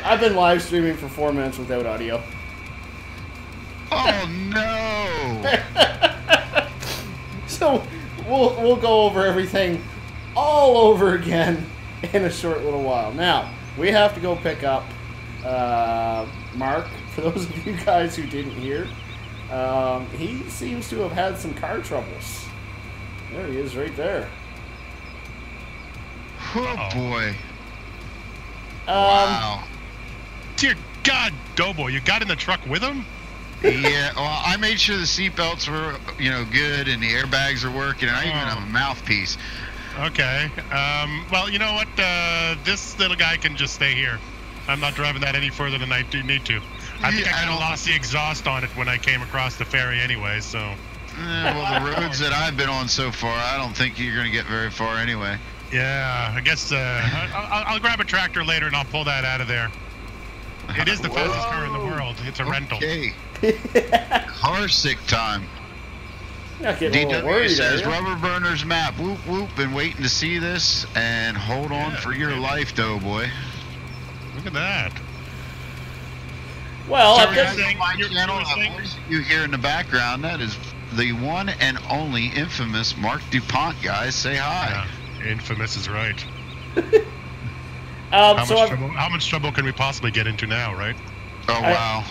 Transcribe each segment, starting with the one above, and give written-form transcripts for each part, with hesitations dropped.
I've been live streaming for 4 minutes without audio. Oh no! So we'll go over everything all over again in a short little while. Now we have to go pick up Mark. For those of you guys who didn't hear, he seems to have had some car troubles. There he is, right there. Oh boy! Wow! Dear God, Doughboy, you got in the truck with him? Yeah, well, I made sure the seatbelts were, good, and the airbags are working, and I even have a mouthpiece. Okay. Well, you know what? This little guy can just stay here. I'm not driving that any further than I do need to. I think I kind of lost the exhaust on it when I came across the ferry anyway, so... Well, the roads that I've been on so far, I don't think you're going to get very far anyway. Yeah, I guess I'll grab a tractor later and I'll pull that out of there. It is the fastest car in the world. It's a rental. Okay. Car sick time. DW says Rubberburners map. Whoop whoop. Been waiting to see this, and hold on for your life, Doughboy. Look at that. Well, so I've got my channel. You hear in the background, that is the one and only infamous Mark DuPont. Guys, say hi. Yeah, infamous is right. How much trouble can we possibly get into now, right? Oh wow.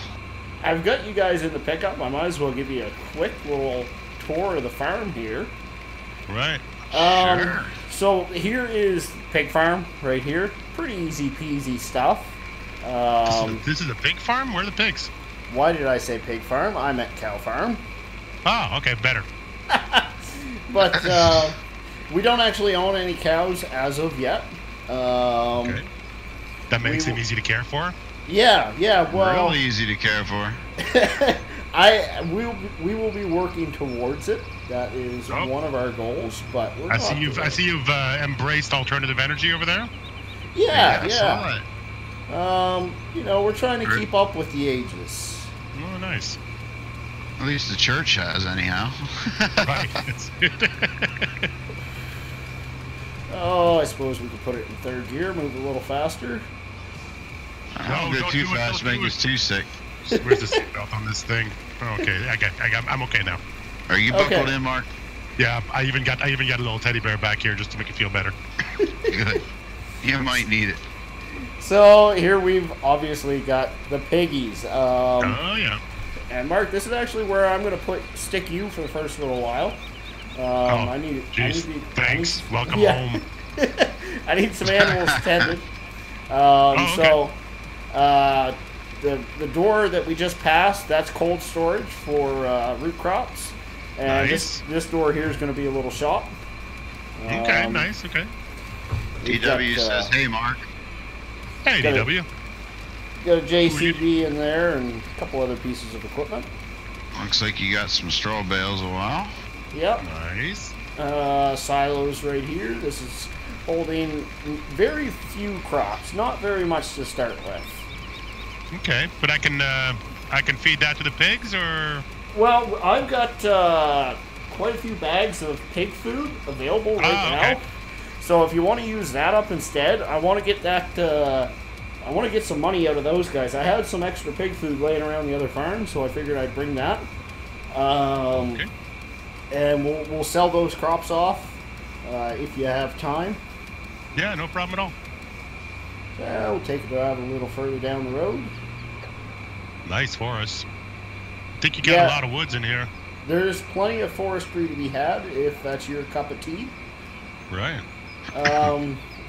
I've got you guys in the pickup. I might as well give you a quick little tour of the farm here. Right. Sure. So here is pig farm right here. Pretty easy peasy stuff. This is a pig farm? Where are the pigs? Why did I say pig farm? I meant cow farm. Oh, okay, better. But we don't actually own any cows as of yet. Okay. That makes them easy to care for? Yeah, well... Really easy to care for. we will be working towards it. That is one of our goals, but we're I see you've embraced alternative energy over there? Yeah. We're trying to keep up with the ages. Oh, nice. At least the church has, anyhow. Right. Oh, I suppose we could put it in third gear, move a little faster. Don't go too fast, make us too sick. Where's the seatbelt on this thing? Okay, I'm okay now. Are you buckled in, Mark? Yeah, I even got a little teddy bear back here just to make it feel better. Good. You might need it. So here we've obviously got the piggies. Oh yeah. And Mark, this is actually where I'm going to stick you for the first little while. Thanks. Welcome home. I need some animals tended. The door that we just passed, that's cold storage for root crops. And nice. this door here is going to be a little shop. Okay, nice, okay. DW says, hey, Mark. Hey, DW. Got a JCB in there and a couple other pieces of equipment. Looks like you got some straw bales a while. Yep. Nice. Silos right here. This is holding very few crops, not very much to start with. Okay, but I can feed that to the pigs, or? Well, I've got quite a few bags of pig food available right now. So if you want to use that up instead, I want to get that. I want to get some money out of those guys. I had some extra pig food laying around the other farm, so I figured I'd bring that. Okay. And we'll sell those crops off if you have time. Yeah, no problem at all. We'll take it out a little further down the road. Nice forest. I think you got a lot of woods in here. There's plenty of forestry to be had if that's your cup of tea. Right.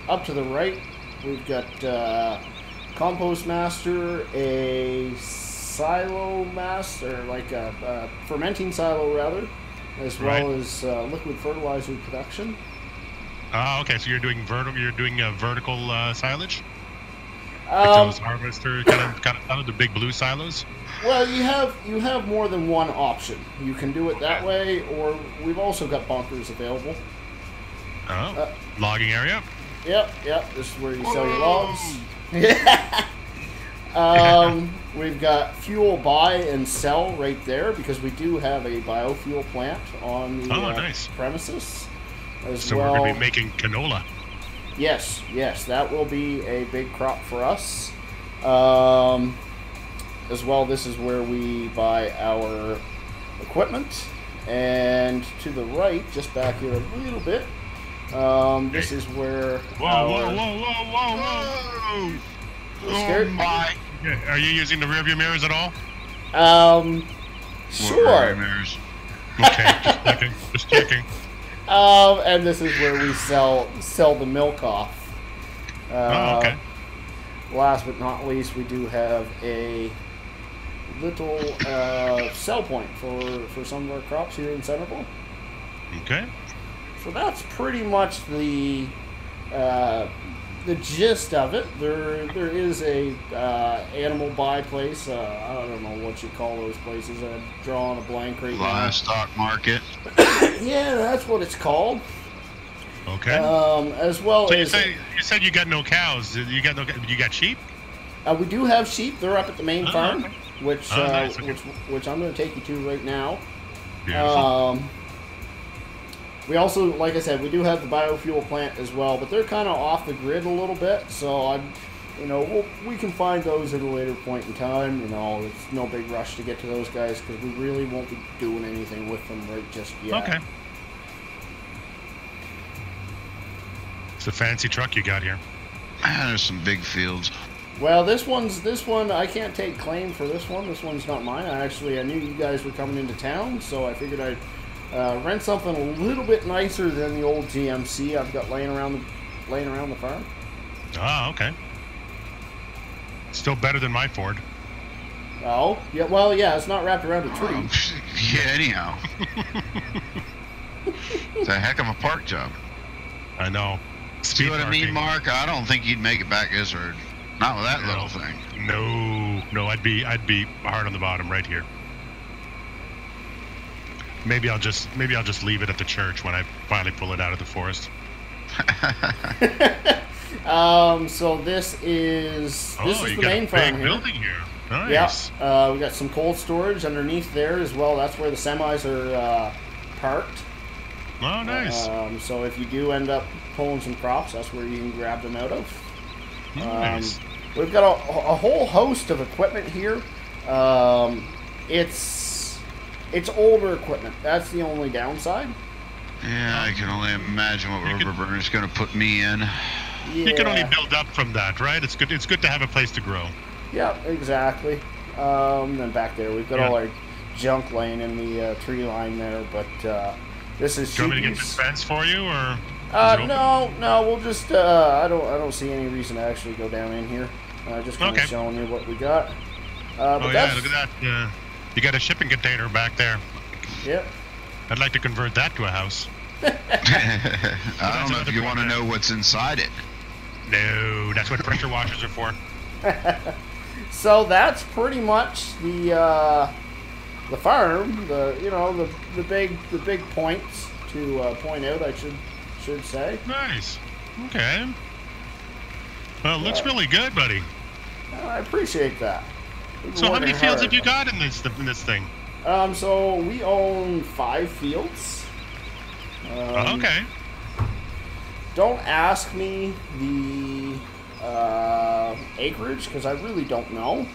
Up to the right, we've got compost master, a silo master, like a fermenting silo rather, as well as liquid fertilizer production. Okay, so you're doing vertical silage. Like those harvester kind of the big blue silos. Well, you have more than one option. You can do it that way, or we've also got bunkers available. Oh, logging area. Yep. This is where you sell your logs. We've got fuel buy and sell right there because we do have a biofuel plant on the nice. premises. So we're going to be making canola. Yes, that will be a big crop for us. As well, this is where we buy our equipment. And to the right, just back here a little bit, this is where Whoa. Scared? Oh my. Are you using the rearview mirrors at all? Sure. Mirrors. Okay, just checking. And this is where we sell the milk off. Okay. Last but not least, we do have a little sell point for some of our crops here in Centerville. Okay. So that's pretty much the gist of it. There is a animal buy place. I don't know what you call those places. I'm drawing a blank right now. Livestock market. Yeah, that's what it's called. Okay. As well So as you said you got no cows. You got sheep? we do have sheep. They're up at the main farm, okay. which Nice, okay. which I'm going to take you to right now. Beautiful. We also, like I said, we do have the biofuel plant as well, but they're kind of off the grid a little bit. So we can find those at a later point in time. It's no big rush to get to those guys because we really won't be doing anything with them right just yet. Okay. It's a fancy truck you got here. Man, there's some big fields. Well, this one I can't take claim for this one. This one's not mine. I knew you guys were coming into town, so I figured I'd rent something a little bit nicer than the old GMC I've got laying around the farm. Oh, okay. Still better than my Ford. Oh, yeah. Well, yeah. It's not wrapped around a tree. Yeah, anyhow. It's a heck of a park job. I know. See what I mean, Mark? I don't think you'd make it back this road. Not with that little thing. No, I'd be hard on the bottom right here. Maybe I'll just leave it at the church when I finally pull it out of the forest. So this is the main farm here. Building here. Nice. Yeah. We got some cold storage underneath there as well. That's where the semis are parked. Oh, nice. So if you do end up pulling some crops, that's where you can grab them out of. Nice. We've got a whole host of equipment here. It's older equipment. That's the only downside. Yeah, I can only imagine what Rubberburner's going to put me in. Yeah. You can only build up from that, right? It's good to have a place to grow. Yeah, exactly. Then back there, we've got all our junk laying in the tree line there, but this is. Do you want me to get this fence for you, or? No. We'll just. I don't see any reason to actually go down in here. Just kind of showing you what we got. But look at that. You got a shipping container back there. Yep. I'd like to convert that to a house. I don't know if you want to know what's inside it. No, that's what pressure washers are for. So that's pretty much the farm. The big points to point out. I should say. Nice. Okay. Well, it looks really good, buddy. I appreciate that. So how many fields have you got in this thing? So we own 5 fields. Okay. Don't ask me the acreage because I really don't know.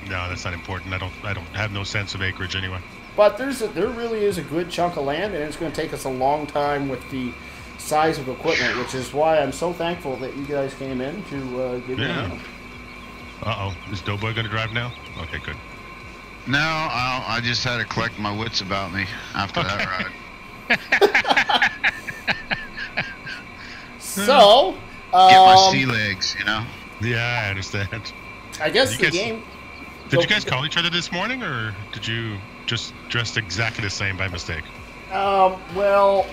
No, that's not important. I don't have no sense of acreage anyway. But there really is a good chunk of land, and it's going to take us a long time with the size of equipment, which is why I'm so thankful that you guys came in to give me a hand. Is Doughboy going to drive now? Okay, good. No, I just had to collect my wits about me after that ride. So, get my sea legs, Yeah, I understand. I guess the game. Did you guys call each other this morning, or did you just dress exactly the same by mistake? Well,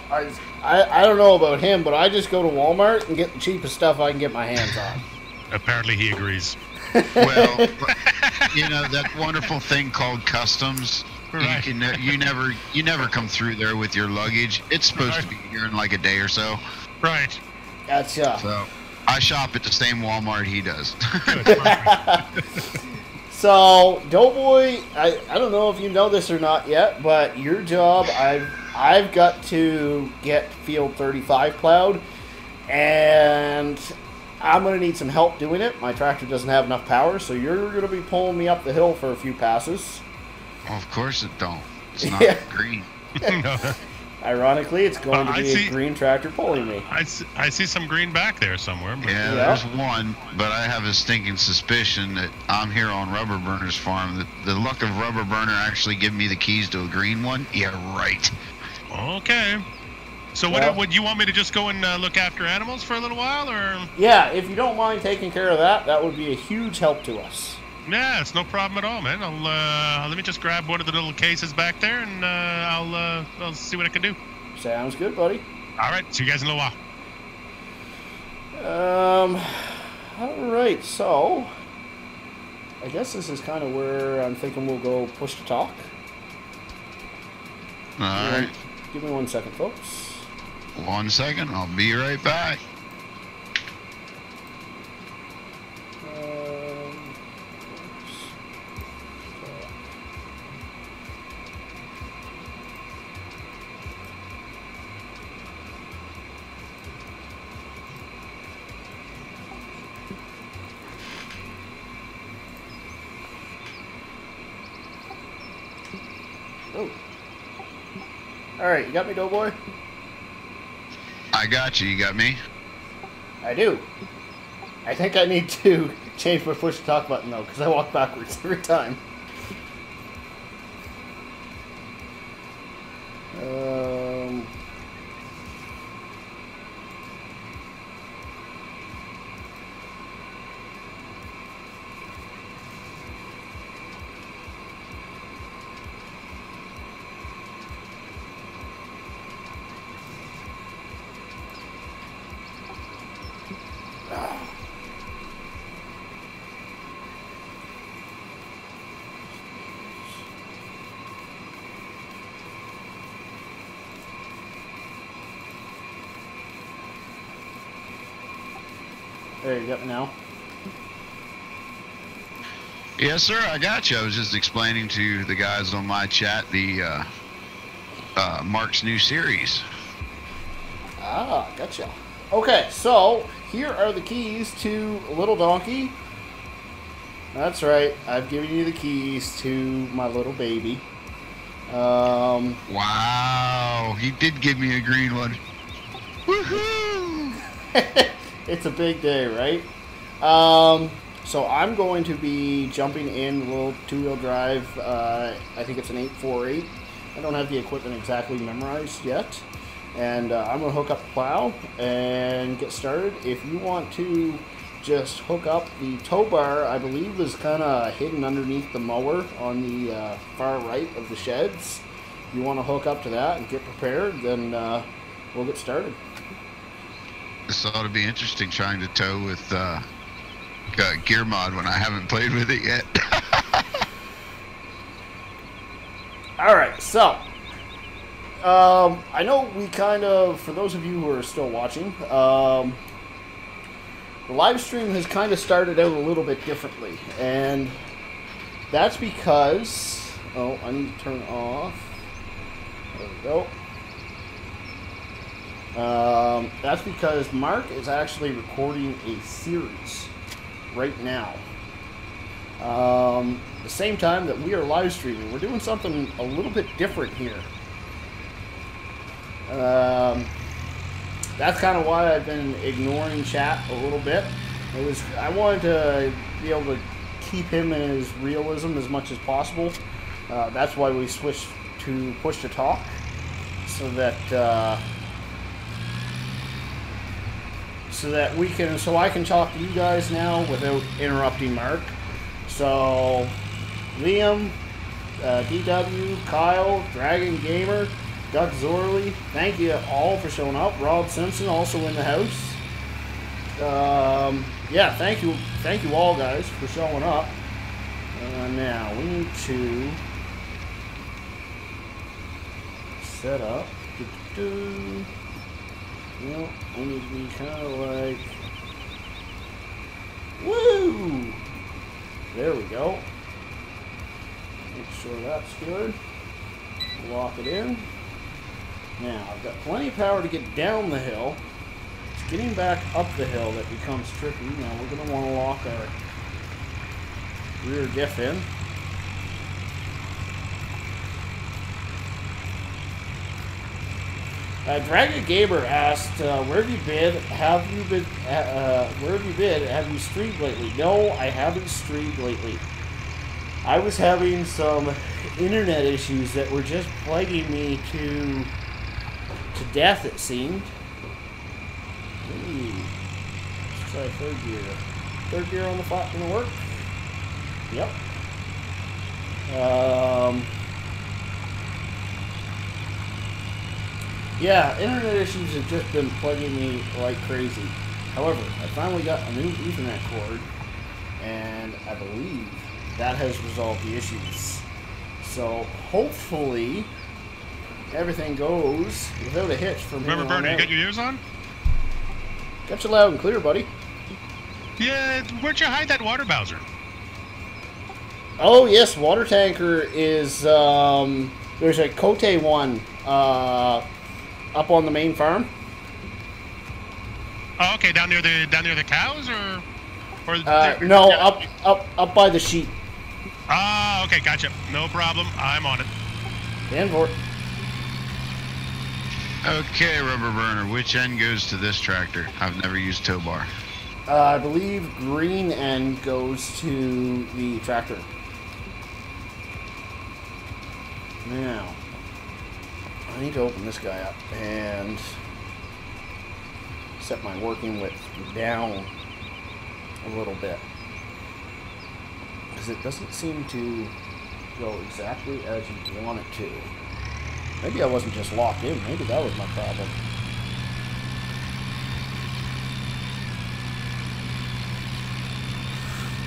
I don't know about him, but I just go to Walmart and get the cheapest stuff I can get my hands on. Apparently, he agrees. Well, that wonderful thing called customs. Right. You never come through there with your luggage. It's supposed to be here in like a day or so. Right. Gotcha. So I shop at the same Walmart he does. So Doughboy, I don't know if you know this or not yet, but your job, I've got to get field 35 plowed, And I'm going to need some help doing it. My tractor doesn't have enough power, so you're going to be pulling me up the hill for a few passes. Well, of course it don't. It's not green. Ironically, it's going to be a green tractor pulling me. I see some green back there somewhere. But... Yeah, there's one, but I have a stinking suspicion that I'm here on Rubberburner's farm. The luck of Rubberburner actually giving me the keys to a green one? Yeah, right. Okay. So would you want me to just go and look after animals for a little while, or? Yeah, if you don't mind taking care of that, that would be a huge help to us. Yeah, it's no problem at all, man. I'll let me just grab one of the little cases back there, and I'll see what I can do. Sounds good, buddy. All right, see you guys in a little while. All right, so I guess this is kind of where I'm thinking we'll go push to talk. All right. Give me 1 second, folks. 1 second, I'll be right back. Oh. All right, you got me, Doughboy? I got you. You got me? I do. I think I need to change my push to talk button, though, because I walk backwards every time. There, you got me now. Yes, sir, I got you. I was just explaining to the guys on my chat the Mark's new series. Ah, gotcha. Okay, so here are the keys to Little Donkey. That's right, I've given you the keys to my little baby. Wow, he did give me a green one. Woohoo! It's a big day, right? So I'm going to be jumping in a little two-wheel drive. I think it's an 848. I don't have the equipment exactly memorized yet. And I'm going to hook up the plow and get started. If you want to just hook up the tow bar, I believe is kind of hidden underneath the mower on the far right of the sheds. If you want to hook up to that and get prepared, then we'll get started. This ought to be interesting trying to tow with gear mod when I haven't played with it yet. Alright, so I know we kind of, for those of you who are still watching, the live stream has kind of started out a little bit differently, and that's because, oh, I need to turn off. There we go. That's because Mark is actually recording a series right now. The same time that we are live streaming, we're doing something a little bit different here. That's kind of why I've been ignoring chat a little bit. I wanted to be able to keep him in his realism as much as possible. That's why we switched to push to talk, so that I can talk to you guys now without interrupting Mark. So Liam, DW, Kyle, Dragon Gamer, Duck Zorley, thank you all for showing up. Rob Simpson also in the house. Yeah, thank you all guys for showing up. Now we need to set up. Well, we need to be kind of like, woo! There we go. Make sure that's good. Lock it in. Now, I've got plenty of power to get down the hill. getting back up the hill that becomes tricky. Now we're going to want to lock our rear diff in. Dragon Gaber asked, "Where have you been? Have you been? Where have you been? Have you streamed lately?" No, I haven't streamed lately. I was having some internet issues that were just plaguing me to death. It seemed. Ooh. Let's try third gear. Third gear on the flat gonna work? Yep. Yeah, internet issues have just been plaguing me like crazy. However, I finally got a new Ethernet cord, and I believe that has resolved the issues. So hopefully everything goes without a hitch from here on Rubberburner, you out. got your ears on? Got you loud and clear, buddy. Yeah, where'd you hide that water bowser? Oh yes, water tanker is there's a Cote one up on the main farm. Oh, okay, down near the cows, or no, up by the sheep. Ah, okay, gotcha. No problem. I'm on it. Dan Vort. Okay, Rubberburner, which end goes to this tractor? I've never used tow bar. I believe green end goes to the tractor. Now, I need to open this guy up and set my working width down a little bit, because it doesn't seem to go exactly as you want it to. Maybe I wasn't just locked in. Maybe that was my problem.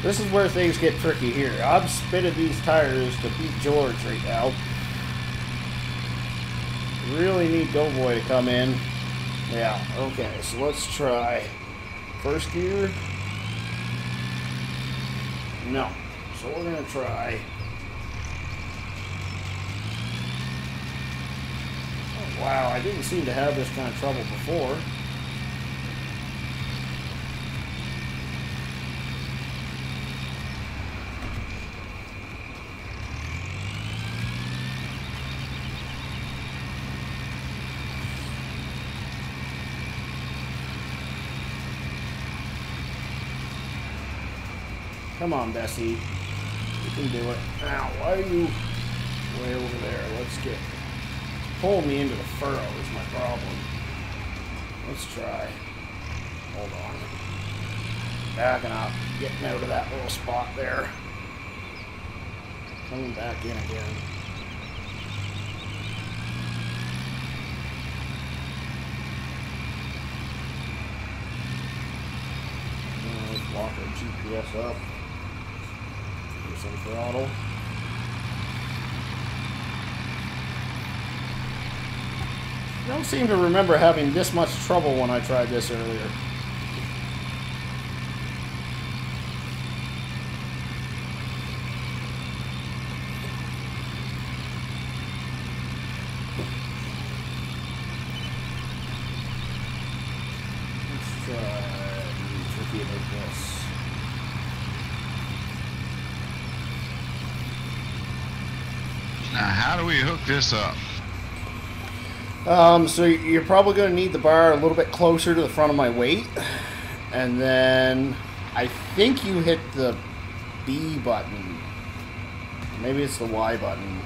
This is where things get tricky here. I'm spinning these tires to beat George right now. Really need Doughboy to come in. Yeah, okay, so let's try first gear. No. So we're gonna try. Oh, wow, I didn't seem to have this kind of trouble before. Come on, Bessie. You can do it. Now, why are you way over there? Let's get... Pull me into the furrow is my problem. Let's try. Hold on. Backing up. Getting out of that little spot there. Coming back in again. Now let's lock our GPS up. Some throttle. I don't seem to remember having this much trouble when I tried this earlier. Let's try being tricky about this. Now, how do we hook this up? So you're probably going to need the bar a little bit closer to the front of my weight. And then I think you hit the B button. Maybe it's the Y button.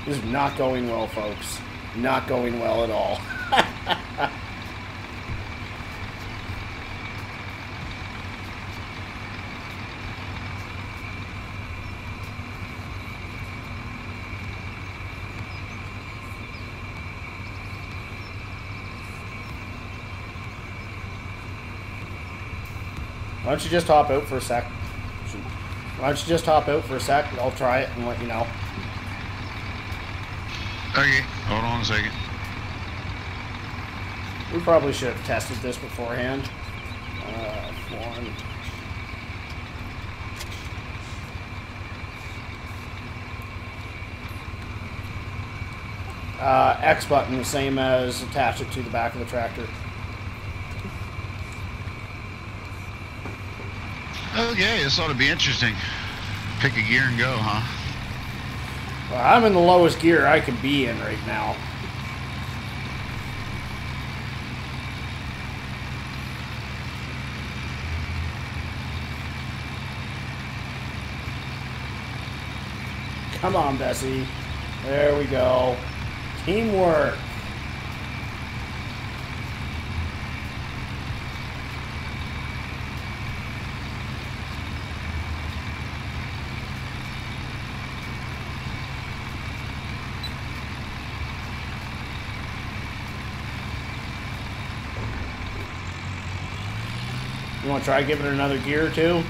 This is not going well, folks. Not going well at all. Why don't you just hop out for a sec? Shoot. Why don't you just hop out for a sec? I'll try it and let you know. Okay, hold on a second. We probably should have tested this beforehand. One. X button, the same as attach it to the back of the tractor. Okay, this ought to be interesting. Pick a gear and go, huh? Well, I'm in the lowest gear I could be in right now. Come on, Bessie. There we go. Teamwork. You want to try giving it another gear or two?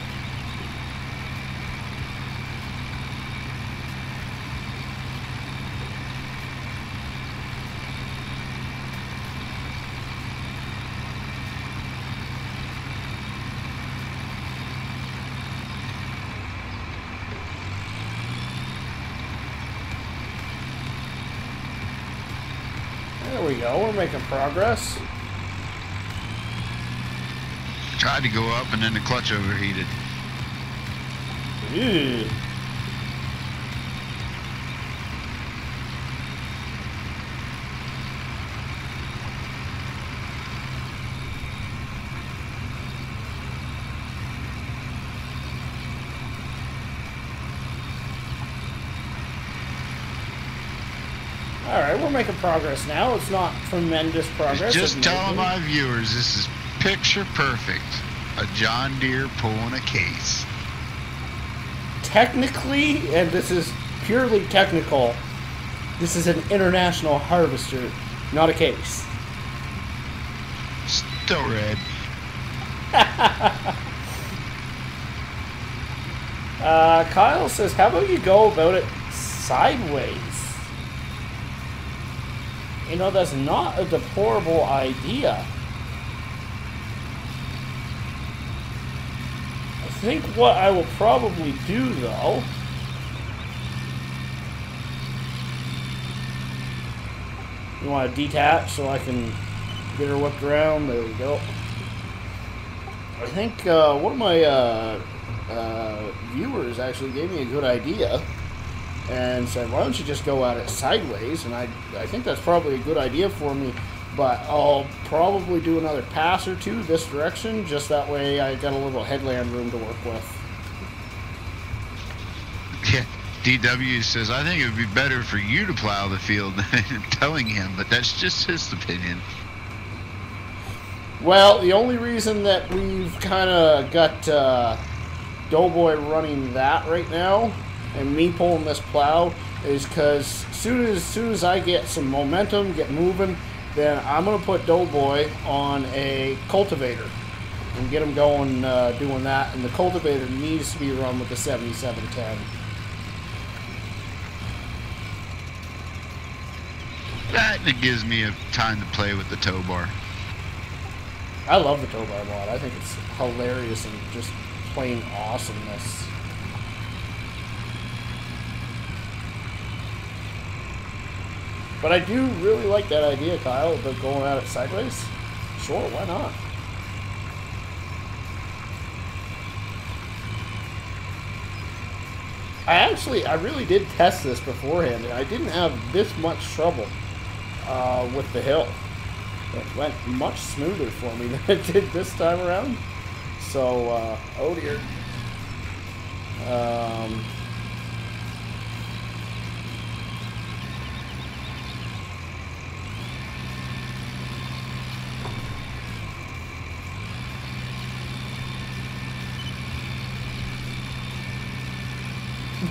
There we go, we're making progress. Tried to go up and then the clutch overheated. Ew. Alright, we're making progress now. It's not tremendous progress. Just telling my viewers, this is picture perfect. A John Deere pulling a case. Technically, and this is purely technical, this is an international harvester, not a case. Still red. Kyle says, how about you go about it sideways? You know, that's not a deplorable idea. I think what I will probably do, though, you want to detach so I can get her whipped around? There we go. I think one of my viewers actually gave me a good idea and said, why don't you just go at it sideways? And I think that's probably a good idea for me, but I'll probably do another pass or two this direction, just that way I got a little headland room to work with. Yeah, DW says, I think it would be better for you to plow the field than telling him, but that's just his opinion. Well, the only reason that we've kind of got Doughboy running that right now and me pulling this plow is because soon as I get some momentum, get moving, then I'm going to put Doughboy on a cultivator and get him going doing that. And the cultivator needs to be run with the 7710. That and it gives me a time to play with the tow bar. I love the tow bar mod. I think it's hilarious and just plain awesomeness. But I do really like that idea, Kyle, about going at it sideways. Sure, why not? I really did test this beforehand, and I didn't have this much trouble with the hill. It went much smoother for me than it did this time around. So, oh dear.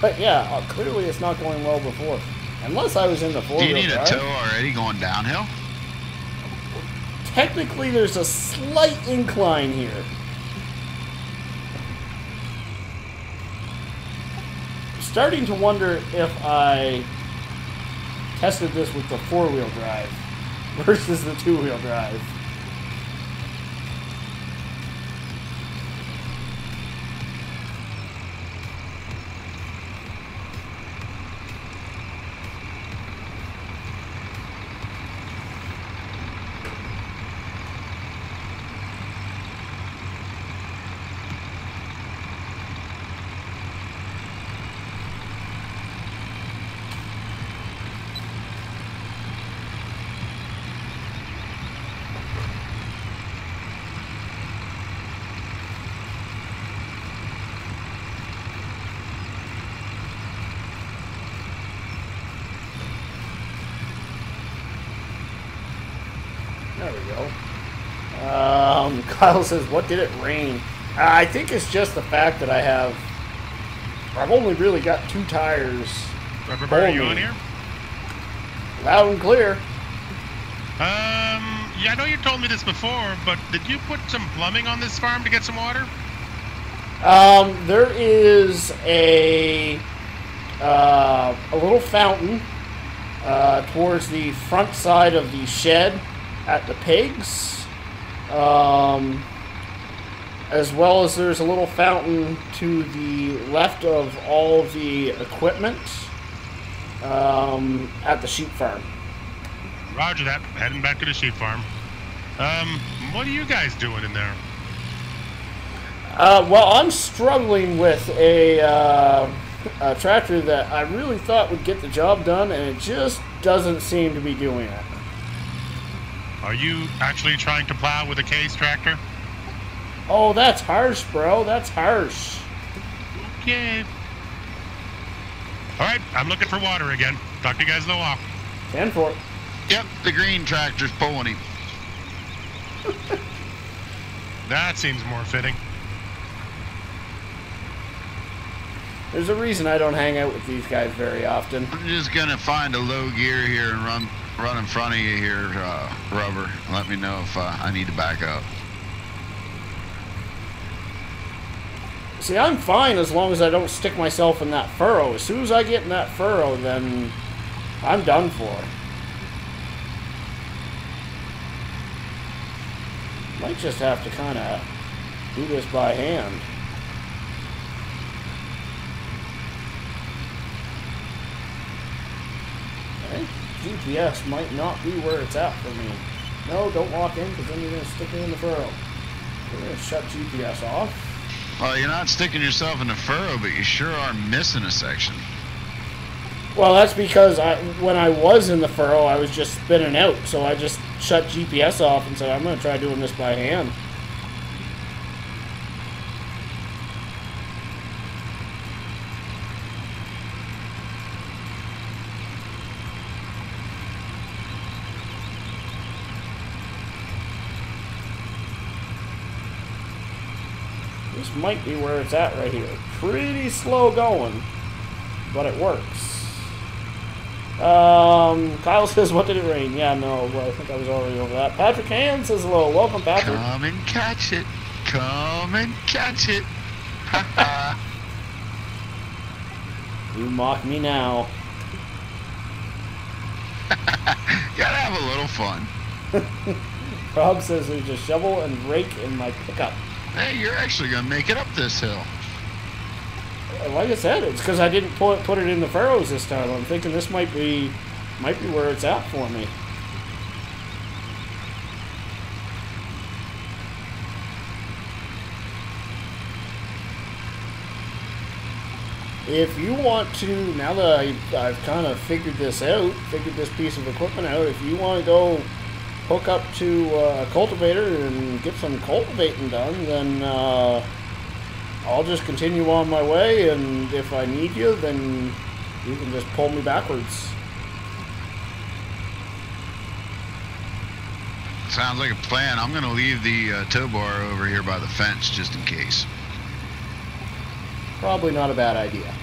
But yeah, clearly it's not going well before. Unless I was in the four-wheel drive. Do you need a tow already going downhill? Technically, there's a slight incline here. Starting to wonder if I tested this with the four-wheel drive versus the two-wheel drive. There we go. Kyle says, what did it rain? I think it's just the fact that I've only really got 2 tires. Rubberburner, are you on here? Loud and clear. Yeah, I know you told me this before, but did you put some plumbing on this farm to get some water? There is a little fountain towards the front side of the shed at the pigs, as well as there's a little fountain to the left of all the equipment at the sheep farm. Roger that. Heading back to the sheep farm. What are you guys doing in there? Well, I'm struggling with a tractor that I really thought would get the job done, and it just doesn't seem to be doing it. Are you actually trying to plow with a case tractor? Oh, that's harsh, bro. That's harsh. Okay. All right, I'm looking for water again. Talk to you guys in a while. 10-4. Yep, the green tractor's pulling him. That seems more fitting. There's a reason I don't hang out with these guys very often. I'm just gonna find a low gear here and run in front of you here, Rubber. Let me know if I need to back up. See, I'm fine as long as I don't stick myself in that furrow. As soon as I get in that furrow, then I'm done for. Might just have to kind of do this by hand. Okay. GPS might not be where it's at for me. No, don't walk in, because then you're going to stick me in the furrow. We're going to shut GPS off. Well, you're not sticking yourself in the furrow, but you sure are missing a section. Well, that's because when I was in the furrow, I was just spinning out. So I just shut GPS off and said, I'm going to try doing this by hand. This might be where it's at right here. Pretty slow going, but it works. Kyle says, what did it rain? Yeah, no, well, I think I was already over that. Patrick Hand says hello. Welcome, Patrick. Come and catch it. Come and catch it. You mock me now. Gotta have a little fun. Rob says there's a shovel and rake in my pickup. Hey, you're actually gonna make it up this hill. Like I said, it's because I didn't put it in the furrows this time. I'm thinking this might be where it's at for me. If you want to, now that I've kind of figured this piece of equipment out, if you want to go hook up to a cultivator and get some cultivating done, then I'll just continue on my way, and if I need you, then you can just pull me backwards. Sounds like a plan. I'm gonna leave the tow bar over here by the fence just in case. Probably not a bad idea.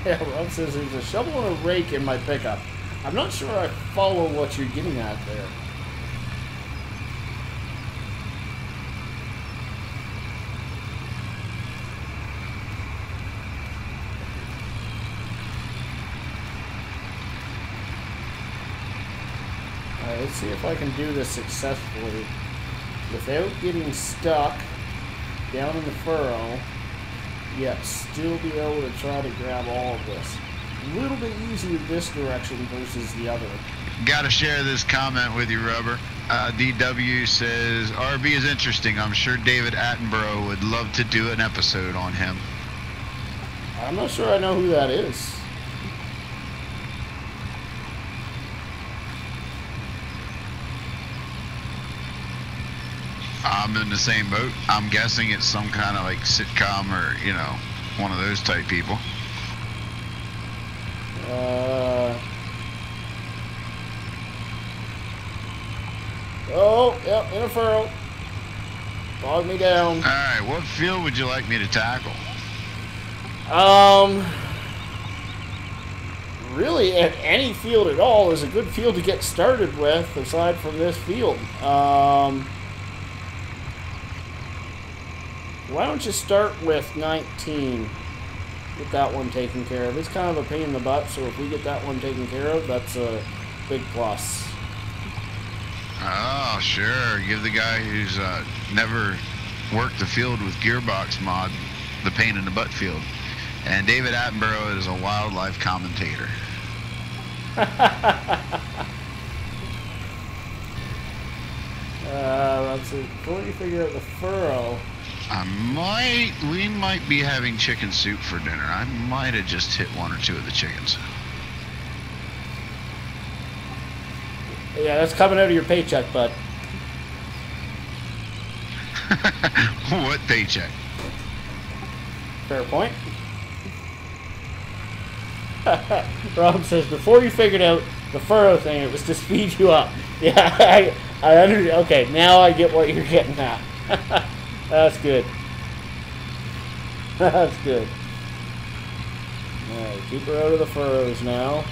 Yeah, Rob says there's a shovel and a rake in my pickup. I'm not sure I follow what you're getting at there. Alright, let's see if I can do this successfully without getting stuck down in the furrow, yet still be able to try to grab all of this. A little bit easier this direction versus the other. Gotta share this comment with you, Rubber. DW says, RB is interesting. I'm sure David Attenborough would love to do an episode on him. I'm not sure I know who that is. I'm in the same boat. I'm guessing it's some kind of like sitcom or, you know, one of those type people. Oh, yep, in a furrow. Bog me down. Alright, what field would you like me to tackle? Really, at any field at all is a good field to get started with, aside from this field. Why don't you start with 19? Get that one taken care of. It's kind of a pain in the butt, so if we get that one taken care of, that's a big plus. Oh, sure. Give the guy who's never worked the field with gearbox mod the pain in the butt field. And David Attenborough is a wildlife commentator. Let's see. Before you figure out the furrow. We might be having chicken soup for dinner. I might have just hit one or two of the chickens. Yeah, that's coming out of your paycheck, bud. What paycheck? Fair point. Rob says, before you figured out the furrow thing, it was to speed you up. Yeah, I understand. Okay, now I get what you're getting at. That's good. That's good. Alright, keep her out of the furrows now.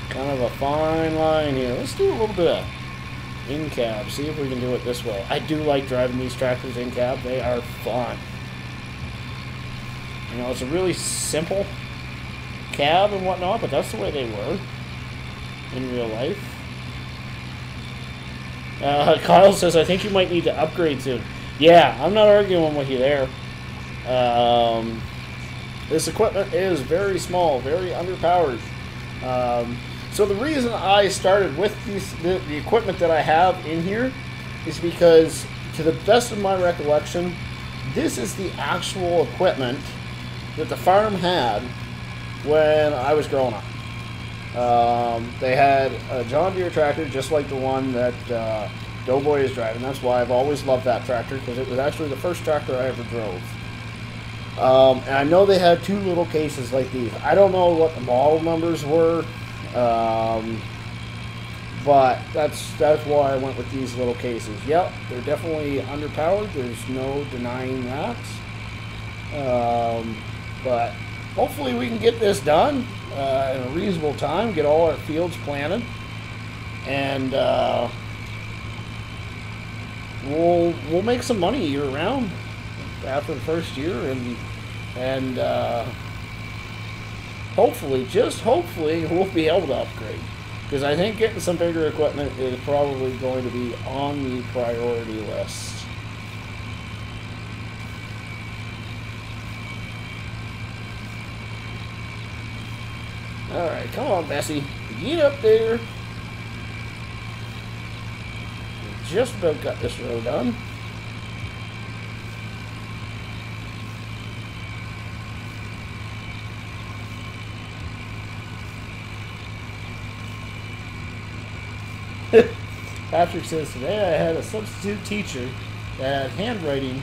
Kind of a fine line here. Let's do a little bit of in-cab. See if we can do it this way. I do like driving these tractors in-cab. They are fun. You know, it's a really simple cab and whatnot, but that's the way they were in real life. Kyle says, I think you might need to upgrade soon. Yeah, I'm not arguing with you there. This equipment is very small, very underpowered. So the reason I started with the equipment that I have in here is because, to the best of my recollection, this is the actual equipment that the farm had when I was growing up. They had a John Deere tractor just like the one that Doughboy is driving. That's why I've always loved that tractor, because it was actually the first tractor I ever drove. And I know they had two little cases like these. I don't know what the model numbers were, but that's why I went with these little cases. Yep, they're definitely underpowered. There's no denying that. But hopefully we can get this done in a reasonable time, get all our fields planted, and we'll make some money year round after the first year, and hopefully, just hopefully, we'll be able to upgrade, because I think getting some bigger equipment is probably going to be on the priority list. Alright, come on, Bessie. Get up there. We just about got this row done. Patrick says, today I had a substitute teacher that had handwriting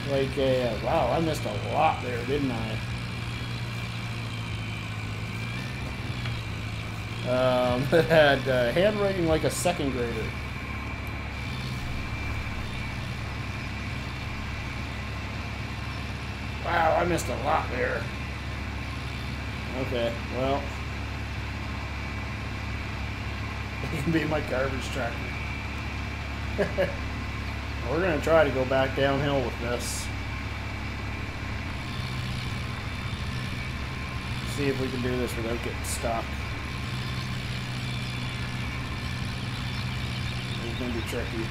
like a... wow, I missed a lot there, didn't I? Had handwriting like a second grader. Wow, I missed a lot there. Okay, well, it can be my garbage tractor. We're gonna try to go back downhill with this. See if we can do this without getting stuck. It's going to be tricky.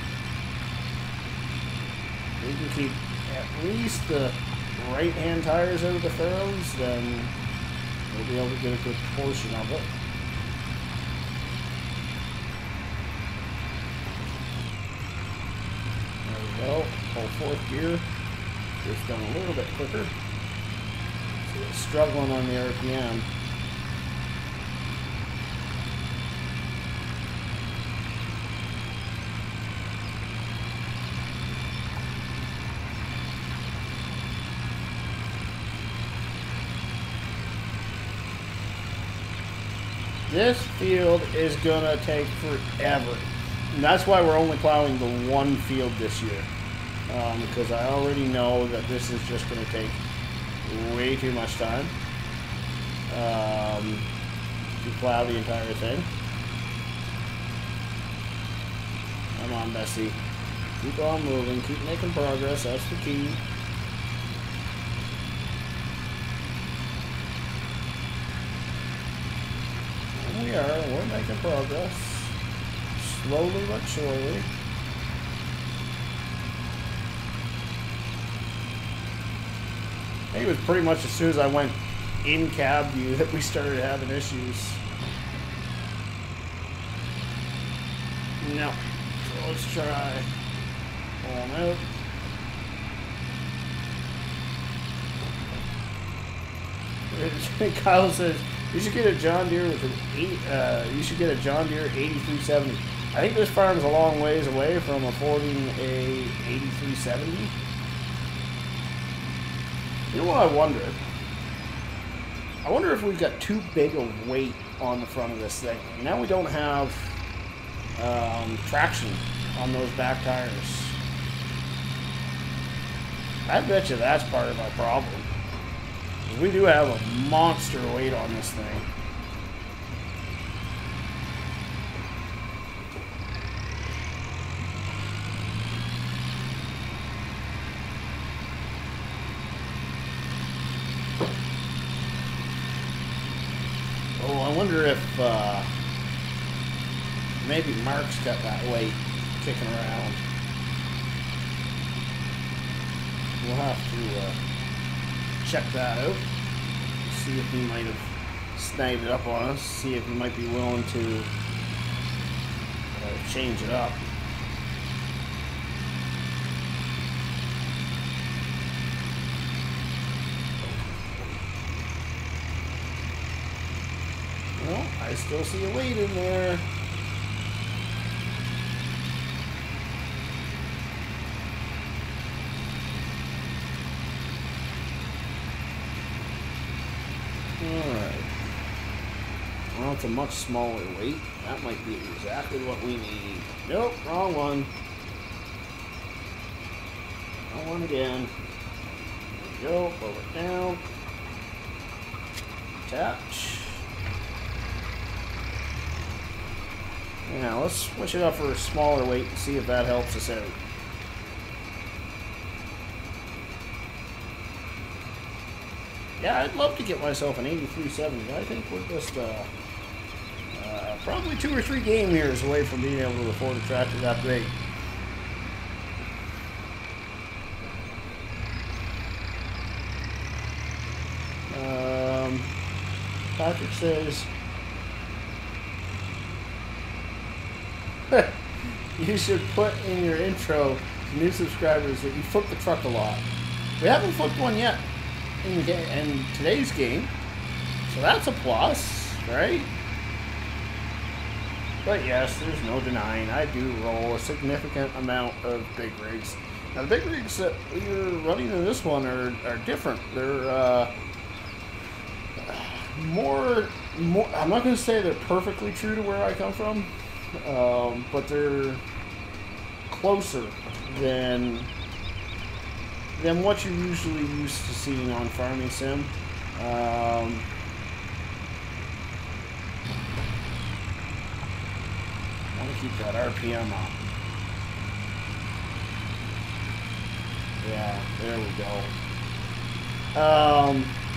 We can keep at least the right-hand tires out of the furrows, then we'll be able to get a good portion of it. There we go. Pull fourth gear. It's done a little bit quicker. So it's struggling on the RPM. This field is gonna take forever. And that's why we're only plowing the one field this year. Because I already know that this is just gonna take way too much time to plow the entire thing. Come on, Bessie. Keep on moving. Keep making progress. That's the key. We're making progress. Slowly but surely. I think it was pretty much as soon as I went in cab view that we started having issues. No. So let's try pulling out. Kyle says you should get a John Deere with an you should get a John Deere 8370. I think this farm's a long ways away from affording a 8370. You know what I wonder? I wonder if we've got too big a weight on the front of this thing. Now we don't have traction on those back tires. I bet you that's part of our problem. We do have a monster weight on this thing. Oh, I wonder if maybe Mark's got that weight kicking around. We'll have to check that out. See if he might have snagged it up on us. See if he might be willing to change it up. Well, I still see a weight in there. Alright. Well, it's a much smaller weight. That might be exactly what we need. Nope, wrong one. Wrong one again. There we go. Pull it down. Attach. Now, let's switch it up for a smaller weight and see if that helps us out. Yeah, I'd love to get myself an 8370. I think we're just probably 2 or 3 game years away from being able to afford a tractor that big. Patrick says you should put in your intro to new subscribers that you flipped the truck a lot. We haven't flipped one yet in today's game, so that's a plus, right? But yes, there's no denying I do roll a significant amount of big rigs. Now the big rigs that we're running in this one are different. They're more I'm not going to say they're perfectly true to where I come from, but they're closer than what you're usually used to seeing on Farming Sim. I want to keep that RPM up. Yeah, there we go.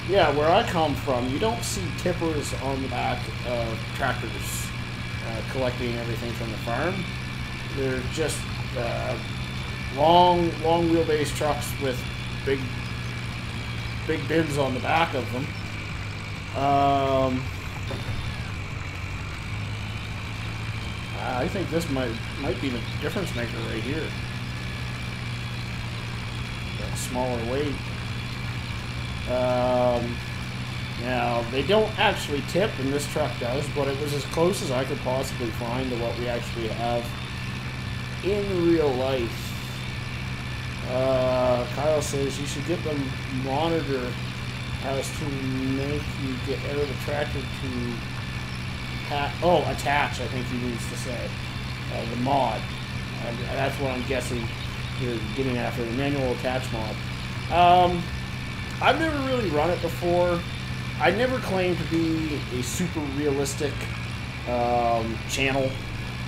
Yeah, where I come from, you don't see tippers on the back of tractors collecting everything from the farm. They're just long wheelbase trucks with big bins on the back of them. I think this might be the difference maker right here. That smaller weight. Now they don't actually tip, and this truck does, but it was as close as I could possibly find to what we actually have in real life. Kyle says you should get the monitor as to make you get out of the tractor to attach, I think he needs to say. The mod. That's what I'm guessing you're getting after, the manual attach mod. I've never really run it before. I never claimed to be a super realistic channel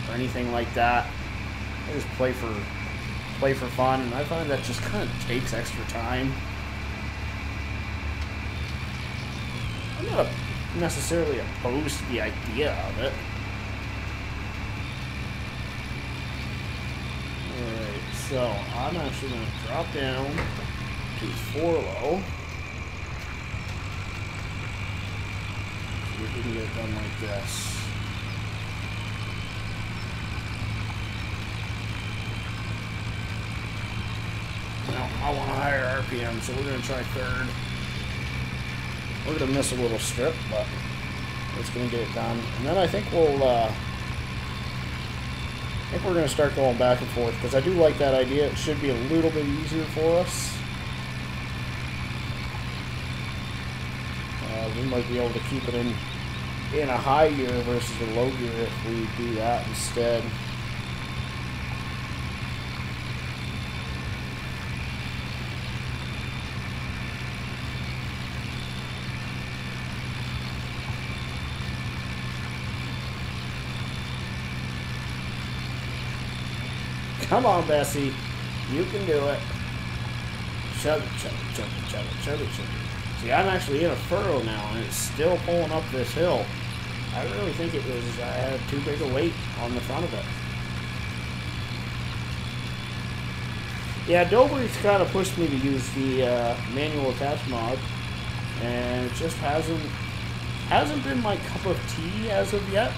or anything like that. I just play for fun, and I find that just kind of takes extra time. I'm not necessarily opposed to the idea of it. Alright, so I'm actually going to drop down to 4 low. See if we can get it done like this. Now, I want a higher RPM, so we're going to try 3rd. We're going to miss a little strip, but it's going to get it done. And then I think we're going to start going back and forth, because I do like that idea. It should be a little bit easier for us. We might be able to keep it in a high gear versus a low gear if we do that instead. Come on, Bessie. You can do it. Chug it, chug it, chug it, chug it, chug it, chug it. See, I'm actually in a furrow now, and it's still pulling up this hill. I really think it was, I had too big a weight on the front of it. Yeah, Dobry's kind of pushed me to use the manual attach mod, and it just hasn't been my cup of tea as of yet.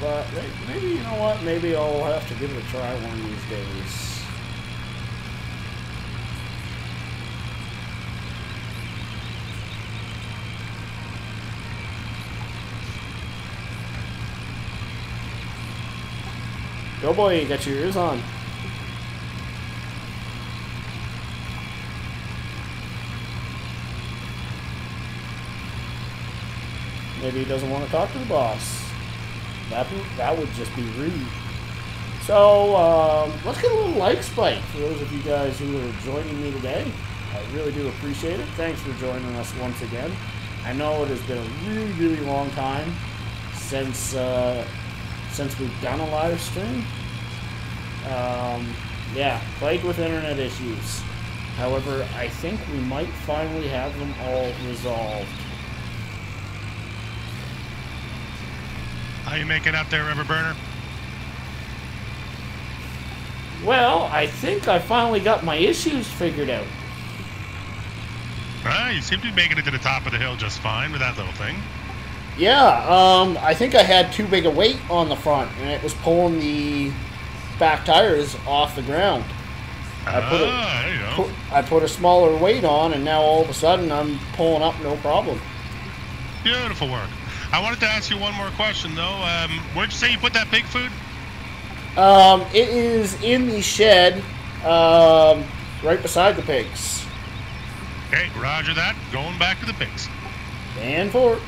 But maybe, you know what, maybe I'll have to give it a try one of these days. Go boy, you got your ears on. Maybe he doesn't want to talk to the boss. That would just be rude. So, let's get a little like spike for those of you guys who are joining me today. I really do appreciate it. Thanks for joining us once again. I know it has been a really, really long time since we've done a live stream. Yeah, plagued with internet issues. However, I think we might finally have them all resolved. How you making out there, Rubberburner? Well, I think I finally got my issues figured out. You seem to be making it to the top of the hill just fine with that little thing. Yeah, I think I had too big a weight on the front, and it was pulling the back tires off the ground. There you go. I put a smaller weight on, and now all of a sudden I'm pulling up no problem. Beautiful work. I wanted to ask you one more question, though. Where'd you say you put that pig food? It is in the shed, right beside the pigs. Okay, roger that. Going back to the pigs. And forward.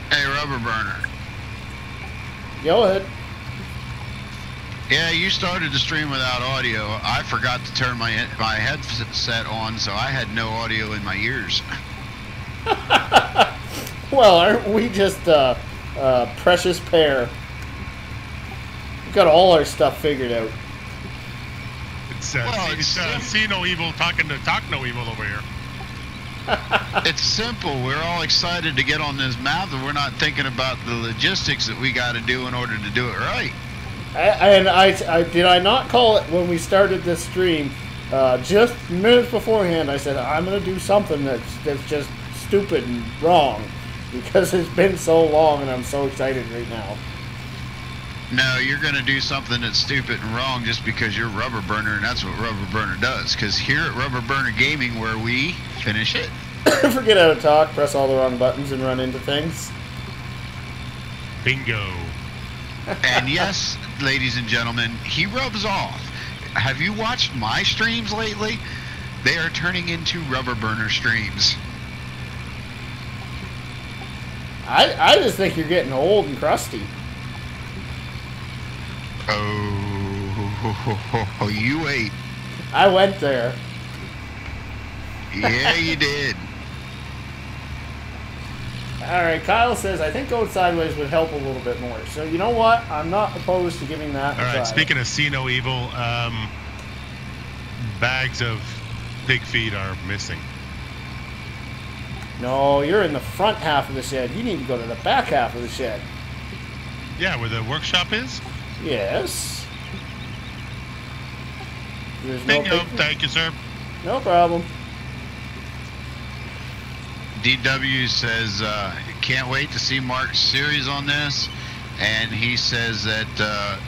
Hey, Rubberburner. Go ahead. Yeah, you started the stream without audio. I forgot to turn my headset on, so I had no audio in my ears. Well, aren't we just a precious pair? We've got all our stuff figured out. It's see no evil, talk no evil over here. It's simple. We're all excited to get on this map, and we're not thinking about the logistics that we got to do in order to do it right. I did I not call it when we started this stream? Just minutes beforehand, I said I'm gonna do something that's just stupid and wrong because it's been so long, and I'm so excited right now. No, you're gonna do something that's stupid and wrong just because you're Rubberburner, and that's what Rubberburner does. Because here at Rubberburner Gaming, where we finish it. Forget how to talk, press all the wrong buttons, and run into things. Bingo. And yes, ladies and gentlemen, he rubs off. Have you watched my streams lately? They are turning into Rubberburner streams. I just think you're getting old and crusty. Oh, you wait. I went there. Yeah, you did. Alright, Kyle says, I think going sideways would help a little bit more. So, you know what? I'm not opposed to giving that a try. Alright, speaking of See No Evil, bags of pig feed are missing. No, you're in the front half of the shed. You need to go to the back half of the shed. Yeah, where the workshop is? Yes. There's no Bingo, thank you, sir. No problem. DW says, can't wait to see Mark's series on this. And he says that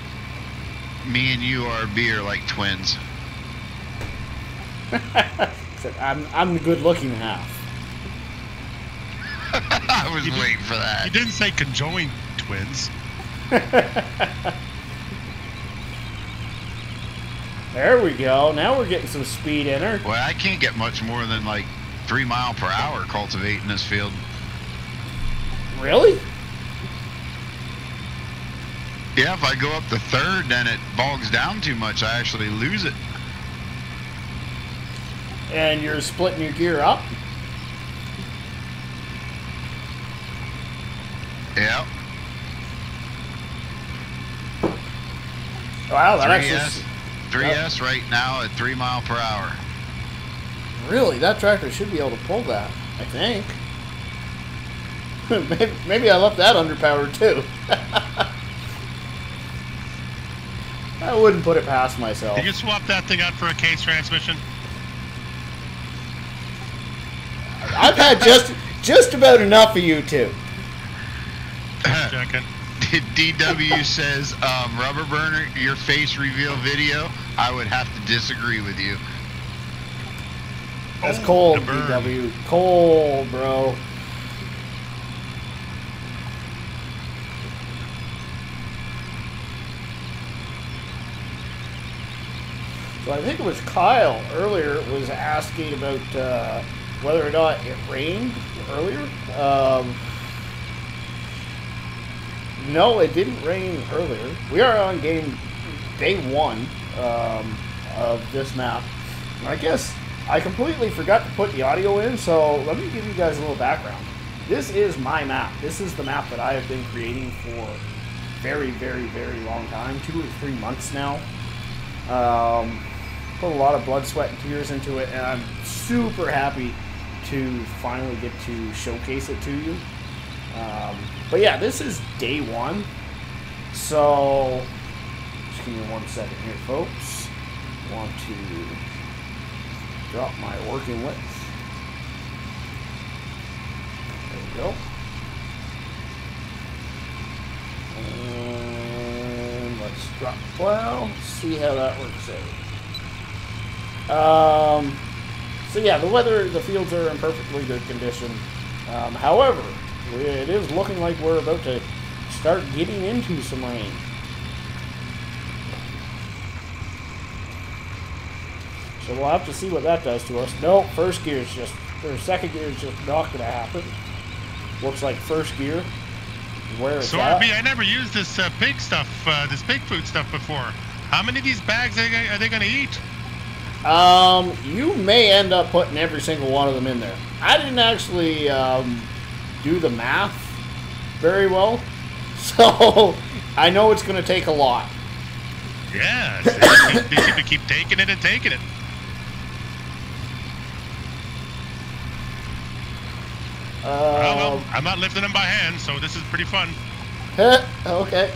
me and you are beer like twins. I'm the good-looking half. I was waiting for that. You didn't say conjoined twins. There we go. Now we're getting some speed in her. Well, I can't get much more than like 3 miles per hour cultivating this field. Really? Yeah, if I go up the third, then it bogs down too much. I actually lose it. And you're splitting your gear up? Yep. Wow, that 3S, actually... 3S right now at 3 miles per hour. Really? That tractor should be able to pull that, I think. Maybe I left that underpowered too. I wouldn't put it past myself. Did you swap that thing out for a case transmission? I've had just about enough of you two. Checking. DW says, Rubberburner, your face reveal video, I would have to disagree with you. That's cold, DW. Cold, bro. So I think it was Kyle earlier was asking about whether or not it rained earlier. No, it didn't rain earlier. We are on day 1 of this map. I guess I completely forgot to put the audio in, so let me give you guys a little background. This is my map. This is the map that I have been creating for very, very, very long time, 2 or 3 months now. Put a lot of blood, sweat, and tears into it, and I'm super happy to finally get to showcase it to you. But yeah, this is day 1. So, just give me 1 second here, folks. Want to drop my working width. There we go. And let's drop the plow. See how that works out. So yeah, the weather, the fields are in perfectly good condition. However, it is looking like we're about to start getting into some rain. So we'll have to see what that does to us. No, first gear is just, or second gear is just not going to happen. Looks like first gear is where it's So at. RB, I never used this pig stuff, this pig food stuff before. How many of these bags are they going to eat? You may end up putting every single one of them in there. I didn't actually do the math very well, so I know it's going to take a lot. Yeah, they seem to keep taking it and taking it. Well, I'm not lifting them by hand, so this is pretty fun. Okay.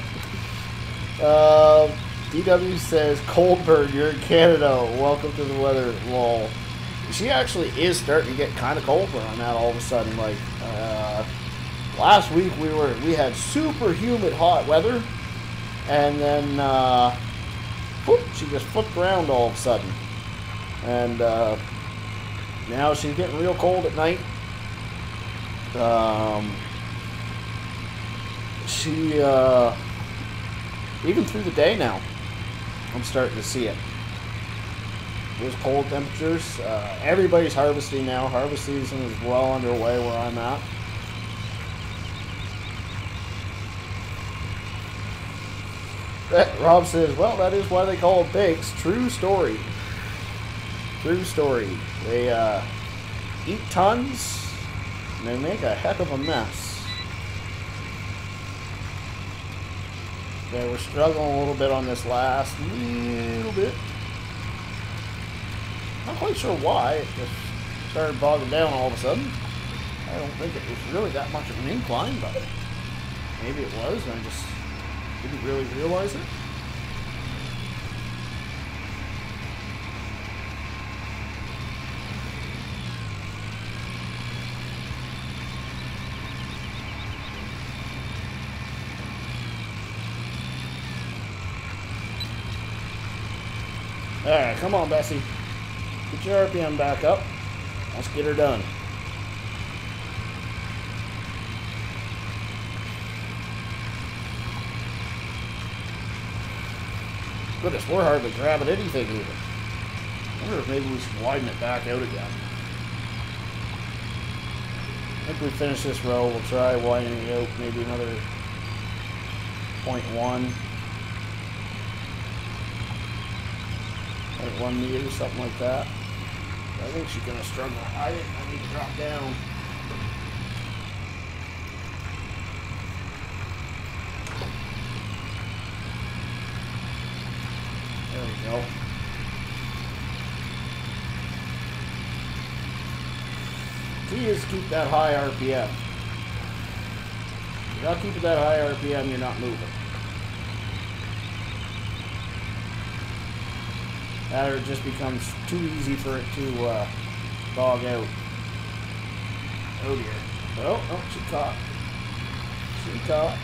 DW says, Coldbird, you're in Canada. Welcome to the weather. Lol. She actually is starting to get kind of cold on that all of a sudden. Like, last week we had super humid hot weather, and then whoop, she just flipped around all of a sudden. And now she's getting real cold at night. She even through the day now, I'm starting to see it. with cold temperatures. Everybody's harvesting now. Harvest season is well underway where I'm at. Rob says, well, that is why they call it bakes. True story. True story. They eat tons, and they make a heck of a mess. Okay, we're struggling a little bit on this last little bit. Not quite sure why. It just started bogging down all of a sudden. I don't think it was really that much of an incline, but maybe it was, and I just didn't really realize it. Alright, come on, Bessie. Get your RPM back up. Let's get her done. Goodness, we're hardly grabbing anything even. I wonder if maybe we should widen it back out again. I think we finish this row. We'll try widening it out maybe another 0.1. 0.1 meters, something like that. I think she's going to struggle. I need to drop down. There we go. Key is keep that high RPM. If you're not keeping that high RPM, you're not moving. That or it just becomes too easy for it to bog out. Oh dear. Oh, she caught. She caught.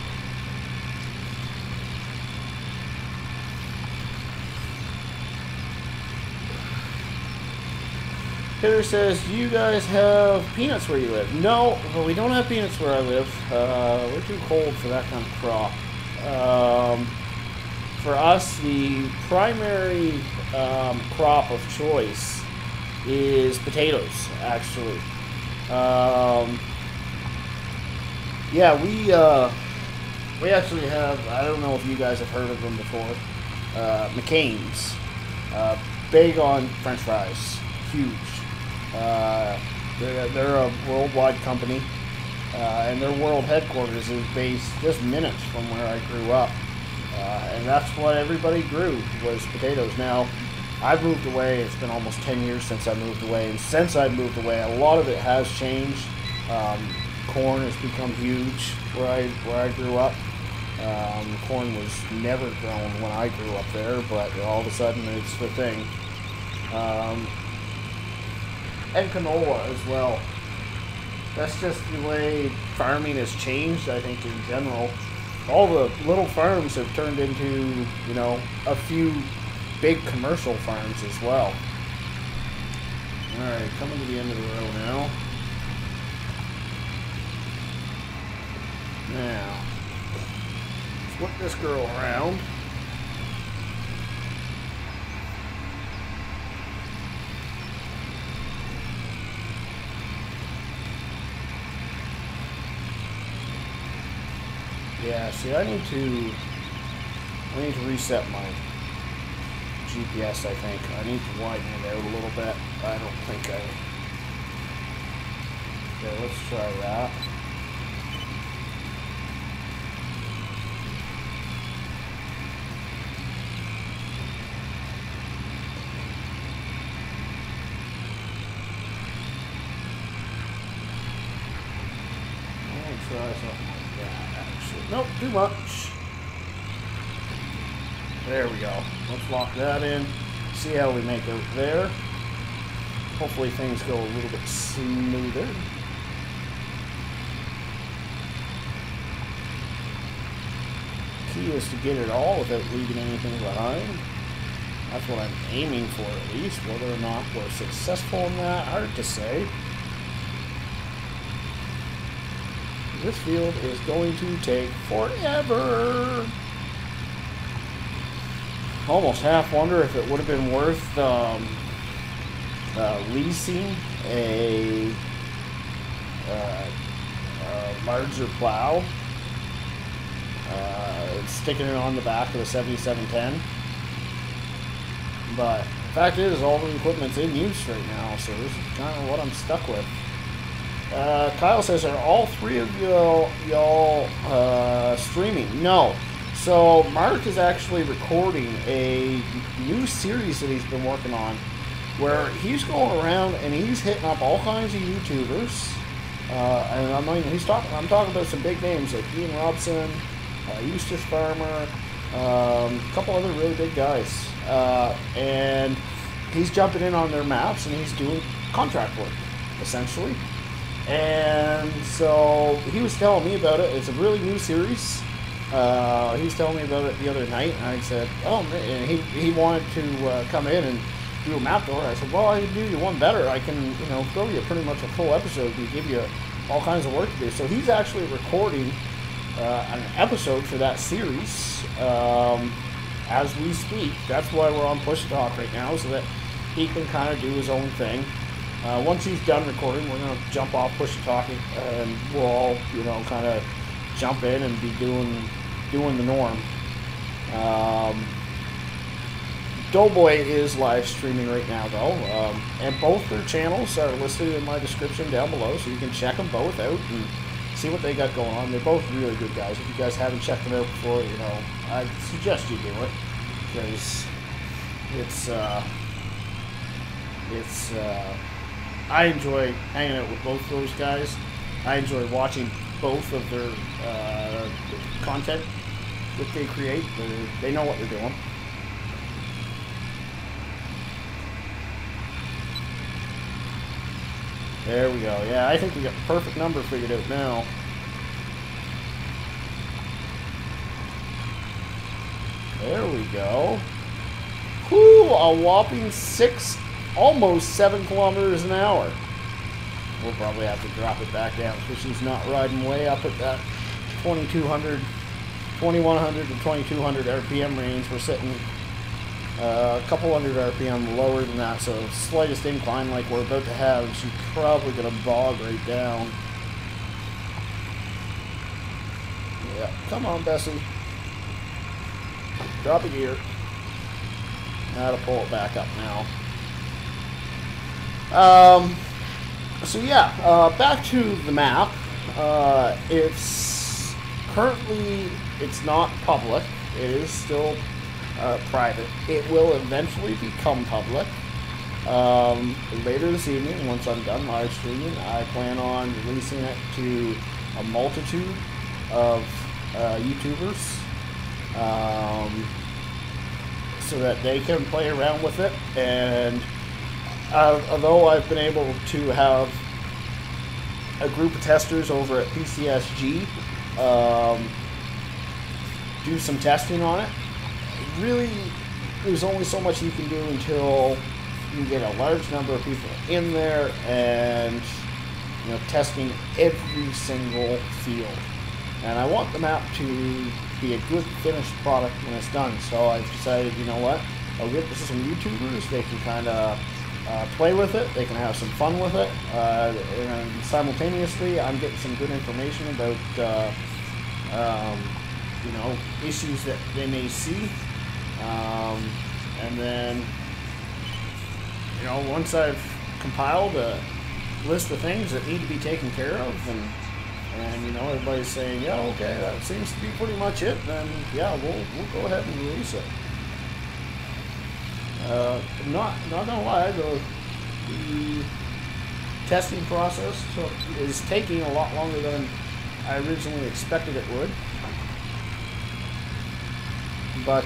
Hitter says, do you guys have peanuts where you live? No, well, we don't have peanuts where I live. We're too cold for that kind of crop. For us, the primary crop of choice is potatoes, actually. Yeah, we actually have, I don't know if you guys have heard of them before, McCain's. Big on French fries. Huge. They're a worldwide company, and their world headquarters is based just minutes from where I grew up. And that's what everybody grew, was potatoes. Now, I've moved away. It's been almost 10 years since I moved away. And since I moved away, a lot of it has changed. Corn has become huge where I grew up. Corn was never grown when I grew up there, but all of a sudden it's the thing. And canola as well. That's just the way farming has changed, I think, in general. All the little farms have turned into, you know, a few big commercial farms as well. Alright, coming to the end of the row now. Now, flip this girl around. Yeah, see, I need to reset my GPS, I think. I need to widen it out a little bit. I don't think I... Okay, let's try that. I'll try something like that, actually. Nope, too much. There we go. Let's lock that in. See how we make out there. Hopefully things go a little bit smoother. Key is to get it all without leaving anything behind. That's what I'm aiming for, at least. Whether or not we're successful in that, hard to say. This field is going to take forever. Almost half wonder if it would have been worth leasing a larger plow, sticking it on the back of the 7710. But the fact is, all the equipment's in use right now, so this is kind of what I'm stuck with. Kyle says, are all three of y'all streaming? No. So Mark is actually recording a new series that he's been working on, where he's going around and he's hitting up all kinds of YouTubers. And I'm talking about some big names like Ian Robson, Eustace Farmer, a couple other really big guys. And he's jumping in on their maps and he's doing contract work, essentially. And so he was telling me about it. It's a really new series. He was telling me about it the other night, and I said, oh man, and he wanted to come in and do a map tour. I said, well, I can do you one better. I can, throw you pretty much a full episode and give you all kinds of work to do. So he's actually recording an episode for that series as we speak. That's why we're on Push Talk right now, so that he can kind of do his own thing. Once he's done recording, we're going to jump off Push Talk, and we'll all, kind of jump in and be doing the norm. Doughboy is live streaming right now, though, and both their channels are listed in my description down below, so you can check them both out and see what they got going on. They're both really good guys. If you guys haven't checked them out before, I suggest you do it, because it's I enjoy hanging out with both those guys. I enjoy watching both of their content that they create. They know what they're doing. There we go. Yeah, I think we got the perfect number figured out now. There we go. Whoo! A whopping almost 7 kilometers an hour. We'll probably have to drop it back down because she's not riding way up at that 2100 to 2200 RPM range. We're sitting a couple hundred RPM lower than that, so slightest incline like we're about to have, she's probably going to bog right down. Yeah, come on, Bessie. Drop a gear. Now to pull it back up now. So yeah, back to the map. It's not public. It is still private. It will eventually become public. Later this evening, once I'm done live streaming, I plan on releasing it to a multitude of YouTubers, so that they can play around with it. And although I've been able to have a group of testers over at PCSG do some testing on it, really there's only so much you can do until you get a large number of people in there and testing every single field. And I want the map to be a good finished product when it's done. So I've decided, you know what, I'll get this to some YouTubers. They can kind of play with it. They can have some fun with it. And simultaneously, I'm getting some good information about, issues that they may see. And then, once I've compiled a list of things that need to be taken care of, and everybody's saying, yeah, okay, that seems to be pretty much it, then yeah, we'll go ahead and release it. Not gonna lie, the testing process is taking a lot longer than I originally expected it would. But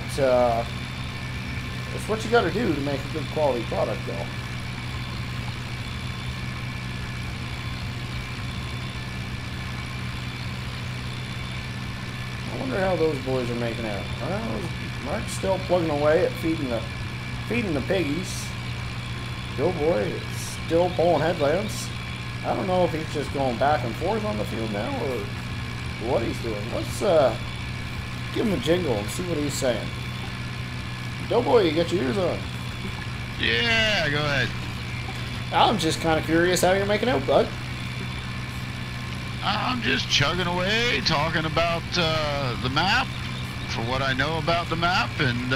it's what you got to do to make a good quality product, though. I wonder how those boys are making out. Well, Mark's still plugging away at feeding the piggies. Doughboy is still pulling headlamps. I don't know if he's just going back and forth on the field now or what he's doing. Let's give him a jingle and see what he's saying. Doughboy, you got your ears on. Yeah, go ahead. I'm just kind of curious how you're making out, bud. I'm just chugging away, talking about the map, for what I know about the map, and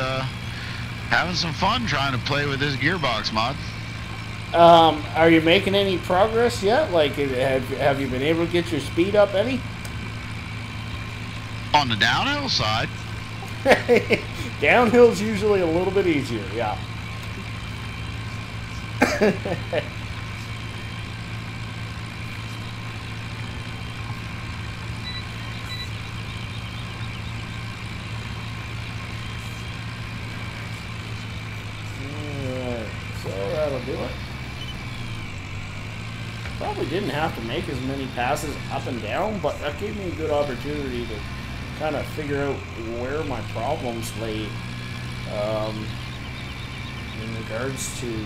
having some fun trying to play with this gearbox mod. Are you making any progress yet? Like, have you been able to get your speed up any? On the downhill side. Downhill's usually a little bit easier, yeah. So that'll do it. Probably didn't have to make as many passes up and down, but that gave me a good opportunity to kind of figure out where my problems lay in regards to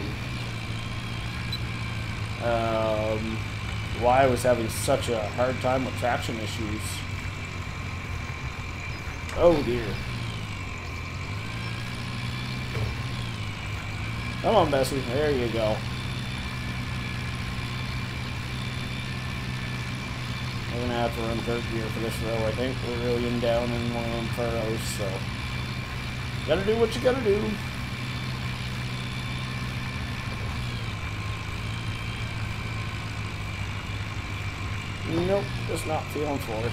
why I was having such a hard time with traction issues. Oh dear. Come on, Bessie. There you go. We're going to have to run third gear for this row, I think. We're really down in one of them furrows, so... Gotta do what you gotta do. Nope, just not feeling fourth.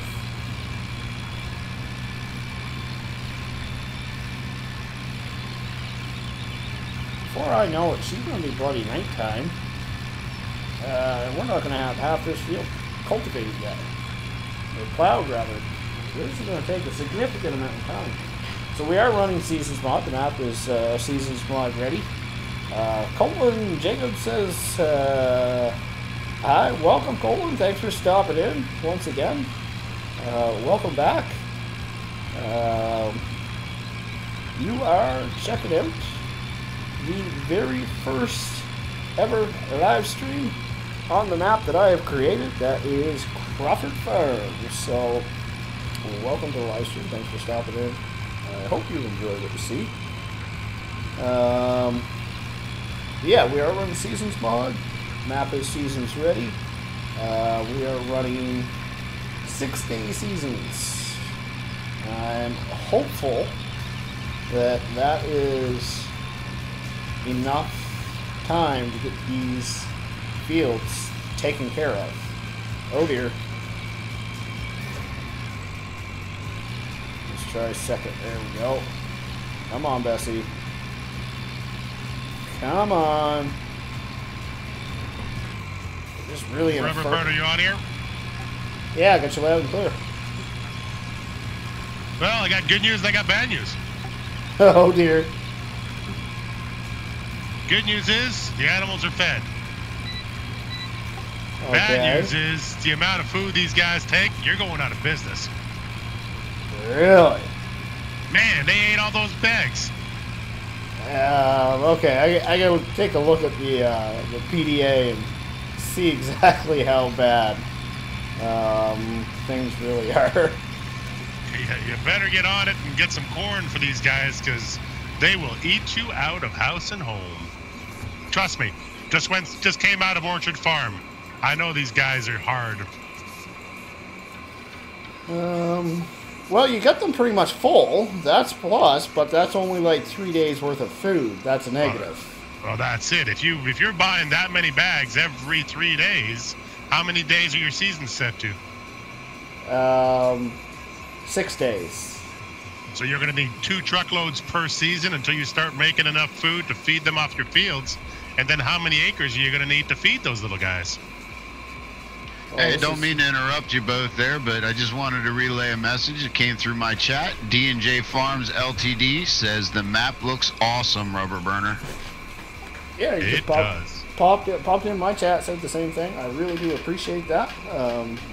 Before I know it, she's going to be bloody nighttime. We're not going to have half this field cultivated yet. Or plowed, rather. This is going to take a significant amount of time. So we are running Seasons Mod. The map is Seasons Mod ready. Colin Jacob says, hi, welcome Colin. Thanks for stopping in once again. Welcome back. You are checking out the very first ever live stream on the map that I have created. That is Crawford Farms. So, welcome to the live stream. Thanks for stopping in. I hope you enjoyed what you see. Yeah, we are running Seasons Mod. Map is Seasons ready. We are running 6-day seasons. I'm hopeful that that is enough time to get these fields taken care of. Oh dear. Let's try second. There we go. Come on, Bessie. Come on. Just really in Rubberburner, you on here? Yeah, I got you loud and clear. Well, I got good news and I got bad news. Oh dear. Good news is the animals are fed. Okay. Bad news is the amount of food these guys take, you're going out of business. Really? Man, they ate all those bags. Okay, I gotta take a look at the PDA and see exactly how bad things really are. You better get on it and get some corn for these guys, because they will eat you out of house and home. Trust me, just came out of Orchard Farm. I know these guys are hard. Well, you got them pretty much full. That's plus, but that's only like 3 days worth of food. That's a negative. Well, that's it. If you're buying that many bags every 3 days, how many days are your seasons set to? 6 days. So you're going to need 2 truckloads per season until you start making enough food to feed them off your fields. And then how many acres are you going to need to feed those little guys? Hey, don't mean to interrupt you both there, but I just wanted to relay a message that came through my chat. D&J Farms Ltd says the map looks awesome, Rubberburner. Yeah, it does. Popped in my chat, said the same thing. I really do appreciate that.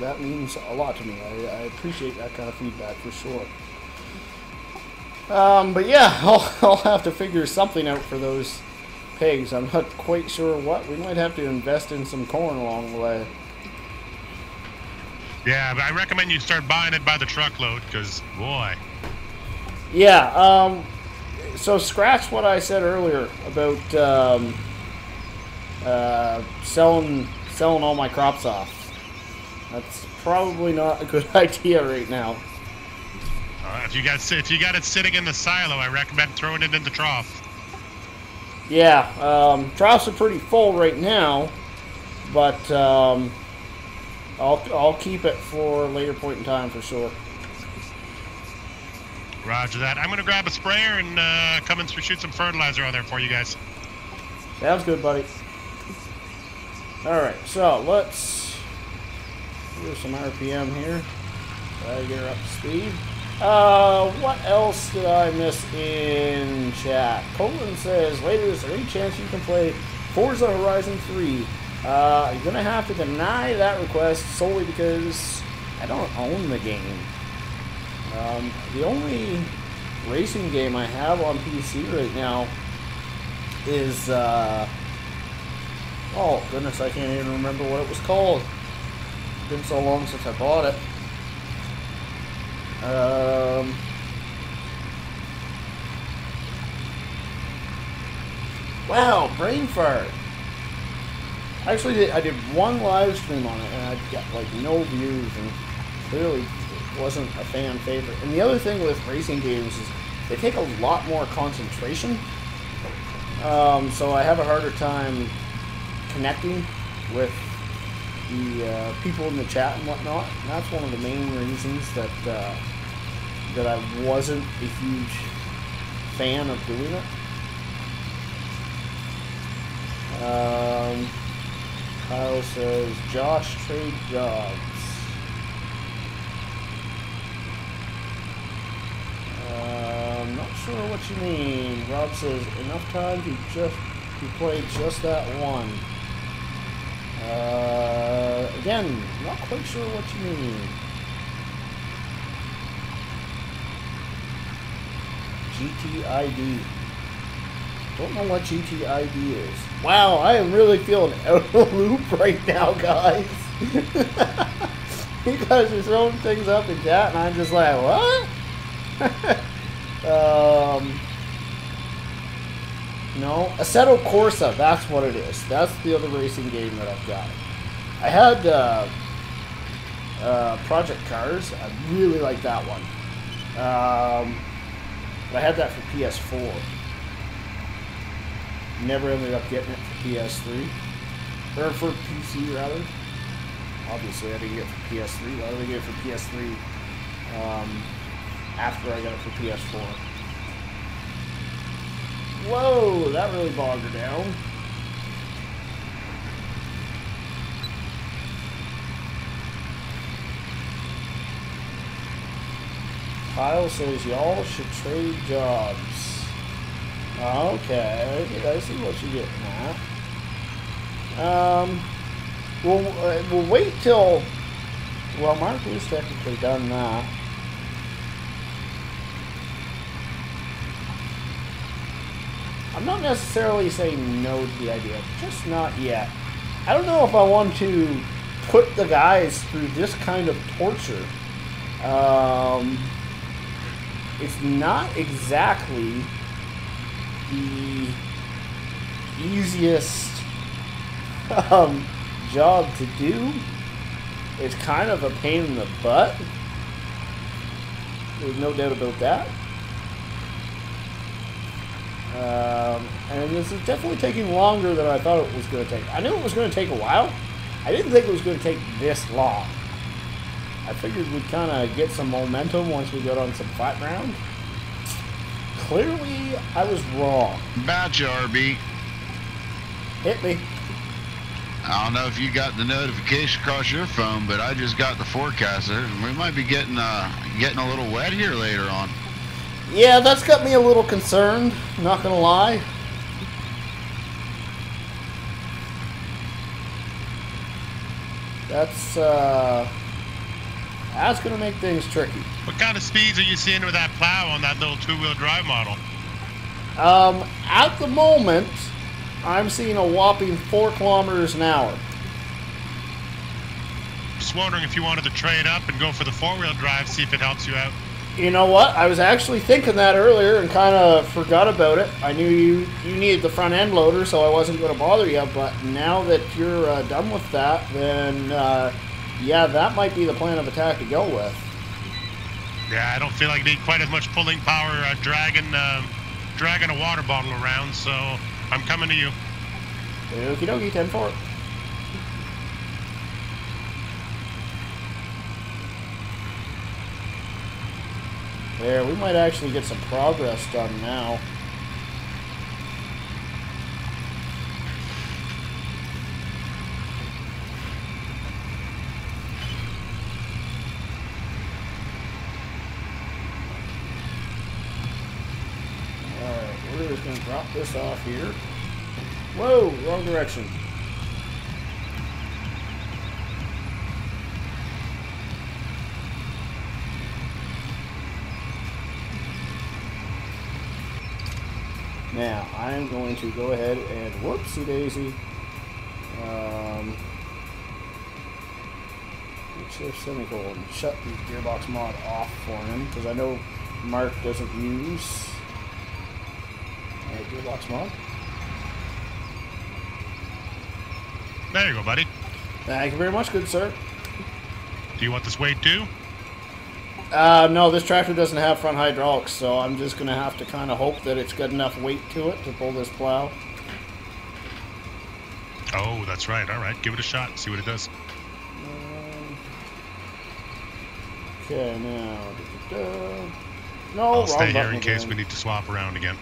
That means a lot to me. I appreciate that kind of feedback for sure. But yeah, I'll have to figure something out for those pigs. I'm not quite sure what. We might have to invest in some corn along the way. Yeah, but I recommend you start buying it by the truckload, because, boy. Yeah, so scratch what I said earlier about selling all my crops off. That's probably not a good idea right now. If you got it sitting in the silo, I recommend throwing it in the trough. Yeah, troughs are pretty full right now, but I'll keep it for a later point in time for sure. Roger that. I'm gonna grab a sprayer and come and shoot some fertilizer on there for you guys. Sounds good, buddy. All right, so let's do some RPM here. Try to get her up to speed. What else did I miss in chat? Colin says, later, is there any chance you can play Forza Horizon 3? You're gonna have to deny that request solely because I don't own the game. The only racing game I have on PC right now is, oh goodness, I can't even remember what it was called. It's been so long since I bought it. Wow, brain fart. Actually, I did one live stream on it, and I got like no views, and clearly it wasn't a fan favorite. And the other thing with racing games is they take a lot more concentration, so I have a harder time connecting with the people in the chat and whatnot. And that's one of the main reasons that that I wasn't a huge fan of doing it. Kyle says, Josh, trade jobs. I'm not sure what you mean. Rob says, enough time to play just that one. Again, not quite sure what you mean. GTID. Don't know what GTID is. Wow, I am really feeling out of the loop right now, guys. You guys are throwing things up in chat, and I'm just like, what? No, Assetto Corsa, that's what it is. That's the other racing game that I've got. I had Project Cars. I really like that one. I had that for PS4. Never ended up getting it for PS3. Or for PC, rather. Obviously, I didn't get it for PS3. Why did I get it for PS3 after I got it for PS4? Whoa, that really bogged her down. Kyle says y'all should trade jobs. Okay, I see what you're getting at. We'll wait till. Well, Mark has technically done that. I'm not necessarily saying no to the idea, just not yet. I don't know if I want to put the guys through this kind of torture. It's not exactly the easiest job to do. It's kind of a pain in the butt. There's no doubt about that. And this is definitely taking longer than I thought it was going to take. I knew it was going to take a while. I didn't think it was going to take this long. I figured we'd kind of get some momentum once we got on some flat ground. Clearly, I was wrong. Batch RB. Hit me. I don't know if you got the notification across your phone, but I just got the forecaster. We might be getting a little wet here later on. Yeah, that's got me a little concerned, not gonna lie. That's gonna make things tricky. What kind of speeds are you seeing with that plow on that little two-wheel drive model? At the moment, I'm seeing a whopping 4 kilometers an hour. Just wondering if you wanted to trade up and go for the four-wheel drive, see if it helps you out. You know what? I was actually thinking that earlier and kind of forgot about it. I knew you needed the front end loader, so I wasn't going to bother you. But now that you're done with that, then yeah, that might be the plan of attack to go with. Yeah, I don't feel like I need quite as much pulling power dragging a water bottle around, so I'm coming to you. Okie dokie, 10-4. There, we might actually get some progress done now. Alright, we're just going to drop this off here. Whoa, wrong direction. Now, I'm going to go ahead and, whoopsie daisy, shift semicolon, shut the gearbox mod off for him, because I know Mark doesn't use gearbox mod. There you go, buddy. Thank you very much, good sir. Do you want this weight too? No, this tractor doesn't have front hydraulics, so I'm just going to have to kind of hope that it's got enough weight to it to pull this plow. Oh, that's right. All right, give it a shot. See what it does. Okay, now... No, I'll stay here in case we need to swap around again.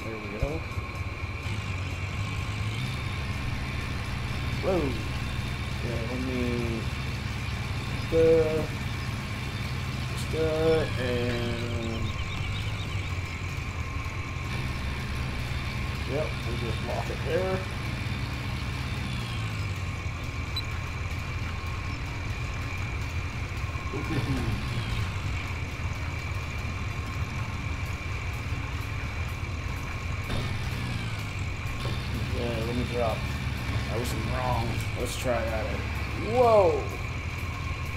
There we go. Whoa. Okay, let me... and... Yep, we'll just lock it there. Yeah, let me drop. I was wrong. Let's try at it. Whoa!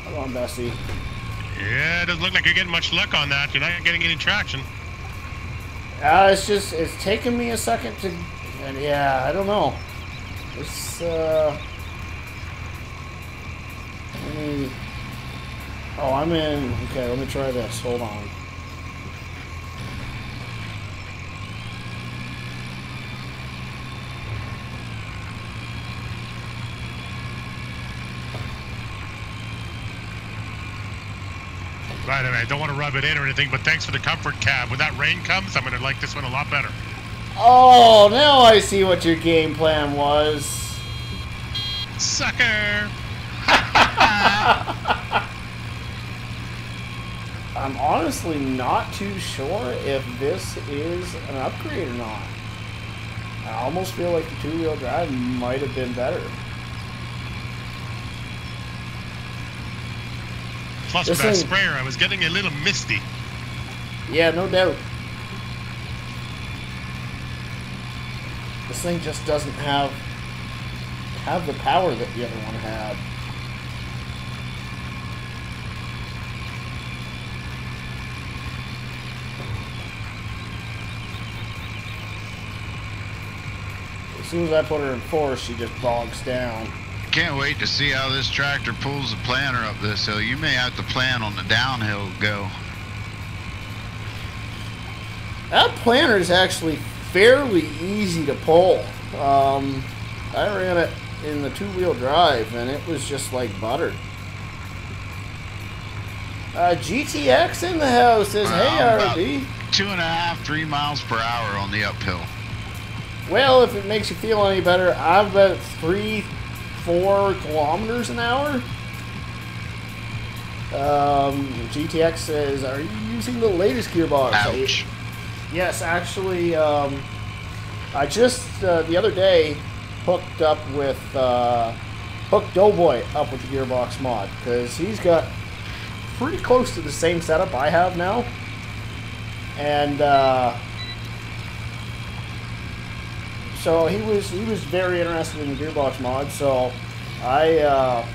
Come on, Bessie. Yeah, it doesn't look like you're getting much luck on that. You're not getting any traction. It's taken me a second to, and yeah, I don't know. It's, let me, oh, I'm in, okay, let me try this, hold on. Right, I don't want to rub it in or anything, but thanks for the comfort cab. When that rain comes, I'm going to like this one a lot better. Oh, now I see what your game plan was. Sucker! I'm honestly not too sure if this is an upgrade or not. I almost feel like the two-wheel drive might have been better. Plus, with that sprayer, I was getting a little misty. Yeah, no doubt. This thing just doesn't have the power that the other one had. As soon as I put her in force, she just bogs down. Can't wait to see how this tractor pulls the planter up this hill. You may have to plan on the downhill go. That planter is actually fairly easy to pull. I ran it in the two-wheel drive, and it was just like butter. GTX in the house says, hey, RB. 2.5, 3 miles per hour on the uphill. Well, if it makes you feel any better, I'm about 3-4 kilometers an hour. GTX says, are you using the latest gearbox? Ouch. Yes, actually, I just, the other day, hooked Doughboy up with the gearbox mod, because he's got pretty close to the same setup I have now. And, so he was very interested in the gearbox mod, so I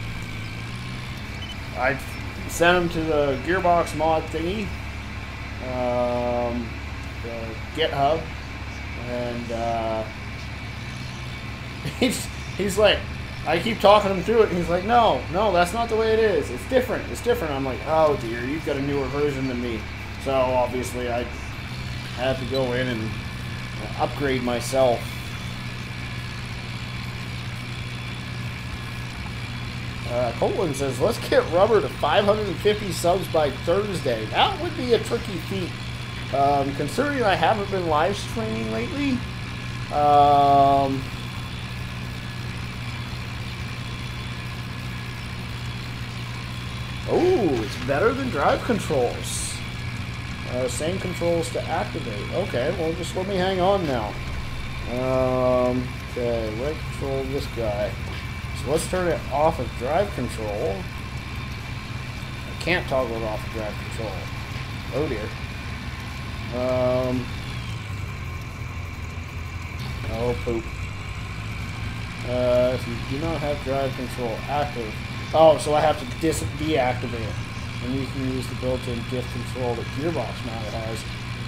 Sent him to the gearbox mod thingy, the GitHub, and he's like, I keep talking him through it, and he's like, no, that's not the way it is. It's different. It's different. I'm like, oh dear, you've got a newer version than me. So obviously I had to go in and upgrade myself. Colin says, let's get Rubber to 550 subs by Thursday. That would be a tricky feat. Considering I haven't been live streaming lately. Oh, it's better than drive controls. Same controls to activate. Okay, well, just let me hang on now. Okay, right control this guy. So let's turn it off of drive control. I can't toggle it off of drive control. Oh dear. Oh poop. If you do not have drive control active. Oh, so I have to deactivate it. And you can use the built-in diff control that Gearbox now has.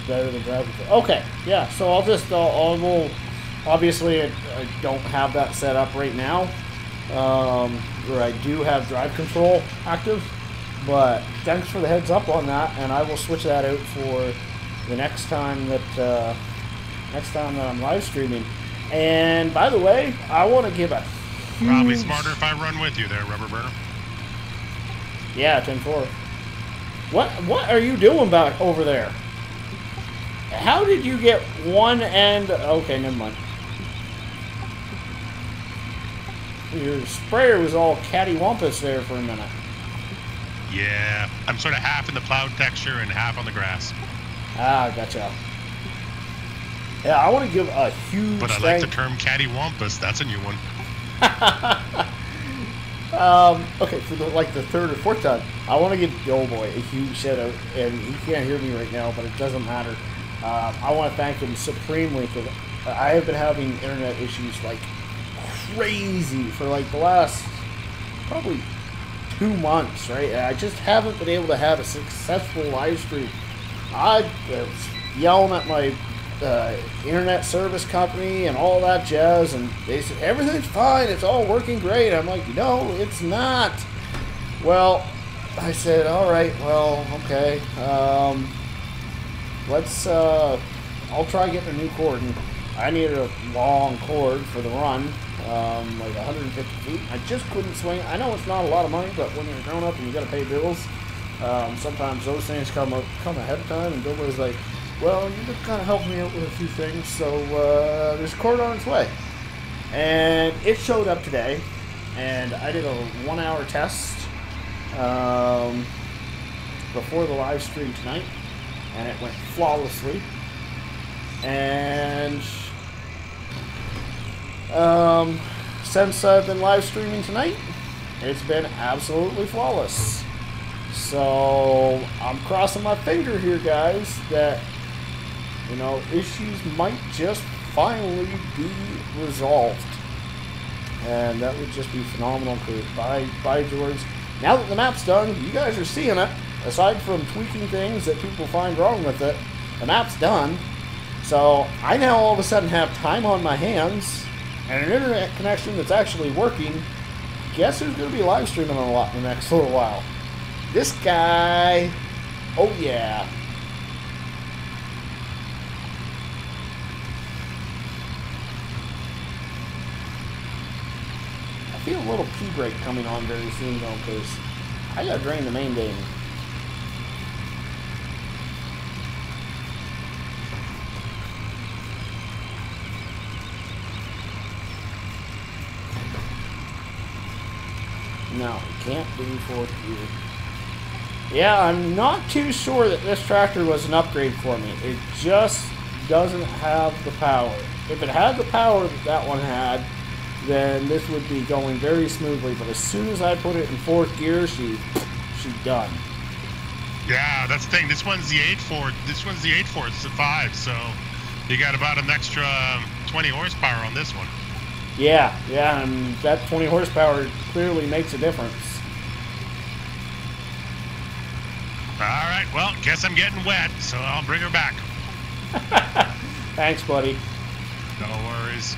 Better than drive control. Okay, yeah, so I'll obviously I don't have that set up right now. Where I do have drive control active. But thanks for the heads up on that, and I will switch that out for the next time that I'm live streaming. And by the way, I want to give a huge... Probably smarter if I run with you there, Rubberburner. Yeah, 10-4. What are you doing back over there? How did you get one end? Okay, never mind. Your sprayer was all cattywampus there for a minute. Yeah, I'm sort of half in the plowed texture and half on the grass. Ah, gotcha. Yeah, I want to give a huge But I like the term cattywampus. That's a new one. Okay, for the third or fourth time, I want to give the old boy a huge shout out, and he can't hear me right now, but it doesn't matter. I want to thank him supremely because I have been having internet issues like crazy for like the last probably 2 months, right? I just haven't been able to have a successful live stream. I was yelling at my internet service company and all that jazz, and they said everything's fine, it's all working great. I'm like, no, it's not. Well, I said, all right, well, okay, I'll try getting a new cord. And I needed a long cord for the run, like 150 feet. I just couldn't swing. I know it's not a lot of money, but when you're grown up and you got to pay bills, sometimes those things come ahead of time. And Bill was like, well, you just kind of helped me out with a few things, so there's a cord on its way. And it showed up today, and I did a 1-hour test before the live stream tonight, and it went flawlessly. And since I've been live streaming tonight, it's been absolutely flawless. So I'm crossing my finger here, guys, that issues might just finally be resolved, and that would just be phenomenal. By George, now that the map's done, you guys are seeing it. Aside from tweaking things that people find wrong with it, the map's done. So I now all of a sudden have time on my hands and an internet connection that's actually working. Guess who's going to be live streaming a lot in the next little while? This guy. Oh yeah. I feel a little pee break coming on very soon though, because I got to drain the main dam. No, it can't be fourth gear. Yeah, I'm not too sure that this tractor was an upgrade for me. It just doesn't have the power. If it had the power that one had, then this would be going very smoothly. But as soon as I put it in fourth gear, she's done. Yeah, that's the thing. This one's the 8-4. This one's the 8-4. It's the 5. So you got about an extra 20 horsepower on this one. Yeah, and that 20 horsepower clearly makes a difference. right, well, guess I'm getting wet, so I'll bring her back. Thanks, buddy. No worries.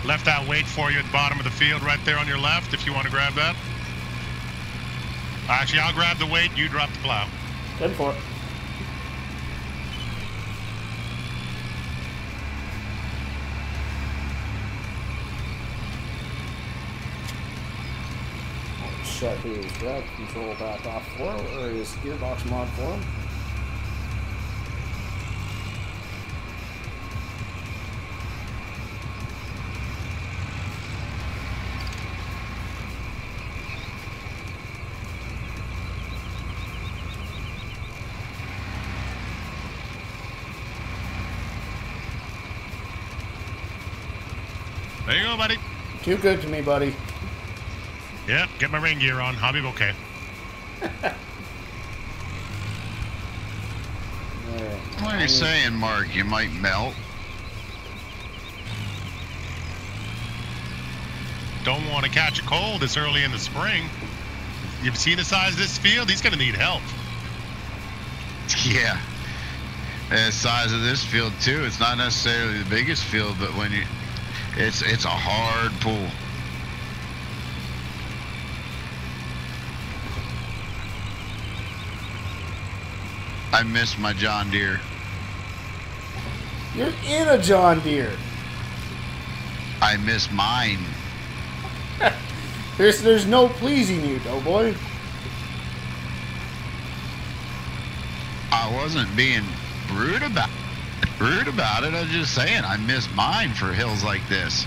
Left that weight for you at the bottom of the field right there on your left if you want to grab that. Actually, I'll grab the weight, you drop the plow. Good for it. Shut his drag control back off for him, or his gearbox mod for him. There you go, buddy. Too good to me, buddy. Yep, get my rain gear on. I'll be okay. What are you saying, Mark? You might melt? Don't want to catch a cold this early in the spring. You've seen the size of this field? He's going to need help. Yeah. The size of this field, too. It's not necessarily the biggest field, but when you... It's a hard pull. I miss my John Deere. You're in a John Deere. I miss mine. There's no pleasing you, doughboy. I wasn't being rude about it. I was just saying I miss mine for hills like this.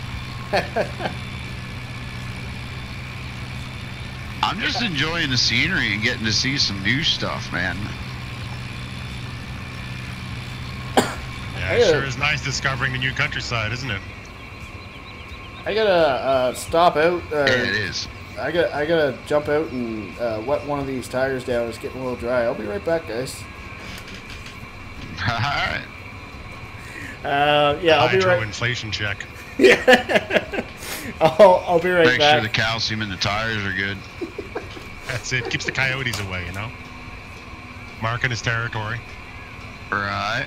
I'm just enjoying the scenery and getting to see some new stuff, man. Yeah, it sure is nice discovering the new countryside, isn't it? I gotta stop out. Yeah, it is. I gotta jump out and wet one of these tires down. It's getting a little dry. I'll be right back, guys. All right. Yeah, I'll be right. Inflation check. Yeah. I'll be right back. Make back. sure the calcium in the tires are good. That's it. Keeps the coyotes away, you know. Marking his territory. Right.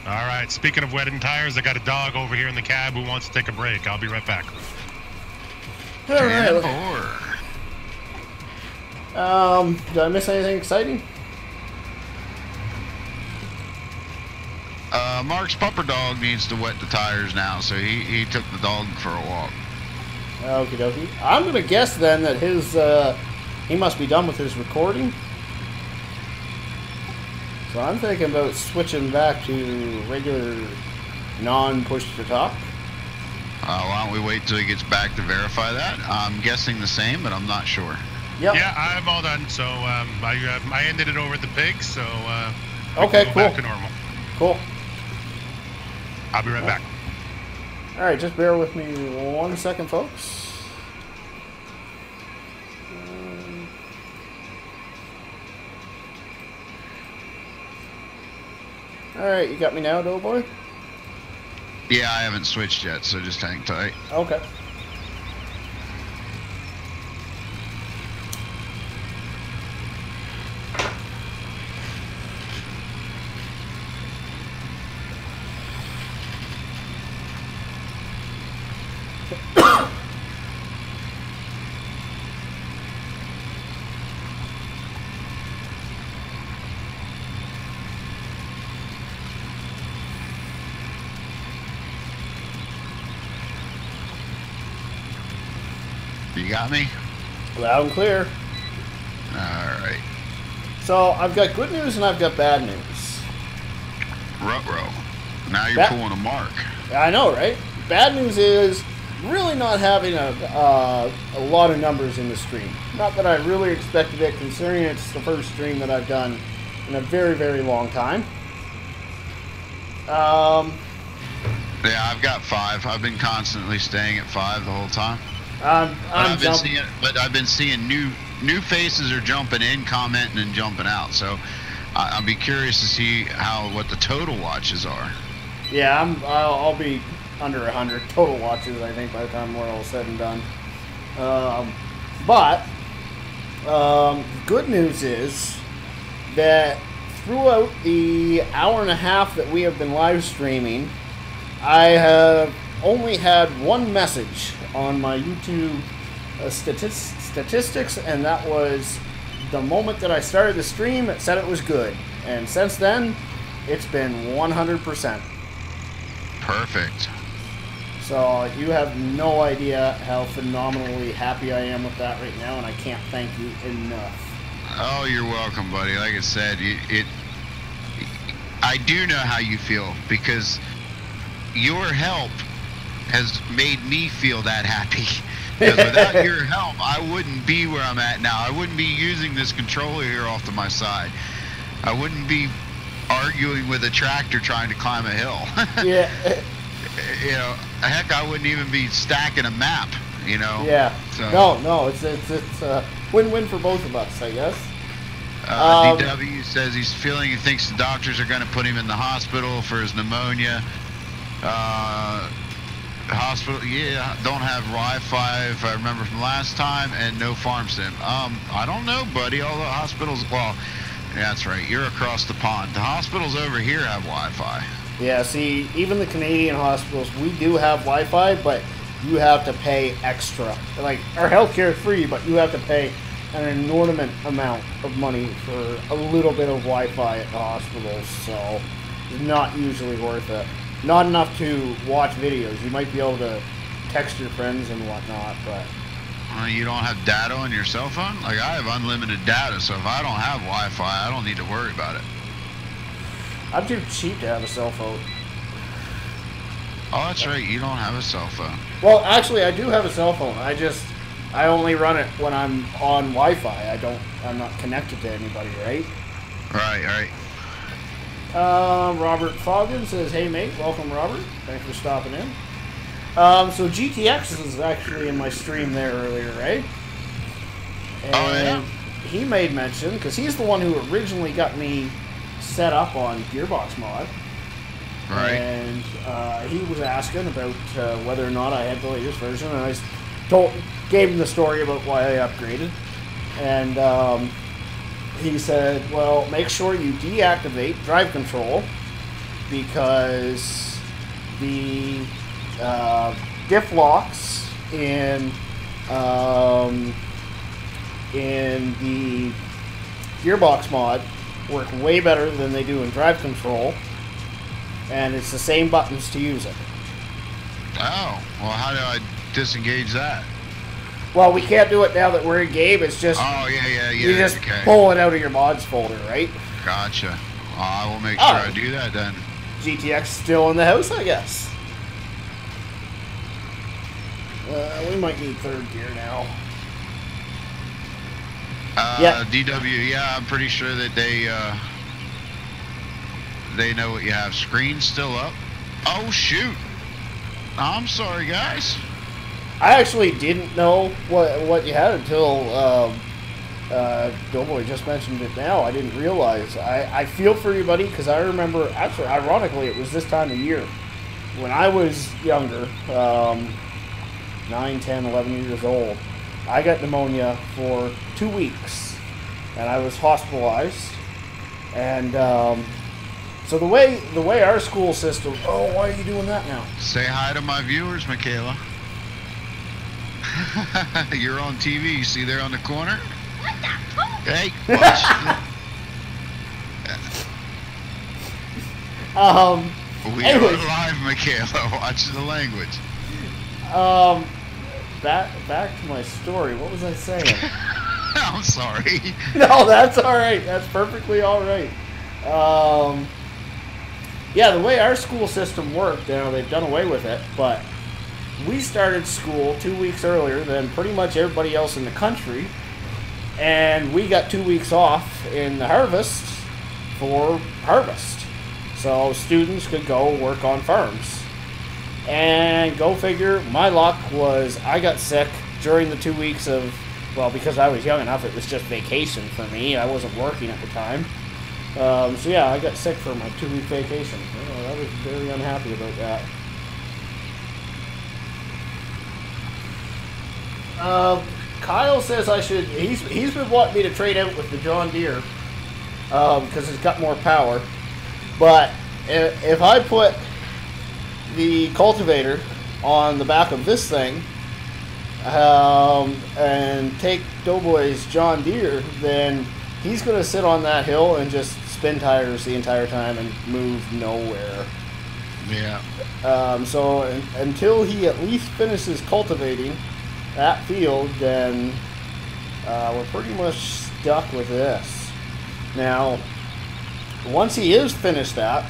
All right, speaking of wetting tires, I got a dog over here in the cab who wants to take a break. I'll be right back. All right. Did I miss anything exciting? Mark's pupper dog needs to wet the tires now, so he took the dog for a walk. Okie dokie. I'm gonna guess then that his he must be done with his recording. So I'm thinking about switching back to regular non-push to talk. Why don't we wait till he gets back to verify that? I'm guessing the same, but I'm not sure. Yep. Yeah, I'm all done. So I ended it over at the pig, so okay, go cool. Back to normal. Cool. I'll be right back. All right, just bear with me 1 second, folks. All right, you got me now, doughboy? Yeah, I haven't switched yet, so just hang tight. Okay. You got me? Loud and clear. Alright. So, I've got good news and I've got bad news. Ruh-roh. Now you're pulling a mark. I know, right? Bad news is really not having a lot of numbers in the stream. Not that I really expected it, considering it's the first stream that I've done in a very, very long time. Yeah, I've got 5. I've been constantly staying at 5 the whole time. I've been seeing new faces are jumping in, commenting, and jumping out. So I'll be curious to see what the total watches are. Yeah, I'll be under 100 total watches, I think, by the time we're all said and done. But good news is that throughout the hour and a half that we have been live streaming, I have only had one message on my YouTube statistics, and that was the moment that I started the stream. It said it was good, and since then, it's been 100%. Perfect. So you have no idea how phenomenally happy I am with that right now, and I can't thank you enough. Oh, you're welcome, buddy. Like I said, I do know how you feel, because your help has made me feel that happy. Because without your help, I wouldn't be where I'm at now. I wouldn't be using this controller here off to my side. I wouldn't be arguing with a tractor trying to climb a hill. Yeah. You know, heck, I wouldn't even be stacking a map, you know. Yeah. So, No, it's win-win for both of us, I guess. DW says he thinks the doctors are going to put him in the hospital for his pneumonia. Hospital, yeah, don't have Wi-Fi, if I remember from last time, and no farm sim. I don't know, buddy. All the hospitals, well, yeah, that's right. You're across the pond. The hospitals over here have Wi-Fi. Yeah, see, even the Canadian hospitals, we do have Wi-Fi, but you have to pay extra. Like, our healthcare is free, but you have to pay an inordinate amount of money for a little bit of Wi-Fi at the hospitals, so it's not usually worth it. Not enough to watch videos. You might be able to text your friends and whatnot, but... You don't have data on your cell phone? Like, I have unlimited data, so if I don't have Wi-Fi, I don't need to worry about it. I'm too cheap to have a cell phone. Oh, that's right. You don't have a cell phone. Well, actually, I do have a cell phone. I only run it when I'm on Wi-Fi. I'm not connected to anybody, right? Right. Robert Fogden says, "Hey mate, welcome Robert. Thanks for stopping in." So GTX is actually in my stream there earlier, right? And oh yeah. He made mention, because he's the one who originally got me set up on Gearbox Mod. Right. And he was asking about whether or not I had the latest version, and I gave him the story about why I upgraded. And he said, well, make sure you deactivate drive control, because the diff locks in the Gearbox mod work way better than they do in drive control, and it's the same buttons to use it. Oh, well, how do I disengage that? Well, we can't do it now that we're in game. It's just... Oh, yeah. You just pull it out of your mods folder, right? Gotcha. Well, I will make sure I do that then. GTX still in the house, I guess. We might need third gear now. Yeah. DW, yeah, I'm pretty sure that they know what you have. Screen still up. Oh, shoot. I'm sorry, guys. I actually didn't know what you had until Doughboy just mentioned it now. I didn't realize. I feel for you, buddy, because I remember, actually, ironically, it was this time of year. When I was younger, 9, 10, 11 years old, I got pneumonia for 2 weeks, and I was hospitalized. And so the way our school system... Oh, why are you doing that now? Say hi to my viewers, Michaela. You're on TV. You see there on the corner? What the fuck? Hey, watch. We anyways. are live, Michaela. Watch the language. back to my story. What was I saying? I'm sorry. No, that's all right. That's perfectly all right. Yeah, the way our school system worked, they've done away with it, but we started school 2 weeks earlier than pretty much everybody else in the country, and we got 2 weeks off in the harvest for harvest. So students could go work on farms. And go figure, my luck was I got sick during the 2 weeks of, well, because I was young enough, it was just vacation for me. I wasn't working at the time. So yeah, I got sick for my 2 week vacation. I was very unhappy about that. Kyle says I should. He's been wanting me to trade out with the John Deere because it's got more power. But if I put the cultivator on the back of this thing and take Doughboy's John Deere, then he's going to sit on that hill and just spin tires the entire time and move nowhere. Yeah. So until he at least finishes cultivating that field, then we're pretty much stuck with this. Now, once he is finished that,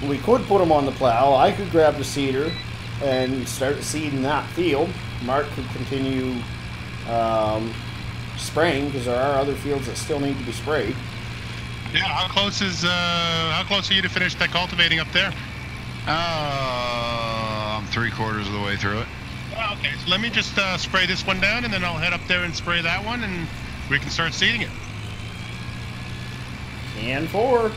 we could put him on the plow. I could grab the seeder and start seeding that field. Mark could continue spraying because there are other fields that still need to be sprayed. Yeah, how close are you to finish that cultivating up there? I'm 3/4 of the way through it. Oh, okay, so let me just spray this one down, and then I'll head up there and spray that one, and we can start seeding it. And 4.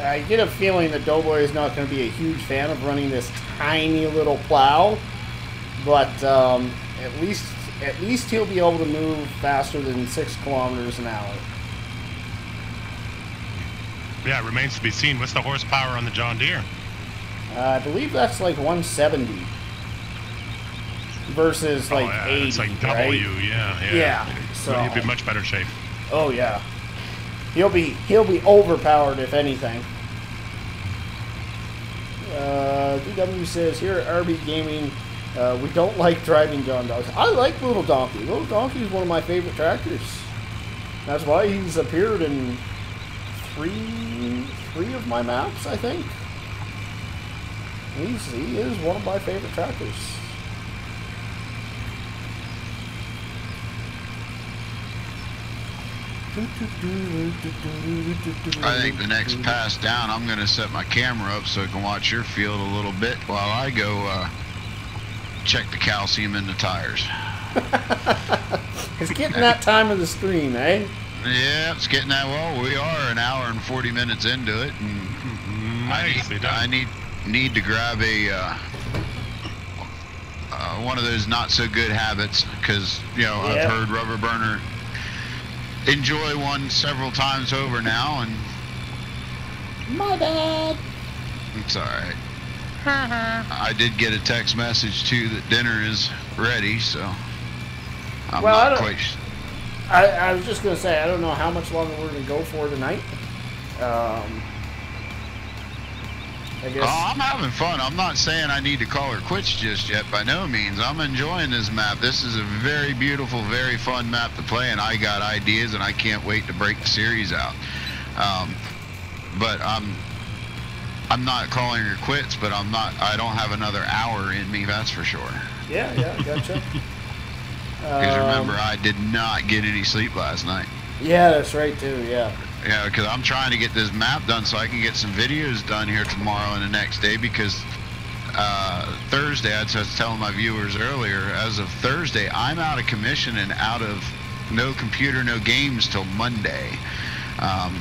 I get a feeling that Doughboy is not going to be a huge fan of running this tiny little plow, but at least he'll be able to move faster than 6 kilometers an hour. Yeah, it remains to be seen. What's the horsepower on the John Deere? I believe that's like 170 versus like 80. It's like double right? you, yeah. Yeah, so he'll be in much better shape. Oh yeah, he'll be overpowered if anything. DW says here at RB Gaming, we don't like driving John Dogs. I like Little Donkey. Little Donkey is one of my favorite tractors. That's why he's appeared in three of my maps, I think. He is one of my favorite tractors. I think the next pass down, I'm going to set my camera up so I can watch your field a little bit while I go check the calcium in the tires. It's getting that time of the stream, eh? Yeah, it's getting that. Well, we are an hour and 40 minutes into it, and I need to grab a one of those not so good habits, because I've heard Rubberburner enjoy one several times over now, and my bad. It's all right. I did get a text message too that dinner is ready, so I'm not quite. I was just gonna say, I don't know how much longer we're gonna go for tonight. I guess. Oh, I'm having fun. I'm not saying I need to call her quits just yet, by no means. I'm enjoying this map. This is a very beautiful, very fun map to play, and I got ideas, and I can't wait to break the series out. But I'm not calling her quits, but I don't have another hour in me, that's for sure. Yeah, gotcha. Because remember, I did not get any sleep last night. Yeah, that's right too. Yeah. Yeah, because I'm trying to get this map done so I can get some videos done here tomorrow and the next day, because Thursday, I was telling my viewers earlier, as of Thursday, I'm out of commission and out of no computer, no games till Monday.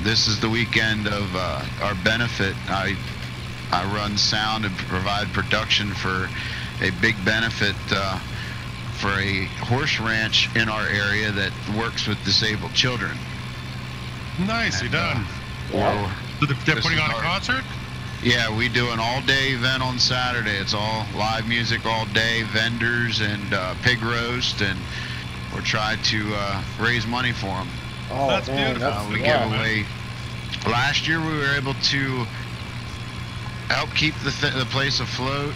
This is the weekend of our benefit. I run sound and provide production for a big benefit for a horse ranch in our area that works with disabled children. Nicely done. Yeah. So they're putting on a concert? Yeah, we do an all-day event on Saturday. It's all live music all day, vendors and pig roast, and or try to raise money for them. Oh, That's man, beautiful. We yeah. give away. Last year we were able to help keep the place afloat,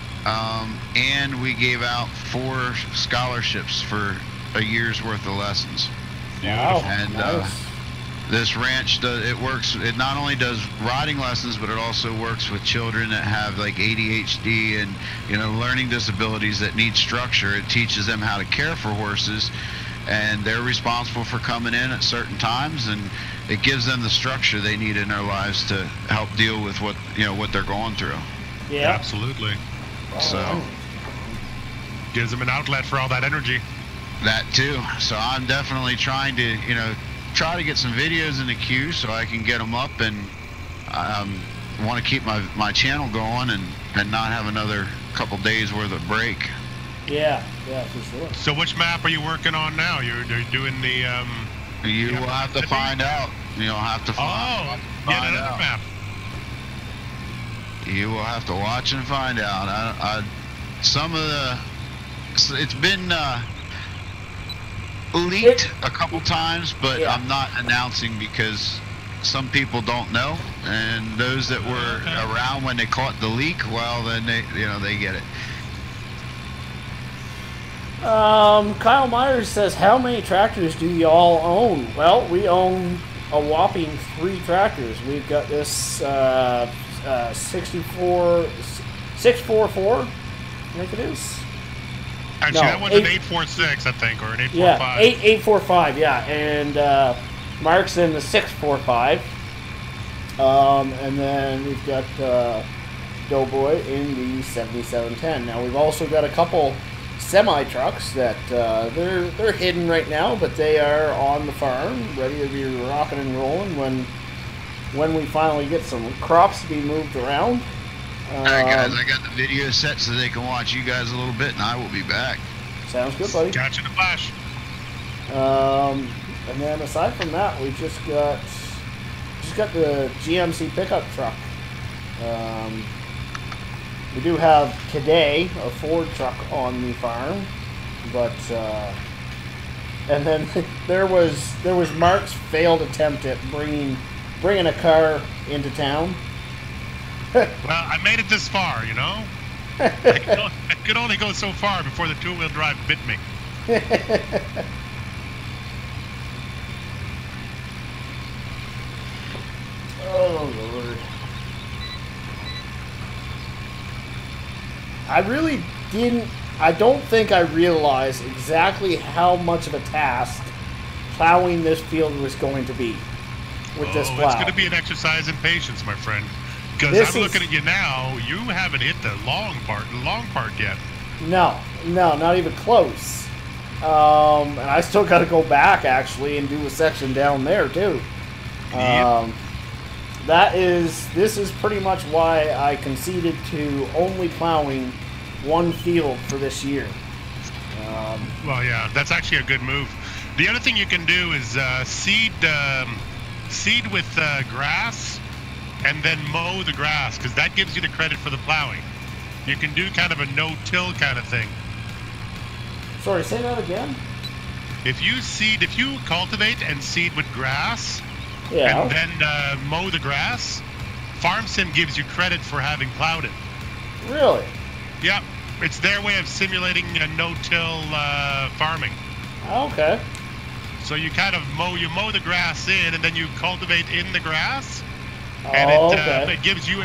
and we gave out 4 scholarships for a year's worth of lessons. Wow, And nice. this ranch it not only does riding lessons, but it also works with children that have like ADHD and, you know, learning disabilities that need structure. It teaches them how to care for horses, and they're responsible for coming in at certain times, and it gives them the structure they need in their lives to help deal with what they're going through. Yeah. Absolutely. So Gives them an outlet for all that energy. that too. So I'm definitely trying to, try to get some videos in the queue so I can get them up, and want to keep my channel going and not have another couple days worth of break. Yeah, for sure. So which map are you working on now? You're doing the You will have to find out. You'll have to yet find another out. map. You will have to watch and find out. It's been leaked a couple times, but Yeah. I'm not announcing because some people don't know, and those that were around when they caught the leak, well, then they get it. Kyle Myers says, how many tractors do y'all own? Well, we own a whopping 3 tractors. We've got this 644, I think it is. Actually, No, that one's an 846, I think, or an 845. Yeah, 845, yeah. And Mark's in the 645. And then we've got Doughboy in the 7710. Now, we've also got a couple semi-trucks that they're hidden right now, but they are on the farm, ready to be rocking and rolling when we finally get some crops to be moved around. Alright guys, I got the video set so they can watch you guys a little bit, and I will be back. Sounds good, buddy. Catch in the flash. And then aside from that, we just got the GMC pickup truck. We do have today a Ford truck on the farm, but and then there was Mark's failed attempt at bringing a car into town. Well, I made it this far, I could only go so far before the 2-wheel drive bit me. Oh, Lord. I don't think I realized exactly how much of a task plowing this field was going to be with this plow. It's going to be an exercise in patience, my friend. Because I'm looking at you now, you haven't hit the long part yet. No, not even close. And I still got to go back, actually, and do a section down there, too. Yep. This is pretty much why I conceded to only plowing one field for this year. Well, yeah, that's actually a good move. The other thing you can do is seed with grass, and then mow the grass, because that gives you the credit for the plowing. You can do kind of a no-till kind of thing. Sorry, say that again? If you cultivate and seed with grass, Yeah. and then mow the grass, FarmSim gives you credit for having plowed it. Really? Yep, it's their way of simulating a no-till farming. Okay. So you kind of mow the grass in, and then you cultivate in the grass, and okay. it gives you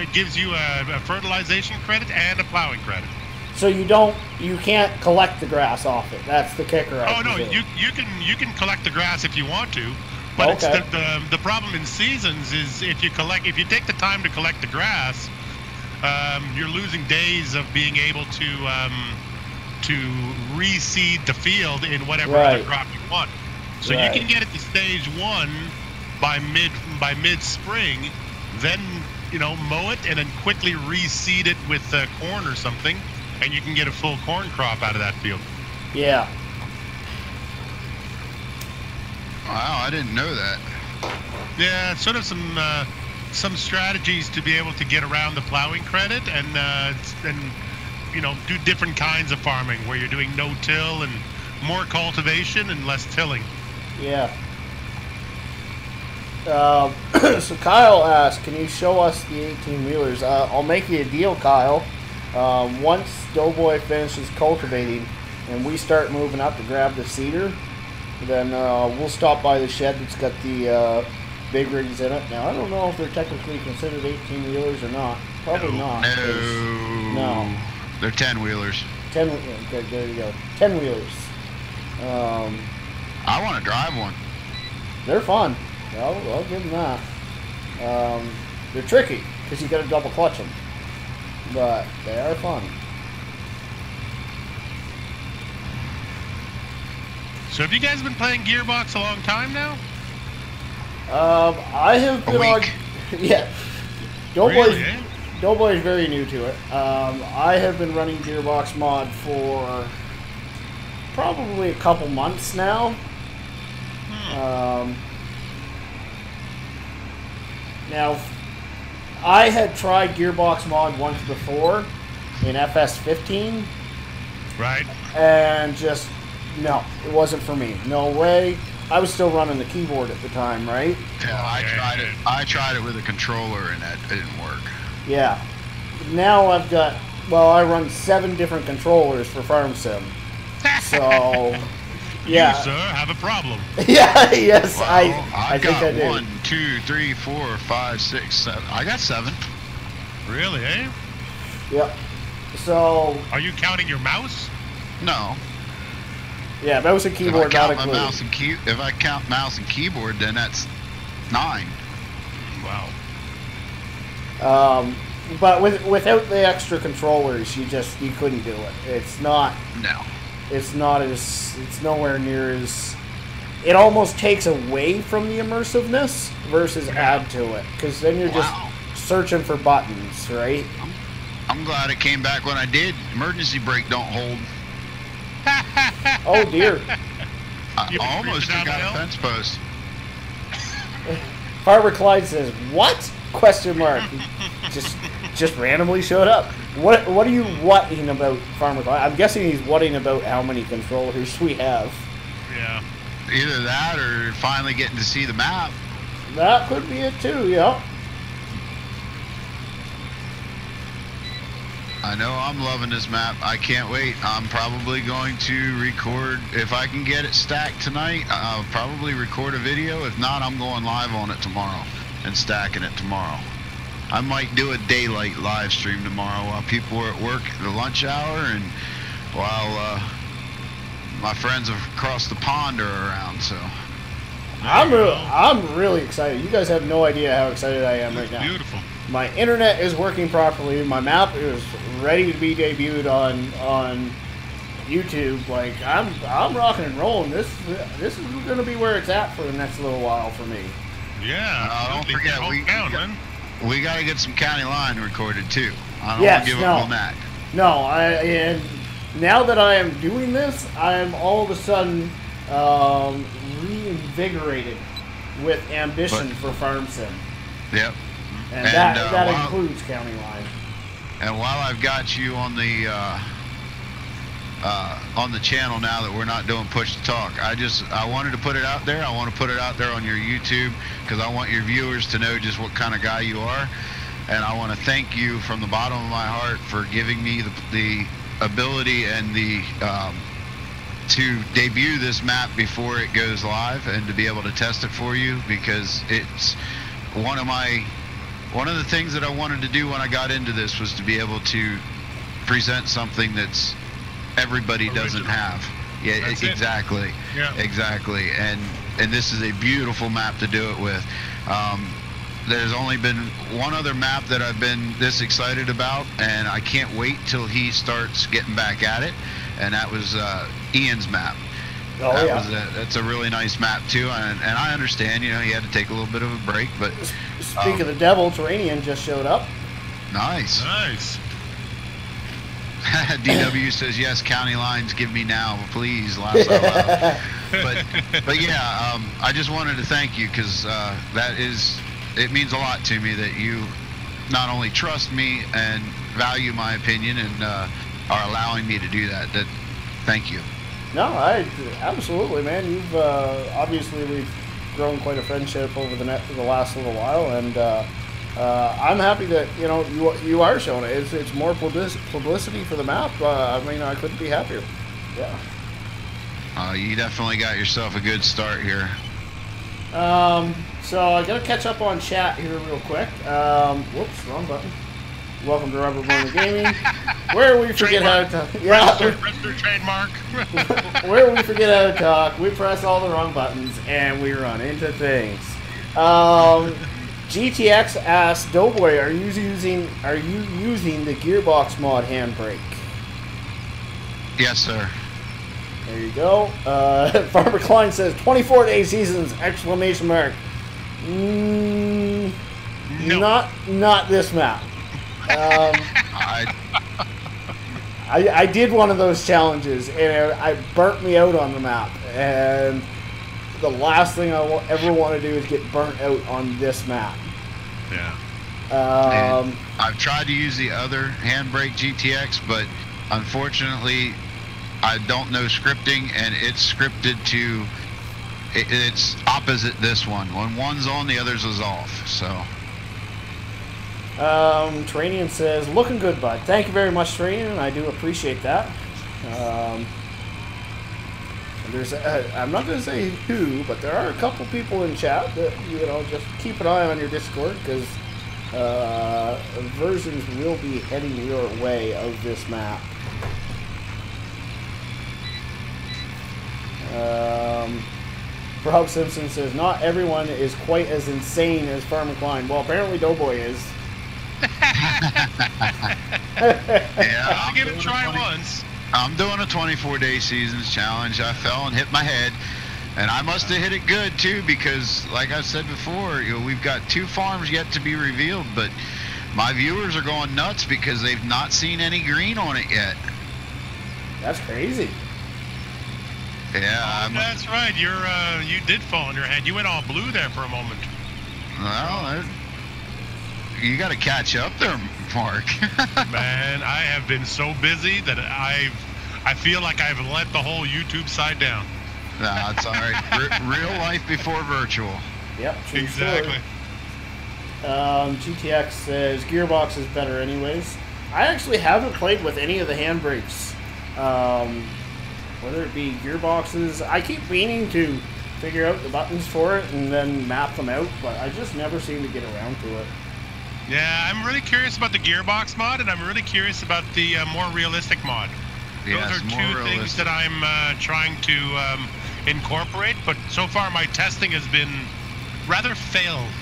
a fertilization credit and a plowing credit. So you can't collect the grass off it. That's the kicker. Oh no, you can collect the grass if you want to, but Okay. it's the problem in seasons is if you take the time to collect the grass, you're losing days of being able to reseed the field in whatever other crop you want. So you can get it to stage 1 by mid-spring, then mow it and then quickly reseed it with corn or something, and you can get a full corn crop out of that field. Yeah. Wow, I didn't know that. Yeah, sort of some strategies to be able to get around the plowing credit and do different kinds of farming where you're doing no-till and more cultivation and less tilling. Yeah. So Kyle asked, can you show us the 18-wheelers? I'll make you a deal, Kyle. Once Doughboy finishes cultivating and we start moving up to grab the cedar, then we'll stop by the shed that's got the big rigs in it. Now, I don't know if they're technically considered 18-wheelers or not. Probably not. No. They're 10-wheelers. 10, okay, there you go. 10-wheelers. I want to drive one. They're fun. I'll give them that. They're tricky because you got to double clutch them, but they are fun. So have you guys been playing Gearbox a long time now? I have been on. Yeah, Really, eh? Doughboy is very new to it. I have been running Gearbox mod for probably a couple months now. Now, I had tried Gearbox mod once before in FS15. Right. And just, no, it wasn't for me. No way. I was still running the keyboard at the time, right? Yeah, I tried it. I tried it with a controller and that didn't work. Yeah. Now I've got, well, I run 7 different controllers for Farm Sim. So, yeah. You, sir, have a problem. Yeah, yes, Well, I think I do. 1, 2, 3, 4, 5, 6, 7. I got 7. Really, eh? Yep. So, Are you counting your mouse? No. yeah, mouse and keyboard not included. If I count mouse and keyboard, then that's 9. Wow. But without the extra controllers, you couldn't do it. It's not. No. It's nowhere near as. It almost takes away from the immersiveness versus add to it, because then you're just searching for buttons, right? I'm glad it came back when I did. Emergency brake don't hold. Oh dear. I You almost down got the a hill? fence post. Farmer Clyde says, "What?" Question mark. just randomly showed up. What are you whatting about, Farmer Clyde? I'm guessing he's whatting about how many controllers we have. Yeah. Either that or finally getting to see the map. That could be it too. Yeah. I know I'm loving this map. I can't wait. I'm probably going to record, if I can get it stacked tonight, I'll probably record a video. If not, I'm going live on it tomorrow and stacking it tomorrow. I might do a daylight live stream tomorrow while people are at work at the lunch hour and while my friends across the pond are around. So I'm really excited. You guys have no idea how excited I am right now. Beautiful. My internet is working properly. My map is ready to be debuted on YouTube. Like I'm rocking and rolling. This is going to be where it's at for the next little while for me. Yeah. don't forget, we got to get some County Line recorded too. I don't want to give up on that. No, and now that I am doing this, I'm all of a sudden reinvigorated with ambition for Farm Sim. Yep. And that includes County Line. And while I've got you on the channel now that we're not doing push to talk, I wanted to put it out there. I want to put it out there on your YouTube because I want your viewers to know just what kind of guy you are. And I want to thank you from the bottom of my heart for giving me the ability and the to debut this map before it goes live and to be able to test it for you, because it's one of the things that I wanted to do when I got into this was to be able to present something that's everybody doesn't have. Yeah, That's exactly. Yeah. Exactly. And this is a beautiful map to do it with. There's only been one other map that I've been this excited about, and I can't wait till he starts getting back at it, and that was Ian's map. Oh, That's a really nice map too, and I understand, he had to take a little bit of a break, but Speak of the devil, Terranian just showed up. nice. Nice. DW says yes. County Lines, give me now, please. Laughs out loud. But yeah, I just wanted to thank you because it means a lot to me that you not only trust me and value my opinion and are allowing me to do that. Thank you. No, absolutely, man. You've obviously we've grown quite a friendship over the last little while, and I'm happy that you are showing it. It's more publicity for the map. I mean, I couldn't be happier. Yeah. You definitely got yourself a good start here. So I gotta catch up on chat here real quick. Whoops, wrong button. Welcome to Rubberburner Gaming, where we forget how to talk. Yeah, register trademark. Where we forget how to talk. We press all the wrong buttons and we run into things. GTX asks Doughboy, are you using the Gearbox mod handbrake? Yes, sir. There you go. Farmer Klein says 24-day seasons! Exclamation mark. No. Not this map. I did one of those challenges and I burnt me out on the map, and the last thing I ever want to do is get burnt out on this map. Yeah. I've tried to use the other handbrake GTX, but unfortunately I don't know scripting, and it's scripted to it's opposite this one. When one's on, the other's is off. So Terranian says, looking good, bud. Thank you very much, Terranian. I do appreciate that. There's I'm not going to say who, but there are a couple people in chat that, just keep an eye on your Discord, because versions will be heading your way of this map. Rob Simpson says, not everyone is quite as insane as Farmer Klein. Well, apparently Doughboy is. Yeah, I'll give it a try once. I'm doing a 24-day seasons challenge. I fell and hit my head, and I must have hit it good too, because like I said before, we've got 2 farms yet to be revealed, but my viewers are going nuts because they've not seen any green on it yet. That's crazy. Yeah, that's right. You did fall on your head. You went all blue there for a moment. Well, you got to catch up there, Mark. Man, I have been so busy that I feel like I've let the whole YouTube side down. No, it's all right. Real life before virtual. Yep, true exactly. Story. GTX says Gearbox is better anyways. I actually haven't played with any of the handbrakes. Whether it be gearboxes, I keep meaning to figure out the buttons for it and then map them out, but I just never seem to get around to it. Yeah, I'm really curious about the gearbox mod, and I'm really curious about the more realistic mod. Yes, those are two things that I'm trying to incorporate, but so far my testing has been rather failed.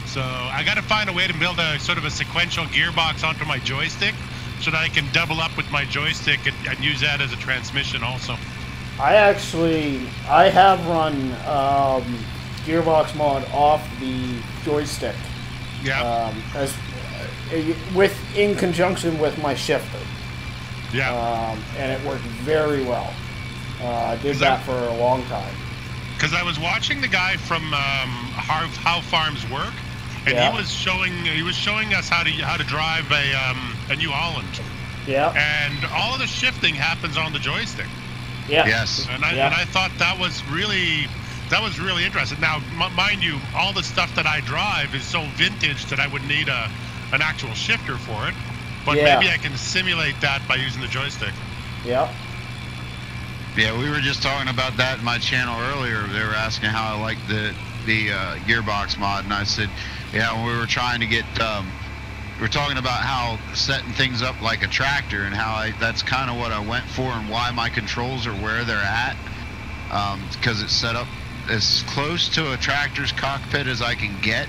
So I got to find a way to build a sort of a sequential gearbox onto my joystick, so that I can double up with my joystick and use that as a transmission also. I have run Gearbox mod off the joystick. Yeah. In conjunction with my shifter. Yeah. And it worked very well. I did that for a long time. Because I was watching the guy from How Farms Work, and he was showing us how to drive a New Holland. Yeah. And all of the shifting happens on the joystick. Yeah. Yes. And I thought that was really interesting. Now, mind you, all the stuff that I drive is so vintage that I would need an actual shifter for it. But maybe I can simulate that by using the joystick. Yeah. Yeah, we were just talking about that in my channel earlier. They were asking how I liked the gearbox mod, and I said, yeah, we were trying to get, we were talking about how setting things up like a tractor, and how that's kind of what I went for, and why my controls are where they're at, because it's set up as close to a tractor's cockpit as I can get.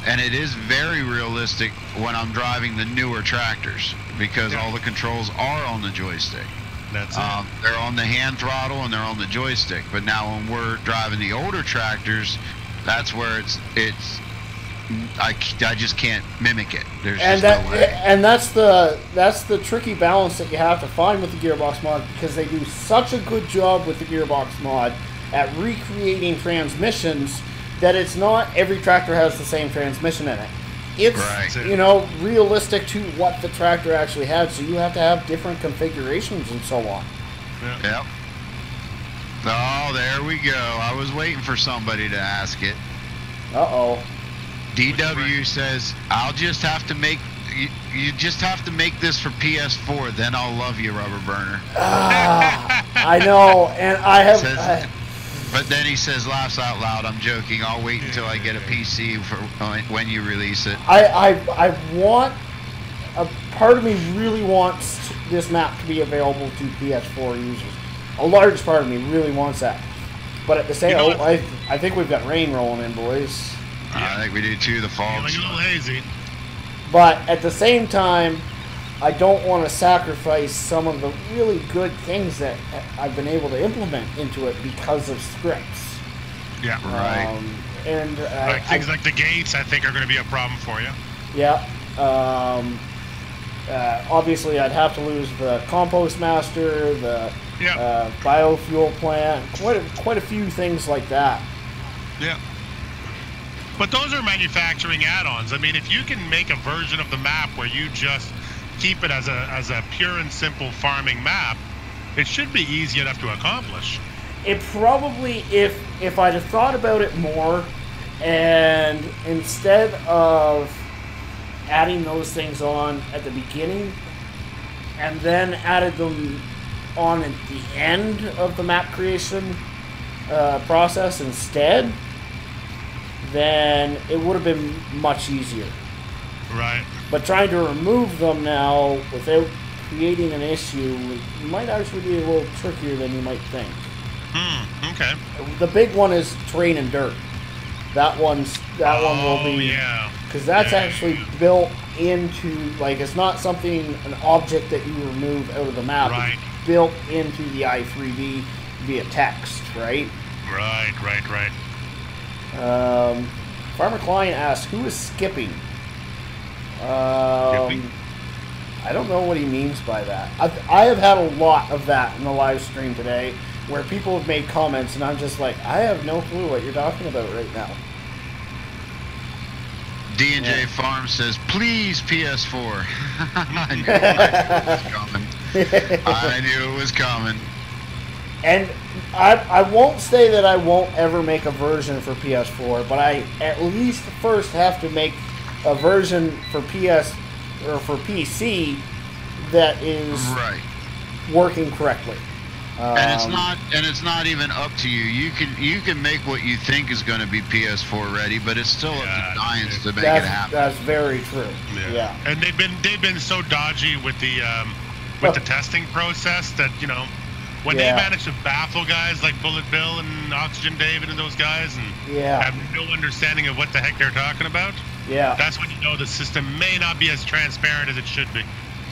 And it is very realistic when I'm driving the newer tractors, because all the controls are on the joystick. That's it. They're on the hand throttle and they're on the joystick. But now when we're driving the older tractors, that's where I just can't mimic it. There's just no way. And that's the tricky balance that you have to find with the Gearbox mod, because they do such a good job with the Gearbox mod at recreating transmissions that it's not every tractor has the same transmission in it. it's, Right. you know, realistic to what the tractor actually had, so you have to have different configurations and so on. Yep. Oh, there we go. I was waiting for somebody to ask it. Uh-oh. DW says, I'll just have to make... You just have to make this for PS4, then I'll love you, Rubberburner. I know, and I have... But then he says, laughs out loud, I'm joking, I'll wait until I get a PC for when you release it. I want... A part of me really wants this map to be available to PS4 users. A large part of me really wants that. But at the same time, I think we've got rain rolling in, boys. I think we do too, the fall. Feeling a little hazy. But at the same time, I don't want to sacrifice some of the really good things that I've been able to implement into it because of scripts. Yeah. Right. And things like the gates, I think, are going to be a problem for you. Yeah. Obviously, I'd have to lose the compost master, the biofuel plant, quite a few things like that. Yeah. But those are manufacturing add-ons. I mean, if you can make a version of the map where you just keep it as a pure and simple farming map, it should be easy enough to accomplish. It probably, if I'd have thought about it more, and instead of adding those things on at the beginning, and then added them on at the end of the map creation process instead, then it would have been much easier. Right. But trying to remove them now without creating an issue might actually be a little trickier than you might think. Okay. The big one is terrain and dirt. That one will be... yeah. Because that's actually built into, like, it's not something, an object that you remove out of the map. Right. It's built into the i3D via text, right? Right. Farmer Klein asks, who is skipping? Skipping? I don't know what he means by that. I have had a lot of that in the live stream today, where people have made comments, and I'm just like, I have no clue what you're talking about right now. D&J Farm says, please PS4. I knew it was coming. I knew it was coming. And I won't say that I won't ever make a version for PS4, but I at least first have to make a version for PS or for PC that is working correctly. And it's not even up to you. You can make what you think is going to be PS4 ready, but it's still up to Giants to make it happen. That's very true. Yeah. And they've been so dodgy with the testing process that, you know, when they manage to baffle guys like Bullet Bill and Oxygen David and those guys and have no understanding of what the heck they're talking about, that's when you know the system may not be as transparent as it should be.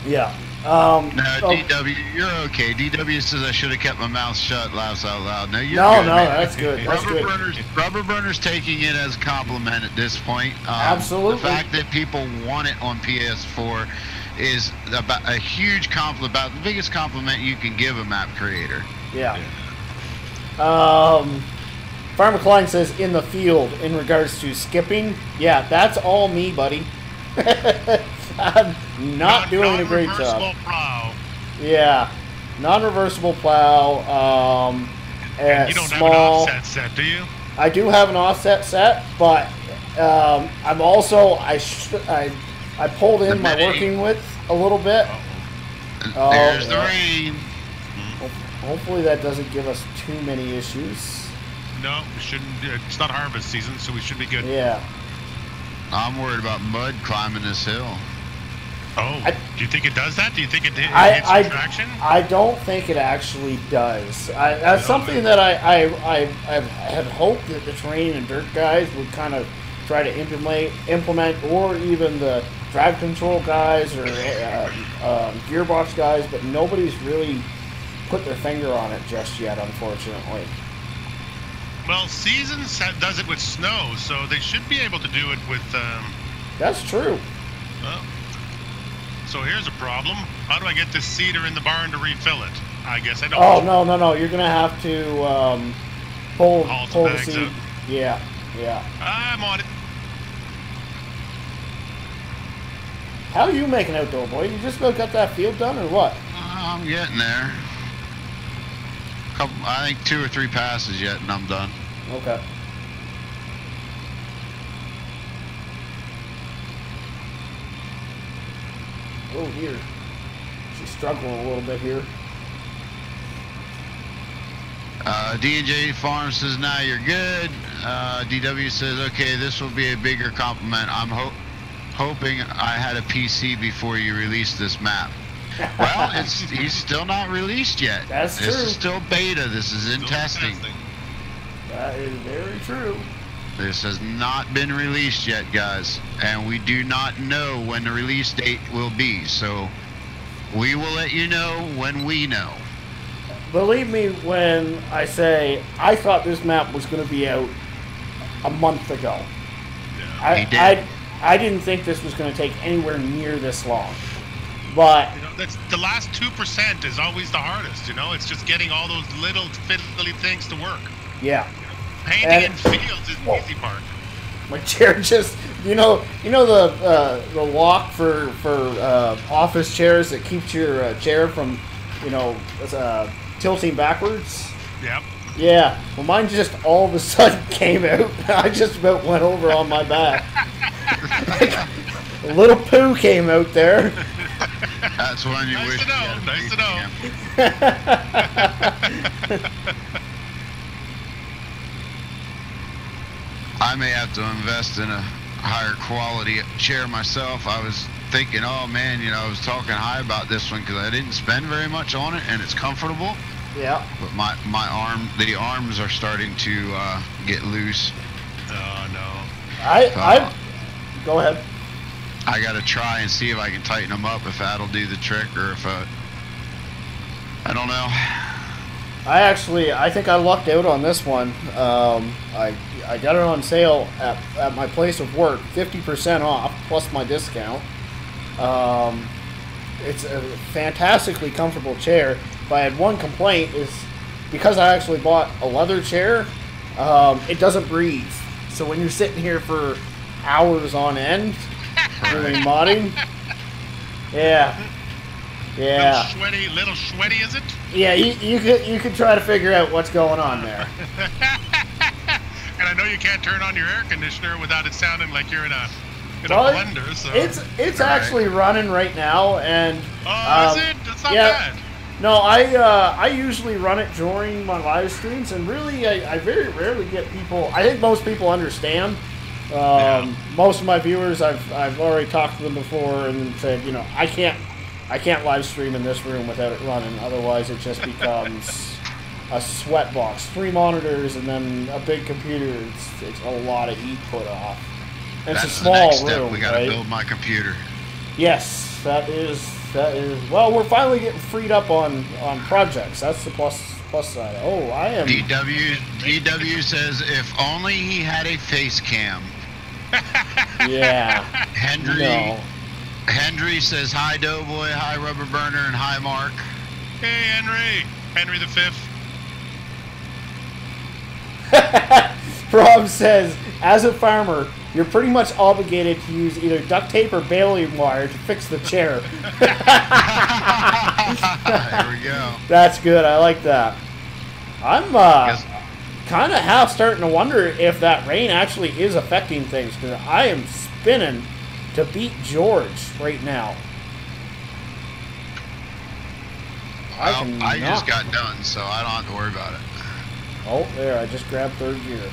Yeah. No, DW, you're okay. DW says I should have kept my mouth shut, laughs out loud. No, you're good. No, that's good. That's good. Rubberburner's taking it as a compliment at this point. Absolutely. The fact that people want it on PS4 is about a huge compliment, about the biggest compliment you can give a map creator. Yeah. Farmer Klein says, in the field, in regards to skipping, yeah, that's all me, buddy. I'm not doing a great job. Non-reversible plow. Yeah, non-reversible plow. And you don't have an offset set, do you? I do have an offset set, but I'm also I pulled in my working width a little bit. There's the rain. Hopefully that doesn't give us too many issues. No, we shouldn't. It's not harvest season, so we should be good. Yeah. I'm worried about mud climbing this hill. Oh, do you think it does that? Do you think it hits traction? I don't think it actually does. That's something that I've had hoped that the terrain and dirt guys would kind of try to implement, or even the drive control guys or gearbox guys, but nobody's really put their finger on it just yet, unfortunately. Well, Seasons does it with snow, so they should be able to do it with... That's true. Well, so here's a problem. How do I get this seeder in the barn to refill it? I guess I don't... Oh, no. You're going to have to pull the seed. Up. Yeah. I'm on it. How are you making out, though, boy? You just about got that field done, or what? I'm getting there. I think 2 or 3 passes yet, and I'm done. Okay. Oh, here. She's struggling a little bit here. D&J Farm says, "Now you're good." DW says, "Okay, this will be a bigger compliment. I'm hoping I had a PC before you released this map." Well, he's still not released yet. That's true. This is still beta. This is in testing. That is very true. This has not been released yet, guys, and we do not know when the release date will be. So we will let you know when we know. Believe me when I say I thought this map was going to be out a month ago. Yeah. I didn't think this was going to take anywhere near this long. But You know, that's the last 2% is always the hardest. You know, it's just getting all those little fiddly things to work. yeah, Painting in fields is the easy part. my chair just the lock for office chairs that keeps your chair from tilting backwards. Yep. Yeah, well, mine just all of a sudden came out. I just about went over on my back. A little poo came out there. That's when you Nice wish to know. you had a Nice to big know. I may have to invest in a higher quality chair myself. I was thinking, oh man, I was talking high about this one because I didn't spend very much on it and it's comfortable. Yeah. But the arms are starting to get loose. Oh no. I go ahead. I got to try and see if I can tighten them up, if that'll do the trick, or if I don't know. I think I lucked out on this one. I got it on sale at my place of work, 50% off plus my discount. It's a fantastically comfortable chair. But I had one complaint is because I actually bought a leather chair, it doesn't breathe. So when you're sitting here for hours on end doing modding, yeah. Little sweaty, is it? Yeah, you could try to figure out what's going on there. And I know you can't turn on your air conditioner without it sounding like you're in a blender. So it's actually running right now, and is it? That's not yeah. bad. No, I usually run it during my live streams, and really I very rarely get people. I think most people understand. Most of my viewers, I've already talked to them before and said, I can't live stream in this room without it running. Otherwise, it just becomes a sweat box. 3 monitors and then a big computer. It's a lot of heat put off. And it's a small the next room, step. We got to right? build my computer. Yes, that is. Well, we're finally getting freed up on projects. That's the plus side. Oh, I am. DW says if only he had a face cam. Yeah. Henry says hi Doughboy, hi Rubberburner, and hi Mark. Hey Henry the Fifth. Rob says, as a farmer, you're pretty much obligated to use either duct tape or baling wire to fix the chair. There we go. That's good. I like that. I'm kind of half starting to wonder if that rain actually is affecting things, because I am spinning to beat George right now. I just got done, so I don't have to worry about it. Oh, there, I just grabbed 3rd gear.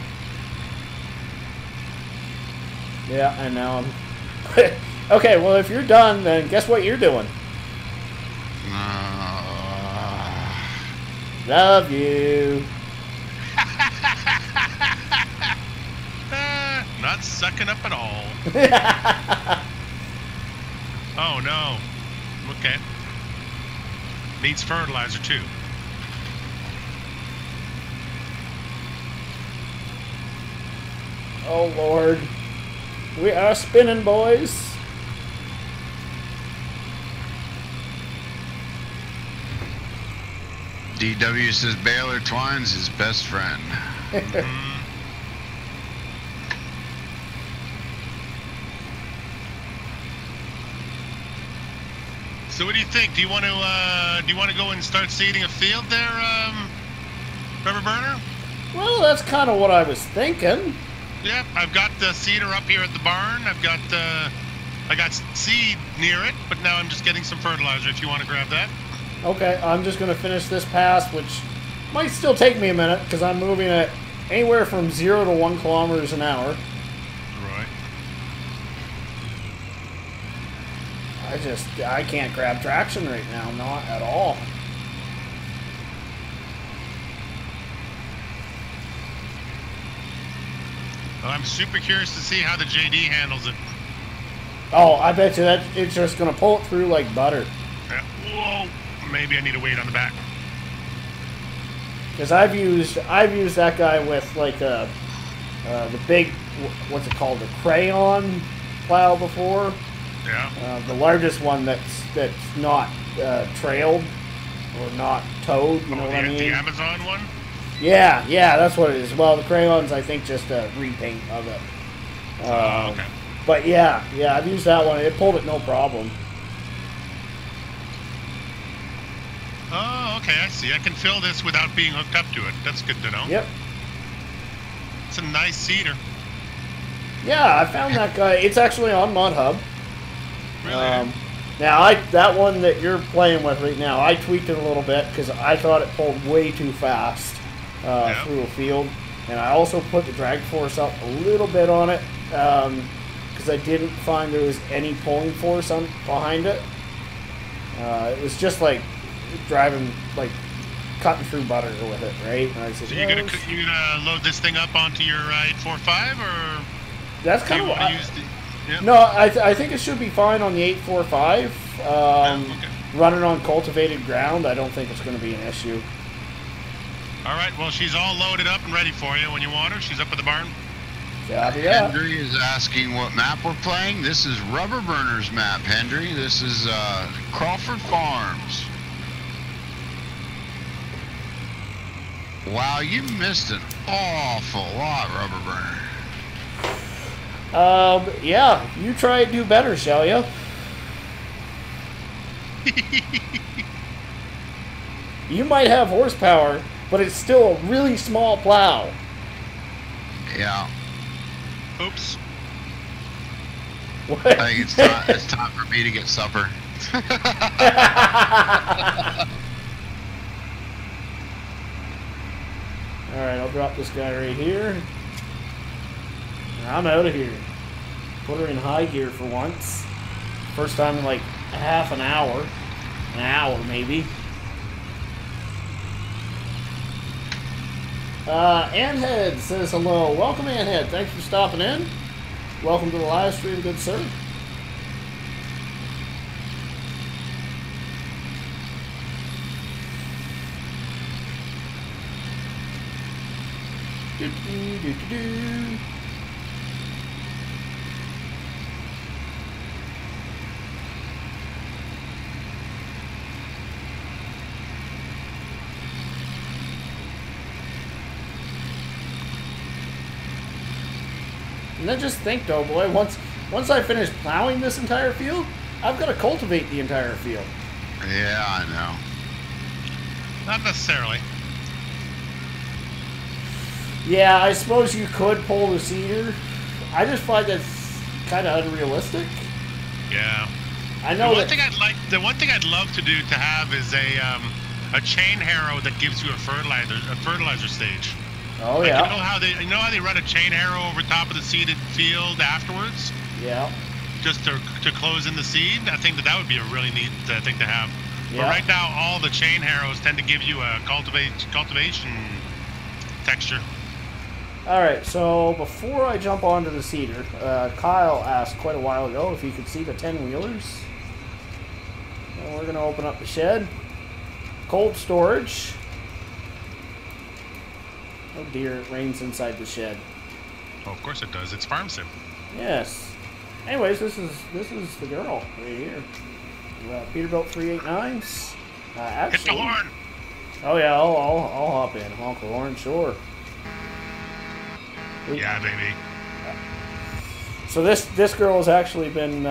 Yeah, and now I'm... Okay, well, if you're done, then guess what you're doing? Love you. Not sucking up at all. Oh, no. Okay. Needs fertilizer, too. Oh, Lord. We are spinning, boys. DW says Baylor Twine's his best friend. So what do you think? Do you want to go and start seeding a field there, Rubberburner? Well, that's kind of what I was thinking. Yeah, I've got the seeder up here at the barn. I got seed near it, but now I'm just getting some fertilizer if you want to grab that. Okay, I'm just going to finish this pass, which might still take me a minute because I'm moving at anywhere from 0 to 1 kilometers an hour. Right. I can't grab traction right now, not at all. Well, I'm super curious to see how the JD handles it. Oh, I bet you that it's just going to pull it through like butter. Yeah. Whoa. Maybe I need to wait on the back. Because I've used that guy with like the big, what's it called, the crayon plow before. Yeah. The largest one that's not trailed or not towed. You know what I mean? The Amazon one. Yeah, that's what it is. Well, the crayons, I think, just a repaint of it. Okay. But yeah, I've used that one. It pulled it no problem. Oh, okay, I see. I can fill this without being hooked up to it. That's good to know. Yep. It's a nice seeder. Yeah, I found that guy. It's actually on ModHub. Really? Now, that one that you're playing with right now, I tweaked it a little bit because I thought it pulled way too fast through a field. And I also put the drag force up a little bit on it because I didn't find there was any pulling force behind it. It was just like driving, like cutting through butter with it, right? And I said, so you're gonna load this thing up onto your 845, or that's kind of what I use the. Yep. No, I think it should be fine on the 845. Okay. Running on cultivated ground, I don't think it's going to be an issue. All right, well, she's all loaded up and ready for you when you want her. She's up at the barn. Yeah. Hendry is asking what map we're playing. This is Rubberburner's map, Hendry. This is Crawford Farms. Wow, you missed an awful lot, Rubberburner. Yeah, you try to do better, shall you? You might have horsepower, but it's still a really small plow. Yeah. Oops. What? I think it's time for me to get supper. Alright, I'll drop this guy right here. I'm out of here. Put her in high gear for once. First time in like half an hour. An hour, maybe. Anhead says hello. Welcome, Anhead. Thanks for stopping in. Welcome to the live stream, good sir. Do-do-do-do-do. And then just think, though, boy, once I finish plowing this entire field, I've got to cultivate the entire field. Yeah, I know. Not necessarily. Yeah, I suppose you could pull the seeder. I just find that's kind of unrealistic. Yeah. I know the one thing I'd love to do to have is a chain harrow that gives you a fertilizer stage. Oh, like, yeah. You know how they run a chain harrow over top of the seeded field afterwards? Yeah. Just to close in the seed? I think that would be a really neat thing to have. Yeah. But right now, all the chain harrows tend to give you a cultivation texture. Alright, so before I jump onto the seeder, Kyle asked quite a while ago if he could see the 10-wheelers. And we're going to open up the shed. Cold storage. Oh dear, it rains inside the shed. Oh, of course it does. It's farm sim. Yes. Anyways, this is the girl right here. Peterbilt 389s. Hit the horn! Oh yeah, I'll hop in. Honk the horn, sure. Yeah, baby. So this girl has actually been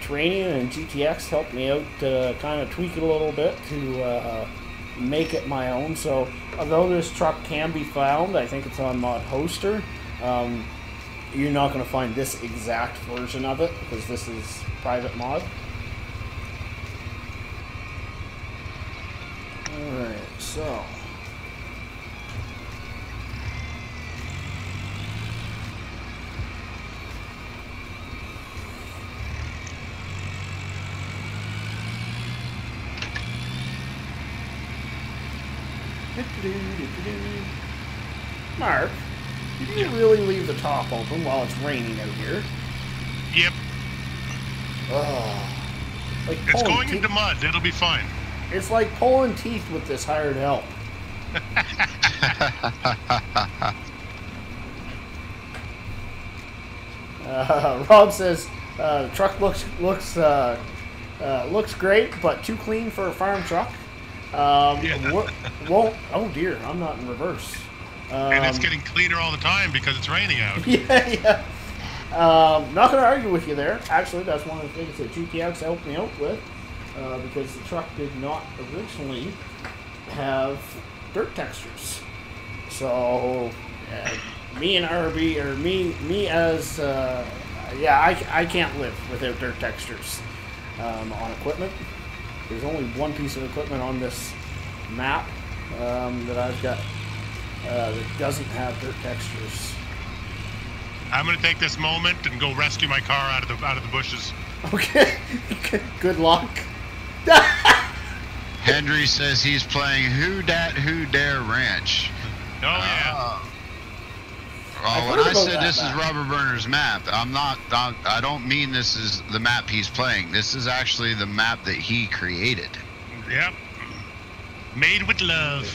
training, and GTX helped me out to kind of tweak it a little bit to make it my own. So although this truck can be found, I think it's on Mod Hoster, you're not going to find this exact version of it because this is private mod. Alright, so Mark, did you really leave the top open while it's raining out here? Yep. Oh, like It's going into mud. It'll be fine. It's like pulling teeth with this hired help. Rob says the truck looks great, but too clean for a farm truck. Won't. Oh dear, I'm not in reverse. And it's getting cleaner all the time because it's raining out. Yeah. Not going to argue with you there. Actually, that's one of the things that GTX helped me out with, because the truck did not originally have dirt textures. So, me and RB, or me as, I can't live without dirt textures on equipment. There's only one piece of equipment on this map that I've got that doesn't have dirt textures. I'm gonna take this moment and go rescue my car out of the bushes. Okay. Good luck. Henry says he's playing Who Dat Who Dare Ranch. Oh yeah. Well, when I said this is Rubberburner's map, I don't mean this is the map he's playing. This is actually the map that he created. Yep. Made with love.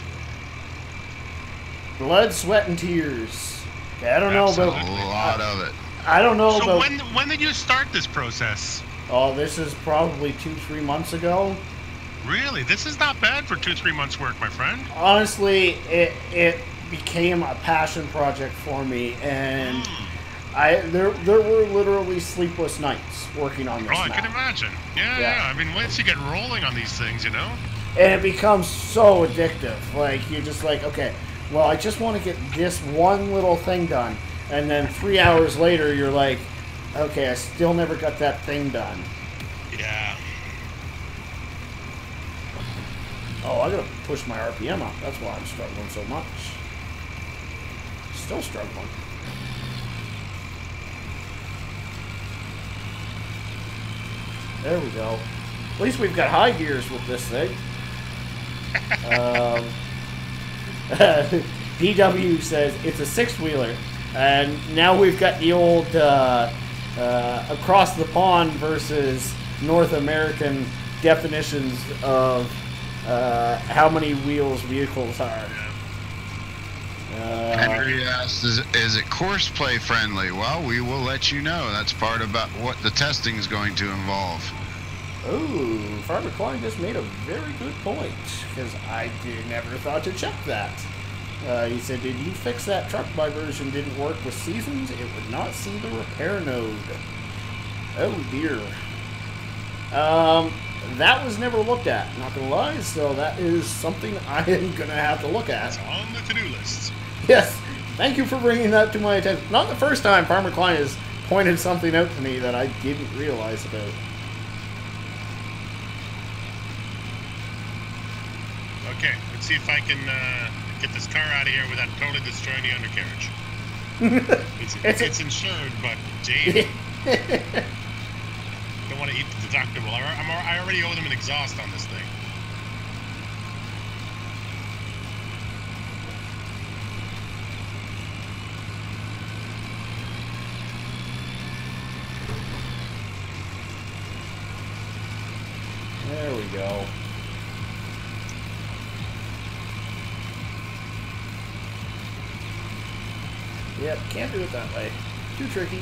Blood, sweat, and tears. Okay, I don't know about a lot of it. I don't know so about. when did you start this process? Oh, this is probably 2-3 months ago. Really? This is not bad for 2-3 months' work, my friend. Honestly, it became a passion project for me, and there were literally sleepless nights working on this. Oh, I can imagine. Yeah. I mean, once you get rolling on these things, you know. And it becomes so addictive. Like, you're just like, okay, well, I just want to get this one little thing done. And then 3 hours later, you're like, okay, I still never got that thing done. Yeah. Oh, I gotta push my RPM up. That's why I'm struggling so much. Still struggling. There we go. At least we've got high gears with this thing. DW says it's a six-wheeler, and now we've got the old across the pond versus North American definitions of how many wheels vehicles are. Henry asked, is it course play friendly? Well, we will let you know. That's part about what the testing is going to involve. Oh, Farmer Klein just made a very good point, because I never thought to check that. He said, did you fix that truck? My version didn't work with seasons. It would not see the repair node. Oh, dear. That was never looked at, not gonna lie, so that is something I am gonna have to look at. It's on the to-do list. Yes, thank you for bringing that to my attention. Not the first time Farmer Klein has pointed something out to me that I didn't realize about. Okay, let's see if I can get this car out of here without totally destroying the undercarriage. It's insured, but damn. Don't want to eat the deductible. I already owe them an exhaust on this thing. There we go. Yep, can't do it that way. Too tricky.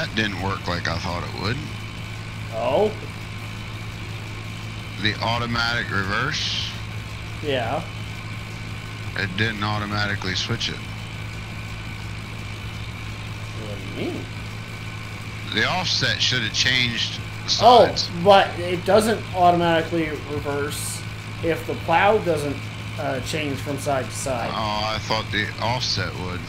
that didn't work like I thought it would. Oh? The automatic reverse, Yeah. it didn't automatically switch it. What do you mean? The offset should have changed Oh, sides. but it doesn't automatically reverse if the plow doesn't change from side to side. Oh, I thought the offset would.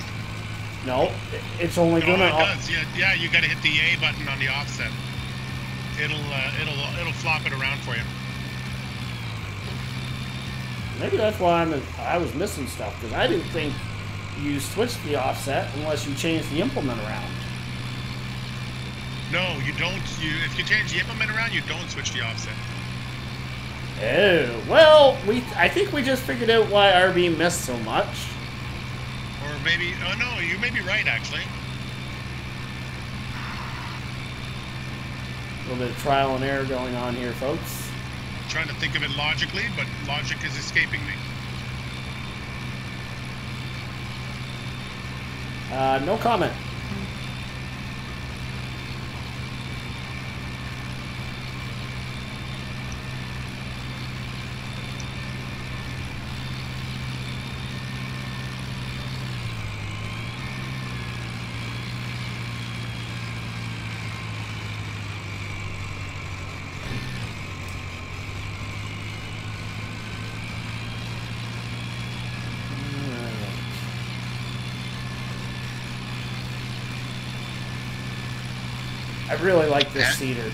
No, it's only No, gonna. it does. Yeah, you got to hit the A button on the offset. It'll flop it around for you. Maybe that's why I was missing stuff, because I didn't think you switched the offset unless you changed the implement around. No, you don't. If you change the implement around, you don't switch the offset. Oh, well, I think we just figured out why RB missed so much. Or maybe, oh no, you may be right actually. A little bit of trial and error going on here, folks. I'm trying to think of it logically, but logic is escaping me. No comment. I really like this cedar.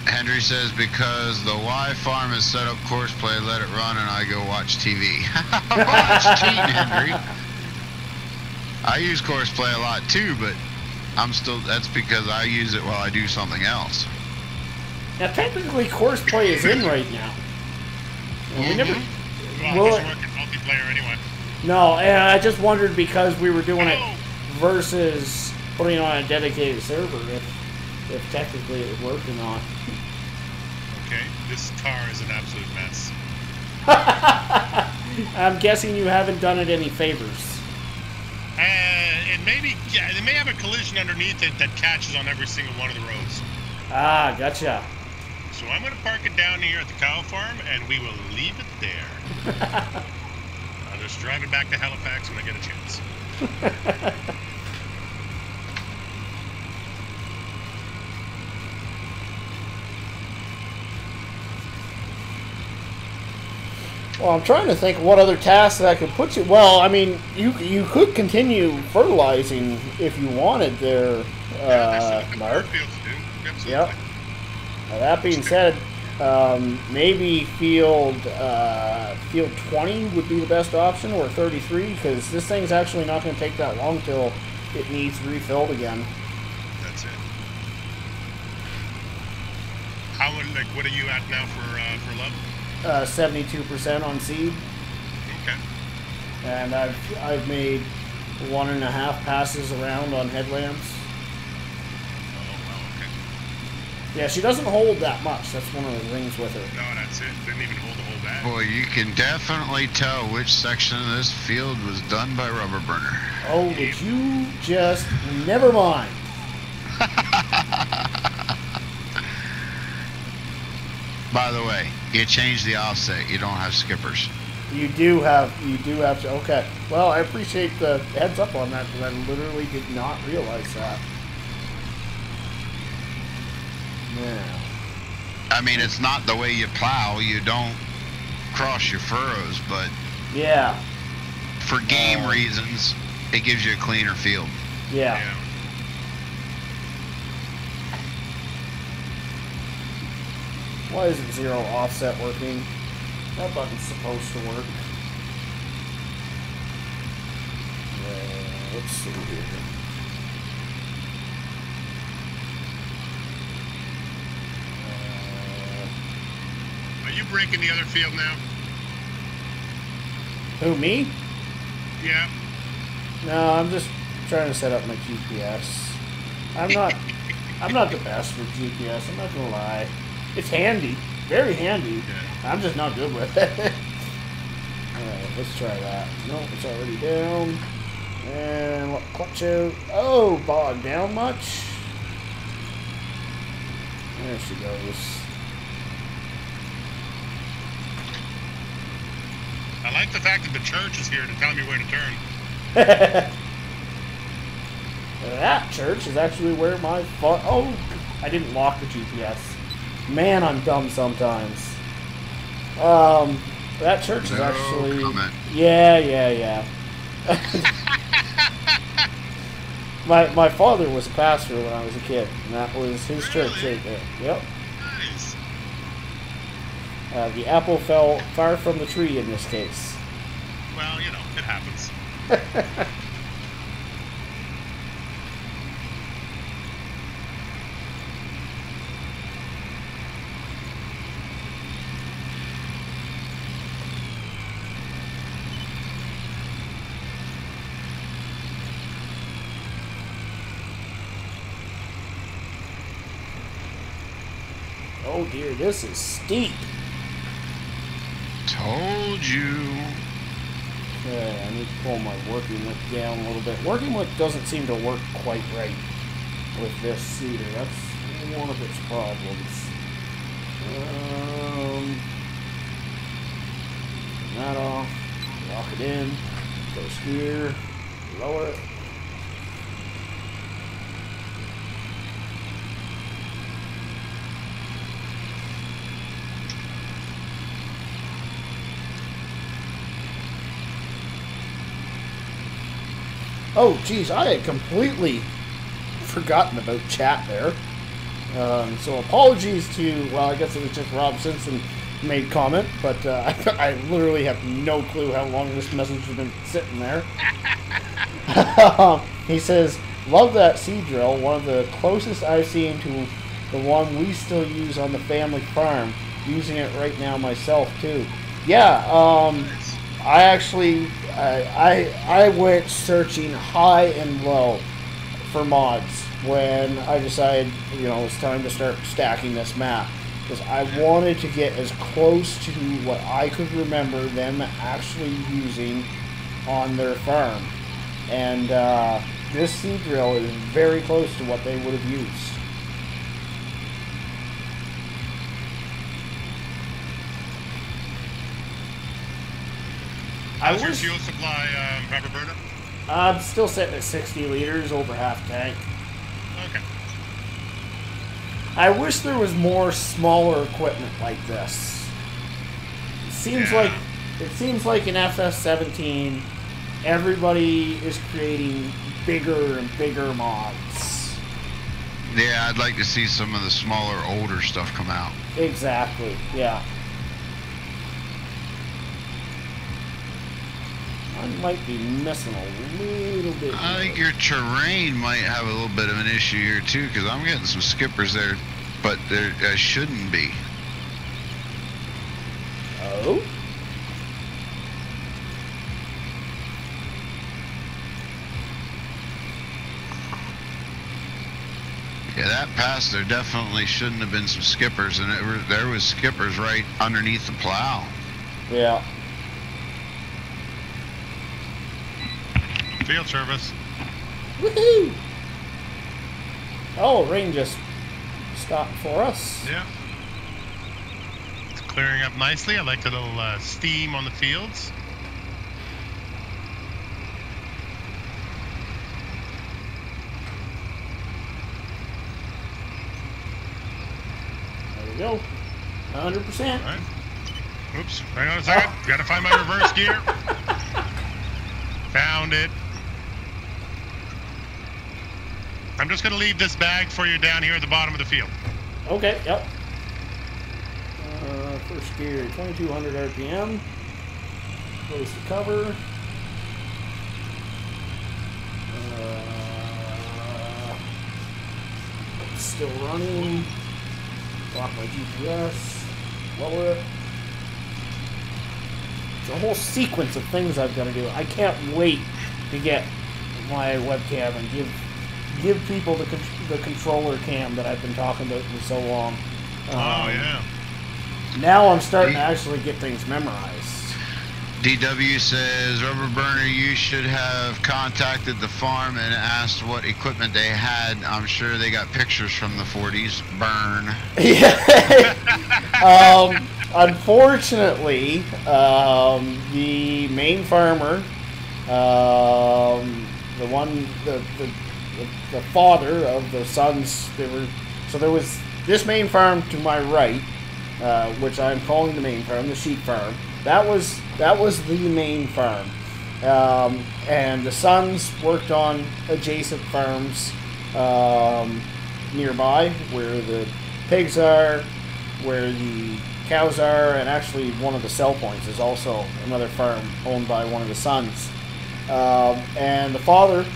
Henry says, because the Y farm is set up course play, let it run, and I go watch TV. Well, that's cheating, Henry. I use course play a lot too, but that's because I use it while I do something else. Now, technically, course play is in right now. And we never. Well, it doesn't work in multiplayer anyway. No, and I just wondered because we were doing it versus putting it on a dedicated server if technically it would work or not. Okay, this car is an absolute mess. I'm guessing you haven't done it any favors. It may have a collision underneath it that catches on every single one of the roads. Ah, gotcha. So I'm going to park it down here at the cow farm, and we will leave it there. I'll just drive it back to Halifax when I get a chance. Well, I'm trying to think what other tasks that I could put you. Well, I mean, you could continue fertilizing if you wanted there, Mark. Yep. Now, that being said, maybe field 20 would be the best option, or 33, because this thing's actually not going to take that long till it needs refilled again. That's it. What are you at now for love? 72% on seed. Okay. And I've made 1.5 passes around on headlamps. Oh, well, okay. Yeah, she doesn't hold that much. That's one of the things with her. No, that's it. Didn't even hold the whole bag. Boy, you can definitely tell which section of this field was done by Rubberburner. Oh, would you just never mind? By the way, you changed the offset. You don't have skippers. You do have to. Okay. Well, I appreciate the heads up on that, because I literally did not realize that. Yeah. I mean, it's not the way you plow. You don't cross your furrows, but yeah, for game reasons, it gives you a cleaner field. Yeah. Why isn't zero offset working? That button's supposed to work. Let's see here. Are you breaking the other field now? Who, me? Yeah. No, I'm just trying to set up my GPS. I'm not the best with GPS, I'm not gonna lie. It's handy, very handy. Yeah. I'm just not good with it. Alright, let's try that. Nope, it's already down. And clutch out. Oh, bogged down much? There she goes. I like the fact that the church is here to tell me where to turn. That church is actually where my oh, I didn't lock the GPS. Man, I'm dumb sometimes. That church is actually... comment. Yeah. My father was a pastor when I was a kid, and that was his church right there. Yep. Nice. The apple fell far from the tree in this case. Well, you know, it happens. Oh dear, this is steep. Told you. Okay, I need to pull my working whip down a little bit. Working whip doesn't seem to work quite right with this cedar. That's one of its problems. Turn that off. Lock it in. Goes here. Lower it. Oh, geez, I had completely forgotten about chat there. So apologies to, well, I guess it was just Rob Simpson made comment, but I literally have no clue how long this message has been sitting there. He says, love that seed drill, one of the closest I've seen to the one we still use on the family farm. Using it right now myself, too. Yeah, I actually... I went searching high and low for mods when I decided, you know, it's time to start stacking this map. Because I wanted to get as close to what I could remember them actually using on their farm. And this seed drill is very close to what they would have used. How's your fuel supply, Rubberburner? I'm still sitting at 60 liters, over half tank. Okay. I wish there was more smaller equipment like this. It seems like in FS17, everybody is creating bigger and bigger mods. Yeah, I'd like to see some of the smaller, older stuff come out. Exactly, yeah. I might be missing a little bit. I think your terrain might have a little bit of an issue here too, because I'm getting some skippers there, but there shouldn't be. Oh? Yeah, that pass there definitely shouldn't have been some skippers, and there was skippers right underneath the plow. Yeah. Field service. Woohoo! Oh, rain just stopped for us. Yeah. It's clearing up nicely. I like the little steam on the fields. There we go. 100%. All right. Oops. Hang on a second. Gotta find my reverse gear. Found it. I'm just going to leave this bag for you down here at the bottom of the field. Okay, yep. First gear, 2200 RPM. Close the cover. It's still running. Lock my GPS. Lower it. It's a whole sequence of things I've got to do. I can't wait to get my webcam and give people the controller cam that I've been talking about for so long. Oh, yeah. Now I'm starting to actually get things memorized. DW says, Rubberburner, you should have contacted the farm and asked what equipment they had. I'm sure they got pictures from the 40s. Burn. Yeah. Unfortunately, the main farmer, the father of the sons, there was this main farm to my right, which I'm calling the main farm, the sheep farm. That was the main farm, and the sons worked on adjacent farms nearby, where the pigs are, where the cows are, and actually one of the sell points is also another farm owned by one of the sons. And the father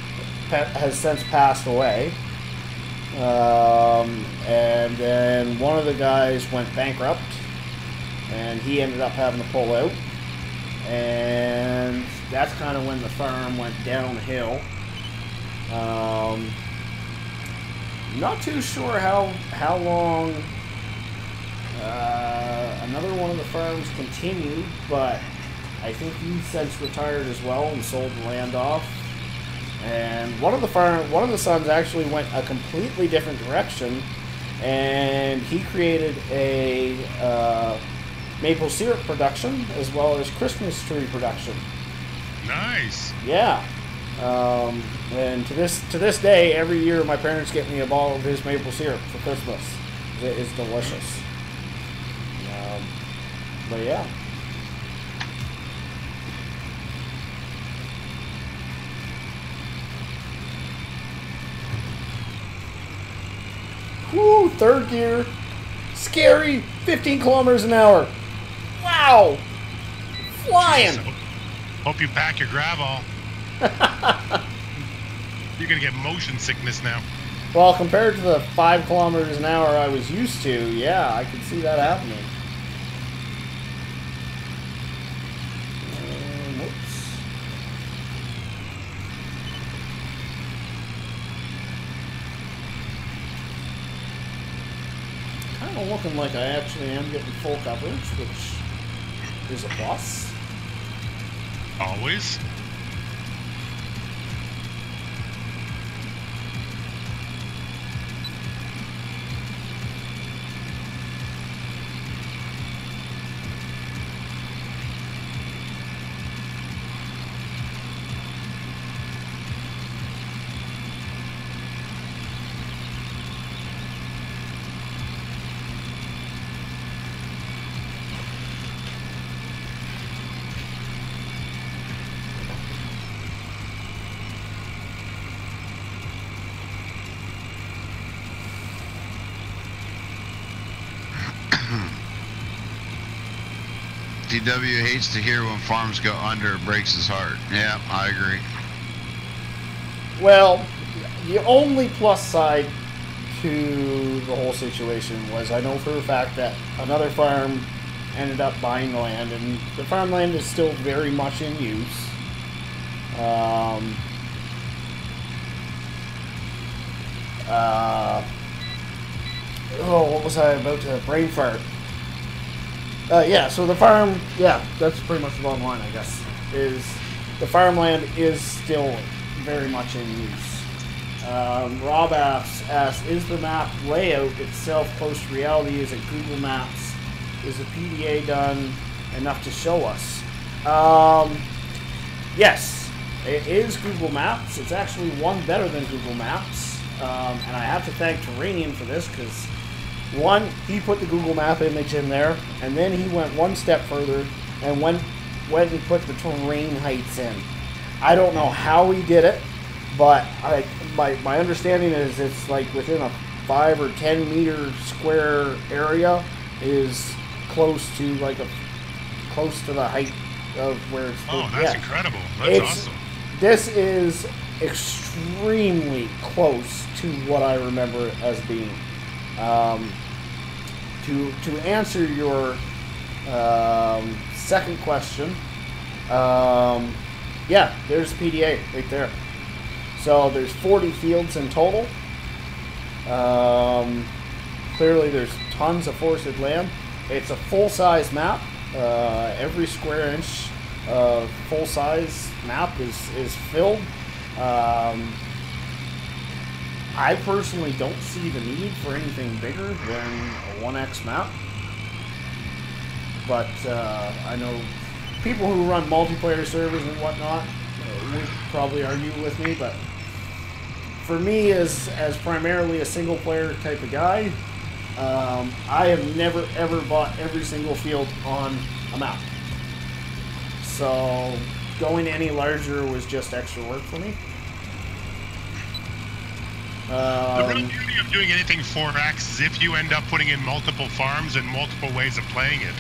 has since passed away, and then one of the guys went bankrupt, and he ended up having to pull out, and that's kind of when the farm went downhill. Not too sure how long another one of the farms continued, but I think he since retired as well and sold the land off. And one of the sons actually went a completely different direction, and he created a maple syrup production as well as Christmas tree production. Nice. Yeah. And to this day, every year my parents get me a bottle of his maple syrup for Christmas. It is delicious. But yeah. Woo, third gear. Scary. 15 kilometers an hour. Wow. Flying. Jeez, hope you pack your gravel. You're going to get motion sickness now. Well, compared to the 5 kilometers an hour I was used to, yeah, I could see that happening. Whoops. Kind of looking like I actually am getting full coverage, which is a plus. Always. DW hates to hear when farms go under, it breaks his heart. Yeah, I agree. Well, the only plus side to the whole situation was I know for a fact that another farm ended up buying the land, and the farmland is still very much in use. What was I about to brain fart? Yeah, so the farm, yeah, that's pretty much the bottom line, I guess, is the farmland is still very much in use. Rob asks, is the map layout itself close to reality? Is it Google Maps? Is the PDA done enough to show us? Yes, it is Google Maps. It's actually one better than Google Maps. And I have to thank Terranium for this, because one, he put the Google Map image in there, and then he went one step further and went and put the terrain heights in. I don't know how he did it, but my understanding is it's like within a 5 or 10 meter square area is close to the height of where it's. Oh, that's incredible! That's awesome. This is extremely close to what I remember it as being. To answer your second question, yeah, there's PDA right there. So there's 40 fields in total. Clearly there's tons of forested land. It's a full-size map. Every square inch full-size map is filled. I personally don't see the need for anything bigger than a 1x map. But I know people who run multiplayer servers and whatnot would probably argue with me, but for me, as primarily a single-player type of guy, I have never ever bought every single field on a map. So going any larger was just extra work for me. The real beauty of doing anything 4X is if you end up putting in multiple farms and multiple ways of playing it.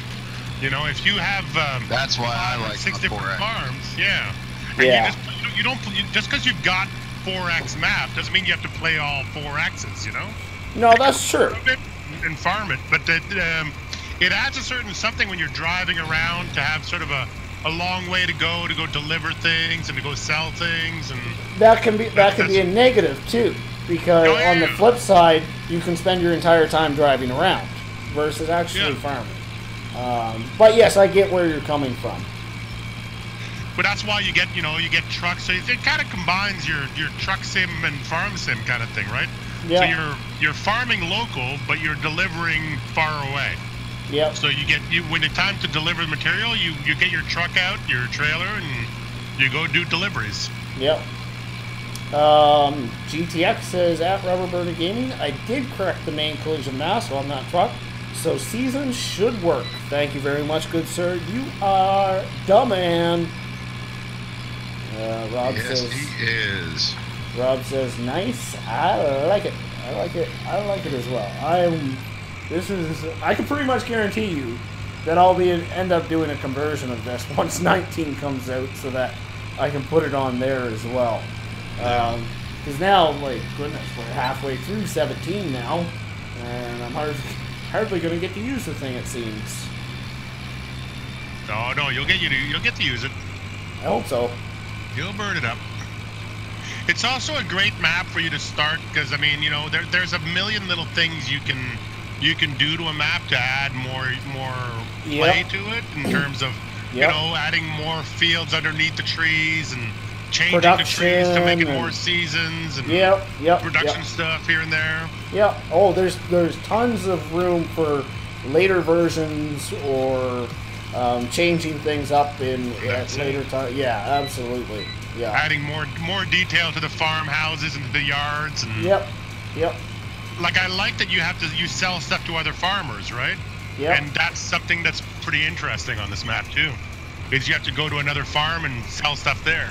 You know, if you have that's why I like 6 different 4X. farms, yeah. And Yeah. you don't just because you've got 4X map doesn't mean you have to play all 4Xs. You know. No, that's true. And farm it, but it adds a certain something when you're driving around to have sort of a long way to go deliver things and to go sell things, and That can be a negative too, because on the flip side, you can spend your entire time driving around versus actually farming. But yes, I get where you're coming from. But that's why you get trucks. So it kind of combines your truck sim and farm sim kind of thing, right? Yeah. So you're farming local, but you're delivering far away. Yep. So when it's time to deliver the material, you get your truck out, your trailer, and you go do deliveries. Yep. GTX says, at Rubberburner Gaming, I did correct the main collision mass on that truck, so seasons should work. Thank you very much, good sir. You are the man. Rob Yes, says, he is. Rob says, nice. I like it. I like it as well. I can pretty much guarantee you that I'll end up doing a conversion of this once 19 comes out, so that I can put it on there as well. Because now, like, goodness, we're halfway through 17 now, and I'm hardly going to get to use the thing, it seems. No, you'll get to use it. I hope so. You'll burn it up. It's also a great map for you to start, because I mean, there's a million little things you can do to a map to add more play to it in terms of adding more fields underneath the trees and changing the trees to make it more seasons and production stuff here and there. Yeah. Oh, there's tons of room for later versions or changing things up at later time. Yeah, absolutely. Yeah. Adding more detail to the farmhouses and the yards and. Yep. Like, I like that you sell stuff to other farmers, right? Yeah. And that's something that's pretty interesting on this map too, is you have to go to another farm and sell stuff there.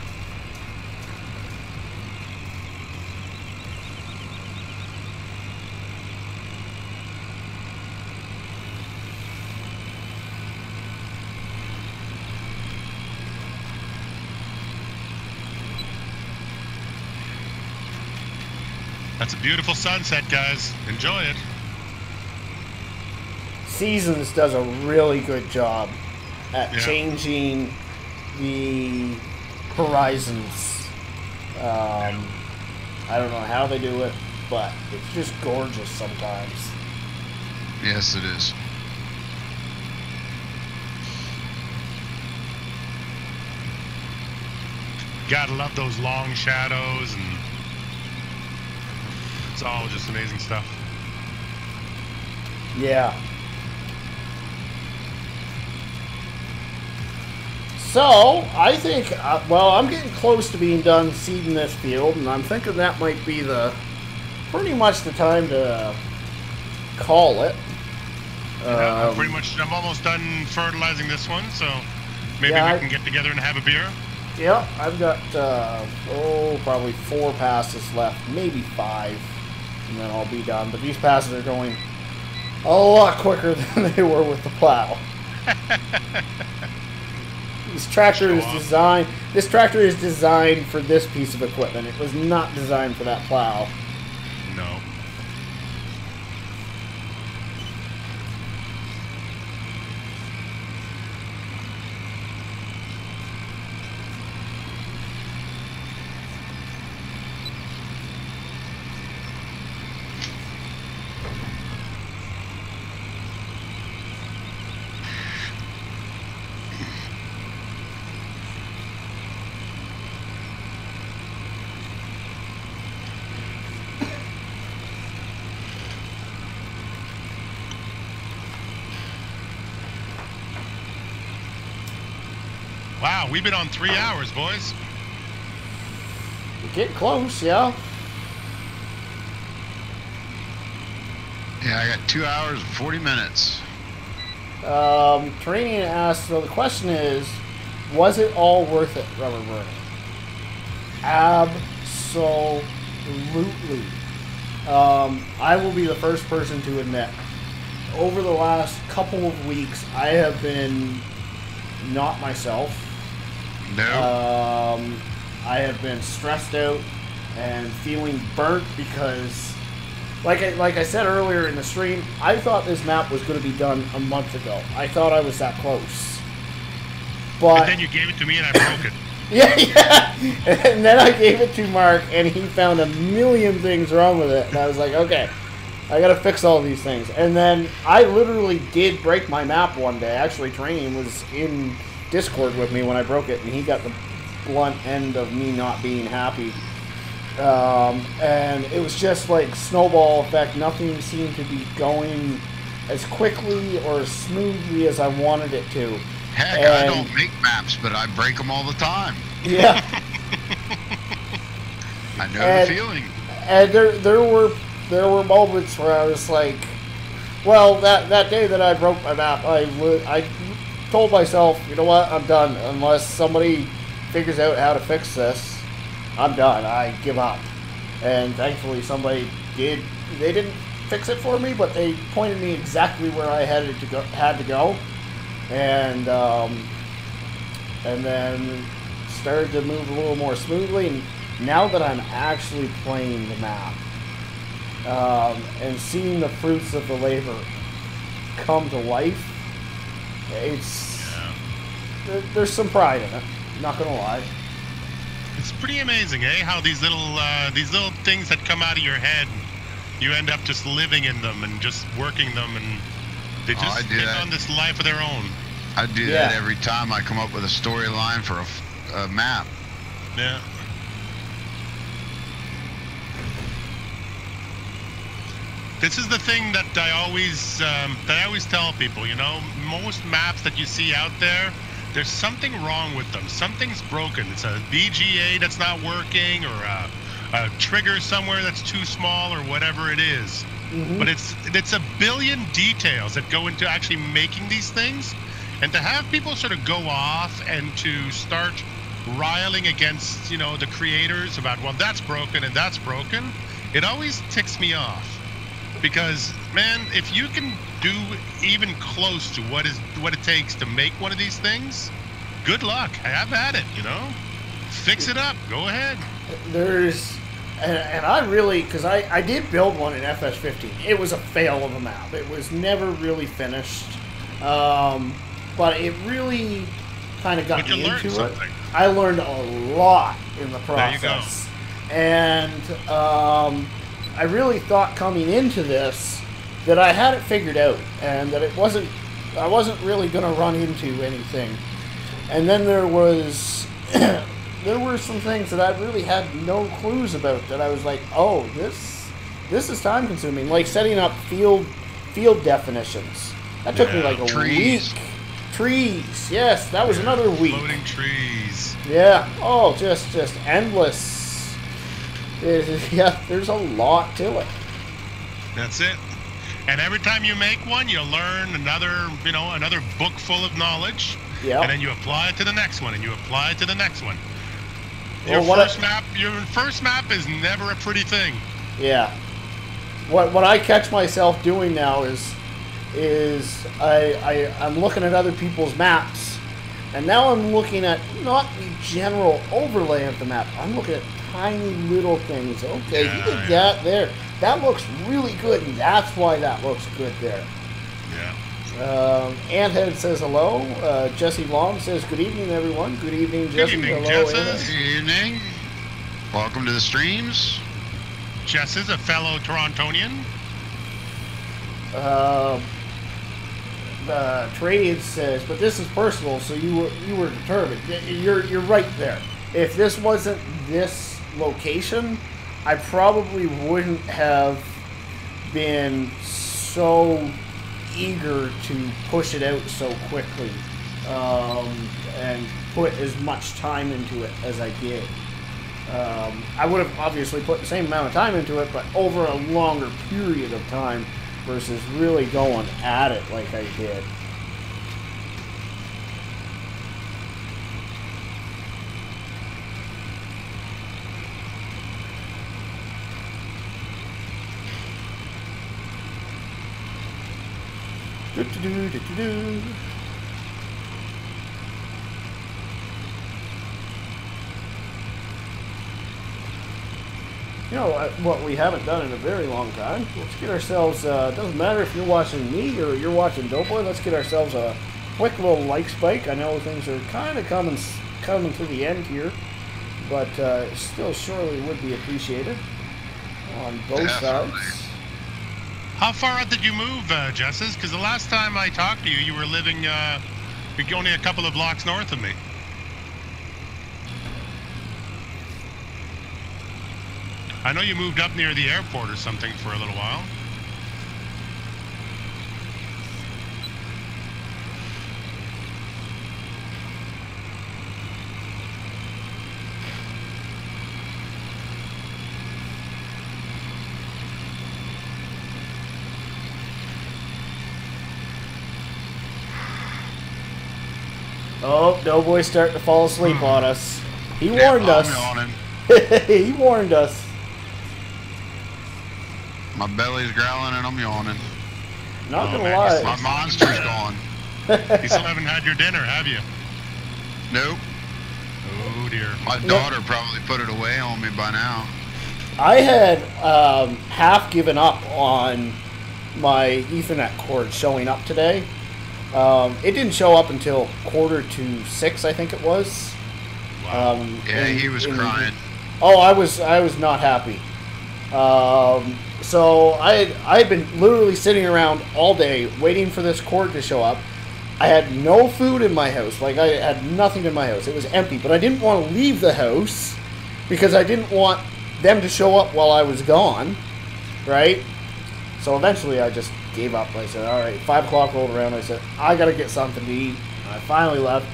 That's a beautiful sunset, guys. Enjoy it. Seasons does a really good job at changing the horizons. I don't know how they do it, but it's just gorgeous sometimes. Yes, it is. Gotta love those long shadows, and it's all just amazing stuff. Yeah. So, I think, I'm getting close to being done seeding this field, and I'm thinking that might be pretty much the time to call it. I'm almost done fertilizing this one, so maybe we can get together and have a beer. Yeah, I've got, probably 4 passes left, maybe 5, and then I'll be done. But these passes are going a lot quicker than they were with the plow. This tractor is designed for this piece of equipment. It was not designed for that plow. No. Wow, we've been on 3 hours, boys. We're getting close, yeah. Yeah, I got 2 hours and 40 minutes. Training asks, so the question is, was it all worth it, Rubberburner? Absolutely. I will be the first person to admit, over the last couple of weeks, I have been not myself. No. I have been stressed out and feeling burnt because, like I said earlier in the stream, I thought this map was going to be done a month ago. I thought I was that close. But And then you gave it to me and I broke it. yeah. And then I gave it to Mark, and he found a million things wrong with it. And I was like, okay, I got to fix all these things. And then I literally did break my map one day. Actually, Training was in Discord with me when I broke it, and he got the blunt end of me not being happy. And it was just like snowball effect. Nothing seemed to be going as quickly or as smoothly as I wanted it to. Heck, and I don't make maps, but I break them all the time. Yeah. I know the feeling. And there were moments where I was like, well, that day that I broke my map, I told myself, you know what, I'm done. Unless somebody figures out how to fix this, I'm done. I give up. And thankfully somebody did. They didn't fix it for me, but they pointed me exactly where I had to go. And then started to move a little more smoothly. And now that I'm actually playing the map and seeing the fruits of the labor come to life, there's some pride in it. Not gonna lie. It's pretty amazing, eh? How these little things that come out of your head, you end up just living in them and just working them, and they just take on this life of their own. I do that every time I come up with a storyline for a map. Yeah. This is the thing that I always tell people. You know, most maps that you see out there, there's something wrong with them. Something's broken. It's a VGA that's not working, or a trigger somewhere that's too small, or whatever it is. Mm-hmm. But it's a billion details that go into actually making these things. And to have people sort of go off and to start riling against, you know, the creators about, well, that's broken and that's broken, it always ticks me off. Because, man, if you can do even close to what it takes to make one of these things, good luck. Have at it, you know? Fix it up. Go ahead. And I really, because I did build one in FS15. It was a fail of a map. It was never really finished. But it really kind of got me into it. I learned a lot in the process. There you go. And I really thought coming into this that I had it figured out and that I wasn't really going to run into anything. And then there were some things that I really had no clues about that I was like, oh, this is time consuming. Like setting up field definitions. That took me like a week. Trees, yes, that was another week. Floating trees. Yeah. Oh, just endless. Yeah, there's a lot to it. That's it. And every time you make one, you learn another book full of knowledge. Yeah. And then you apply it to the next one, and you apply it to the next one. Your first map is never a pretty thing. Yeah. What I catch myself doing now is I'm looking at other people's maps, and now I'm looking at not the general overlay of the map. I'm looking at tiny little things. Okay, you did that there. That looks really good, and that's why that looks good there. Yeah. Anthead says hello. Jesse Long says good evening, everyone. Good evening, Jesse. Good evening, hello, Jesse. Good evening. Welcome to the streams. Jess is a fellow Torontonian. Trade says, but this is personal, so you were determined. You're right there. If this wasn't this location, I probably wouldn't have been so eager to push it out so quickly. and put as much time into it as I did. I would have obviously put the same amount of time into it, but over a longer period of time versus really going at it like I did. Do-do-do-do-do-do. You know what we haven't done in a very long time? Let's get ourselves, doesn't matter if you're watching me or you're watching Doughboy, let's get ourselves a quick little like spike. I know things are kind of coming to the end here, but still surely would be appreciated on both sides. How far out did you move, Jesses? Because the last time I talked to you, you were living only a couple of blocks north of me. I know you moved up near the airport or something for a little while. Oh, Doughboy's starting to fall asleep on us. He warned us. He warned us. My belly's growling and I'm yawning. Not gonna lie. My monster's gone. You still haven't had your dinner, have you? Nope. Oh dear. My daughter probably put it away on me by now. I had half given up on my Ethernet cord showing up today. It didn't show up until 5:45, I think it was. Wow. Yeah, he was crying. Oh, I was not happy. So I had been literally sitting around all day waiting for this cord to show up. I had no food in my house. Like, I had nothing in my house. It was empty. But I didn't want to leave the house because I didn't want them to show up while I was gone. Right? So eventually I just gave up. I said, all right, 5 o'clock rolled around. I said, I got to get something to eat. I finally left.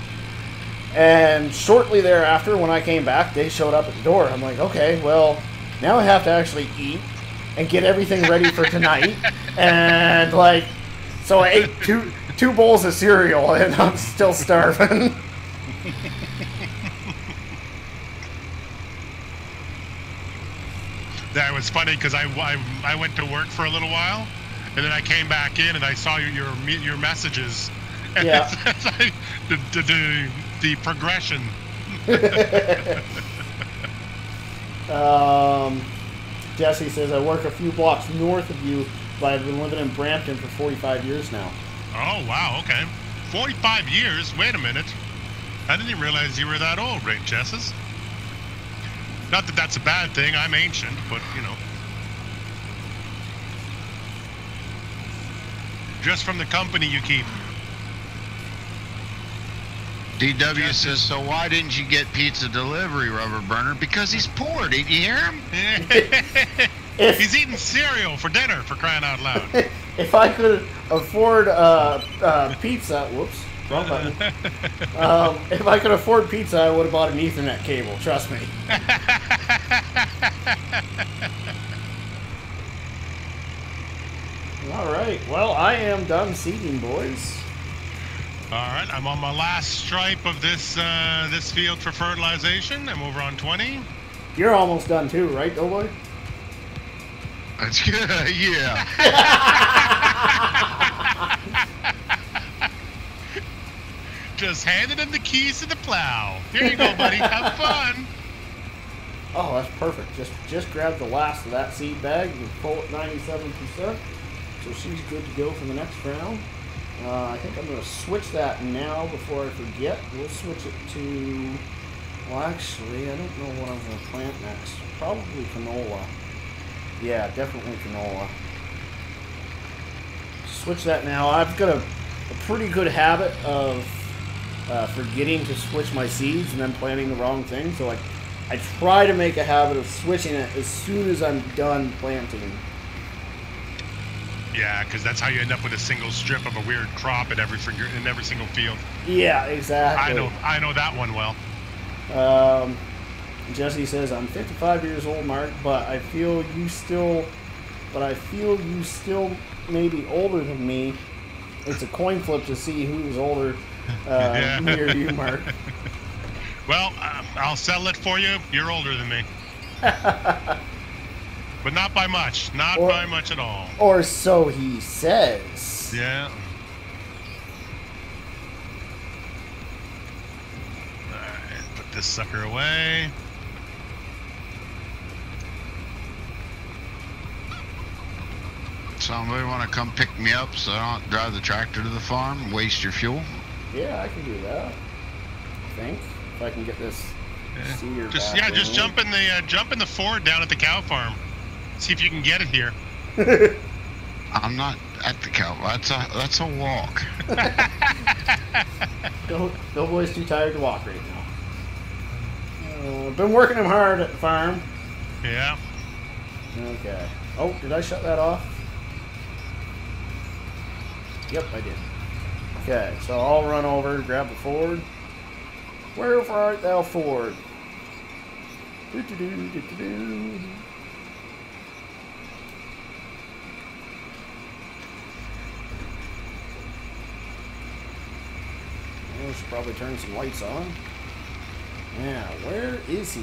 And shortly thereafter, when I came back, they showed up at the door. I'm like, okay, well, now I have to actually eat and get everything ready for tonight. And, like, so I ate two bowls of cereal, and I'm still starving. That was funny because I went to work for a little while, and then I came back in and I saw your messages. And Yeah. the progression. Jesse says, I work a few blocks north of you, but I've been living in Brampton for 45 years now. Oh, wow, okay. 45 years? Wait a minute. I didn't even realize you were that old, right, Jesses? Not that that's a bad thing. I'm ancient, but, you know. Just from the company you keep. DW says, so why didn't you get pizza delivery, Rubberburner? Because he's poor. Did you hear him? He's eating cereal for dinner, for crying out loud. If I could afford pizza, whoops, wrong button. If I could afford pizza, I would have bought an Ethernet cable. Trust me. All right. Well, I am done seeding, boys. All right, I'm on my last stripe of this this field for fertilization. I'm over on 20. You're almost done too, right, Doughboy? That's good. Yeah. Just handed him the keys to the plow. Here you go, buddy. Have fun. Oh, that's perfect. Just grab the last of that seed bag and pull it 97%. So she's good to go for the next round. I think I'm going to switch that now before I forget. We'll switch it to, well, actually, I don't know what I'm going to plant next. Probably canola. Yeah, definitely canola. Switch that now. I've got a pretty good habit of forgetting to switch my seeds and then planting the wrong thing. So I try to make a habit of switching it as soon as I'm done planting. Yeah, because that's how you end up with a single strip of a weird crop in every single field. Yeah, exactly. I know that one well. Jesse says, I'm 55 years old, Mark, but I feel you still may be older than me. It's a coin flip to see who's older near you, Mark. Well, I'll settle it for you. You're older than me. But not by much. Not by much at all. Or so he says. Yeah. Alright, put this sucker away. Somebody want to come pick me up so I don't drive the tractor to the farm and waste your fuel? Yeah, I can do that. I think if I can get this cedar just back just in. jump in the Ford down at the cow farm. See if you can get it here. I'm not at the cow. That's a walk. Doughboy's too tired to walk right now. Been working him hard at the farm. Yeah. Okay. Oh, did I shut that off? Yep, I did. Okay, so I'll run over, grab the Ford. Wherefore art thou, Ford? Do-do-do-do-do-do. I should probably turn some lights on. Now, where is he?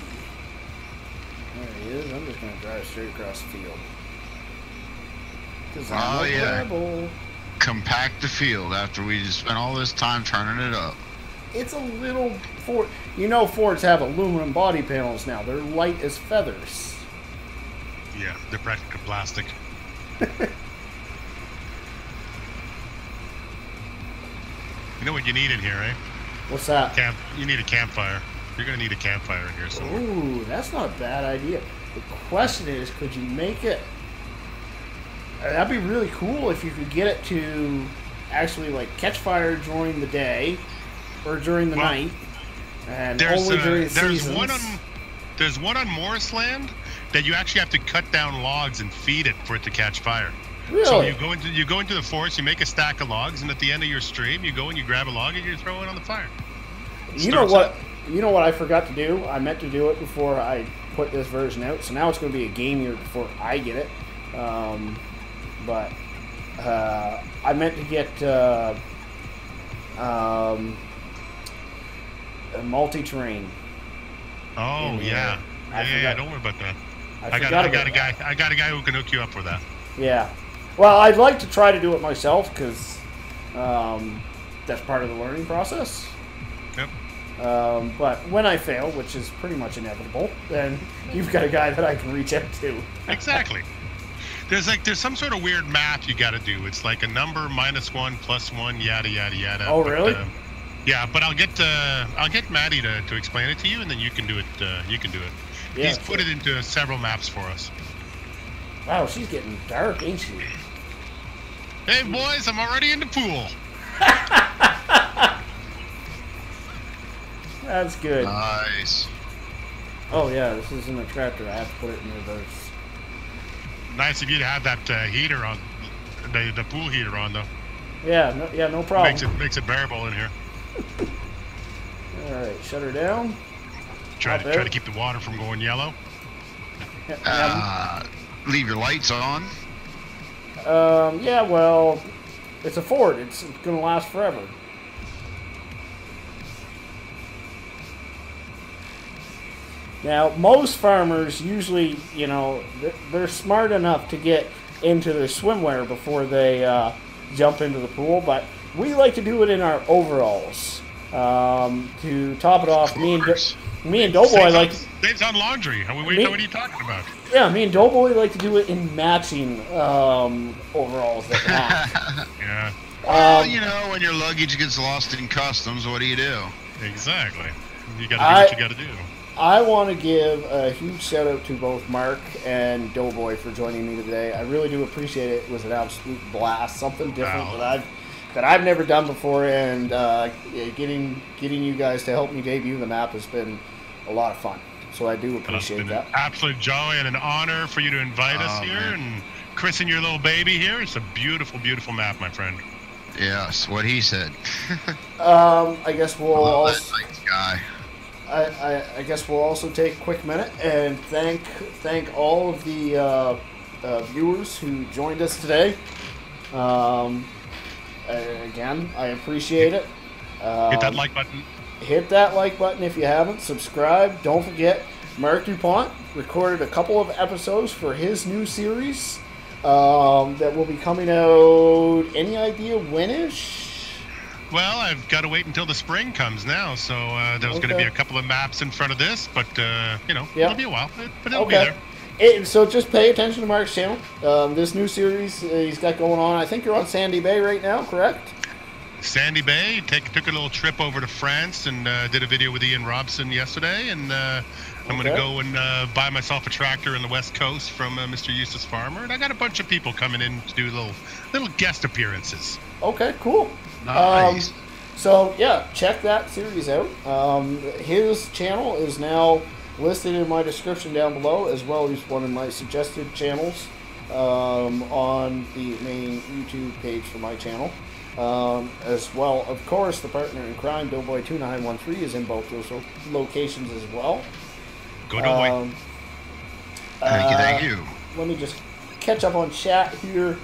There he is. I'm just going to drive straight across the field. Because I'm a rebel. Compact the field after we just spent all this time turning it up. It's a little Ford. You know Fords have aluminum body panels now. They're light as feathers. Yeah, they're practically plastic. You know what you need in here, eh? What's that? You need a campfire. You're going to need a campfire in here somewhere. Ooh, that's not a bad idea. The question is, could you make it... That'd be really cool if you could get it to actually, like, catch fire during the day or during the night. And only during the seasons. There's one on Morris land that you actually have to cut down logs and feed it for it to catch fire. Really? So you go into the forest, you make a stack of logs, and at the end of your stream, you go and you grab a log and you throw it on the fire. You know what I forgot to do? I meant to do it before I put this version out, so now it's going to be a game year before I get it. But I meant to get a multi-terrain. Oh yeah, yeah. Don't worry about that. I got a guy who can hook you up for that. Yeah. Well, I'd like to try to do it myself because that's part of the learning process. Yep. But when I fail, which is pretty much inevitable, then you've got a guy that I can reach out to. Exactly. There's some sort of weird math you got to do. It's like a number -1 +1 yada yada yada. Oh really? Yeah, but I'll get Maddie to explain it to you, and then you can do it. You can do it. Yeah, He's put it into several maps for us. Wow, she's getting dark, ain't she? Hey boys, I'm already in the pool. That's good. Nice. Oh yeah, this isn't a tractor. I have to put it in reverse. Nice of you to have that heater on, the pool heater on though. Yeah, no problem. Makes it bearable in here. All right, shut her down. Try to keep the water from going yellow. Leave your lights on. Yeah, well, it's a Ford. It's going to last forever. Now, most farmers usually, you know, they're smart enough to get into their swimwear before they jump into the pool, but we like to do it in our overalls. To top it off, me and Doughboy like... Saves on laundry. What are you talking about? Yeah, me and Doughboy like to do it in matching overalls that we have. Yeah. Well, you know, when your luggage gets lost in customs, what do you do? Exactly. You got to do what you got to do. I want to give a huge shout out to both Mark and Doughboy for joining me today. I really do appreciate it. It was an absolute blast, something different that I've never done before, and getting you guys to help me debut the map has been a lot of fun. So I do appreciate that. Absolute joy and an honor for you to invite us here, and christen your little baby here. It's a beautiful, beautiful map, my friend. Yes, what he said. I guess we'll Love also, that nice guy. I guess we'll also take a quick minute and thank all of the viewers who joined us today. Again, I appreciate it. Hit that like button. Hit that like button if you haven't. Subscribe. Don't forget, Mark DuPont recorded a couple of episodes for his new series that will be coming out. Any idea when-ish? Well, I've got to wait until the spring comes now, so there's going to be a couple of maps in front of this, but, you know, it'll be a while, but it'll be there. So just pay attention to Mark's channel. This new series he's got going on. I think you're on Sandy Bay right now, correct? Sandy Bay. Took a little trip over to France and did a video with Ian Robson yesterday, and I'm going to go and buy myself a tractor in the West Coast from Mr. Eustace Farmer, and I got a bunch of people coming in to do little guest appearances. Okay, cool. Nice. So yeah, check that series out. His channel is now listed in my description down below, as well as one of my suggested channels on the main YouTube page for my channel. As well, of course, the partner in crime, Doughboy2913, is in both those locations as well. Go Doughboy. Thank you. Let me just catch up on chat here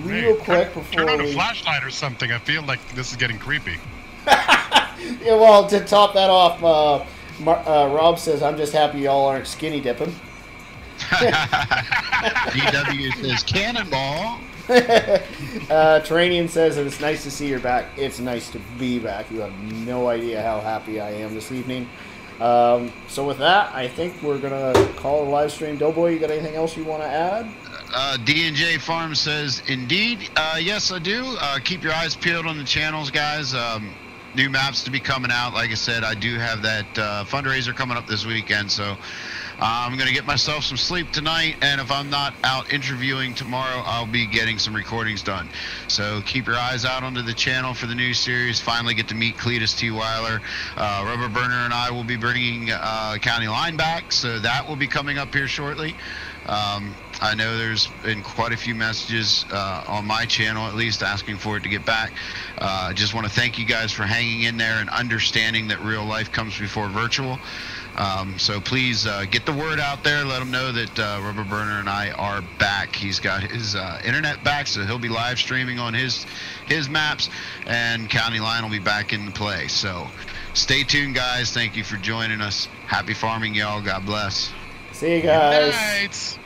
real quick before turn on a flashlight or something. I feel like this is getting creepy. Yeah, well, to top that off, Rob says, "I'm just happy y'all aren't skinny dipping." DW says cannonball. Terranian says that it's nice to see you're back. It's nice to be back. You have no idea how happy I am this evening. So with that, I think we're gonna call it a live stream. Doughboy, you got anything else you want to add? D&J Farm says, indeed, yes, I do. Keep your eyes peeled on the channels, guys. New maps to be coming out. Like I said, I do have that fundraiser coming up this weekend, so I'm going to get myself some sleep tonight, and if I'm not out interviewing tomorrow, I'll be getting some recordings done. So keep your eyes out onto the channel for the new series. Finally get to meet Cletus T. Weiler. Rubberburner and I will be bringing County Line back, so that will be coming up here shortly. I know there's been quite a few messages on my channel, at least, asking for it to get back. I just want to thank you guys for hanging in there and understanding that real life comes before virtual. So please get the word out there. Let them know that Rubberburner and I are back. He's got his internet back, so he'll be live streaming on his maps, and County Line will be back in play. So stay tuned, guys. Thank you for joining us. Happy farming, y'all. God bless. See you guys. Good night.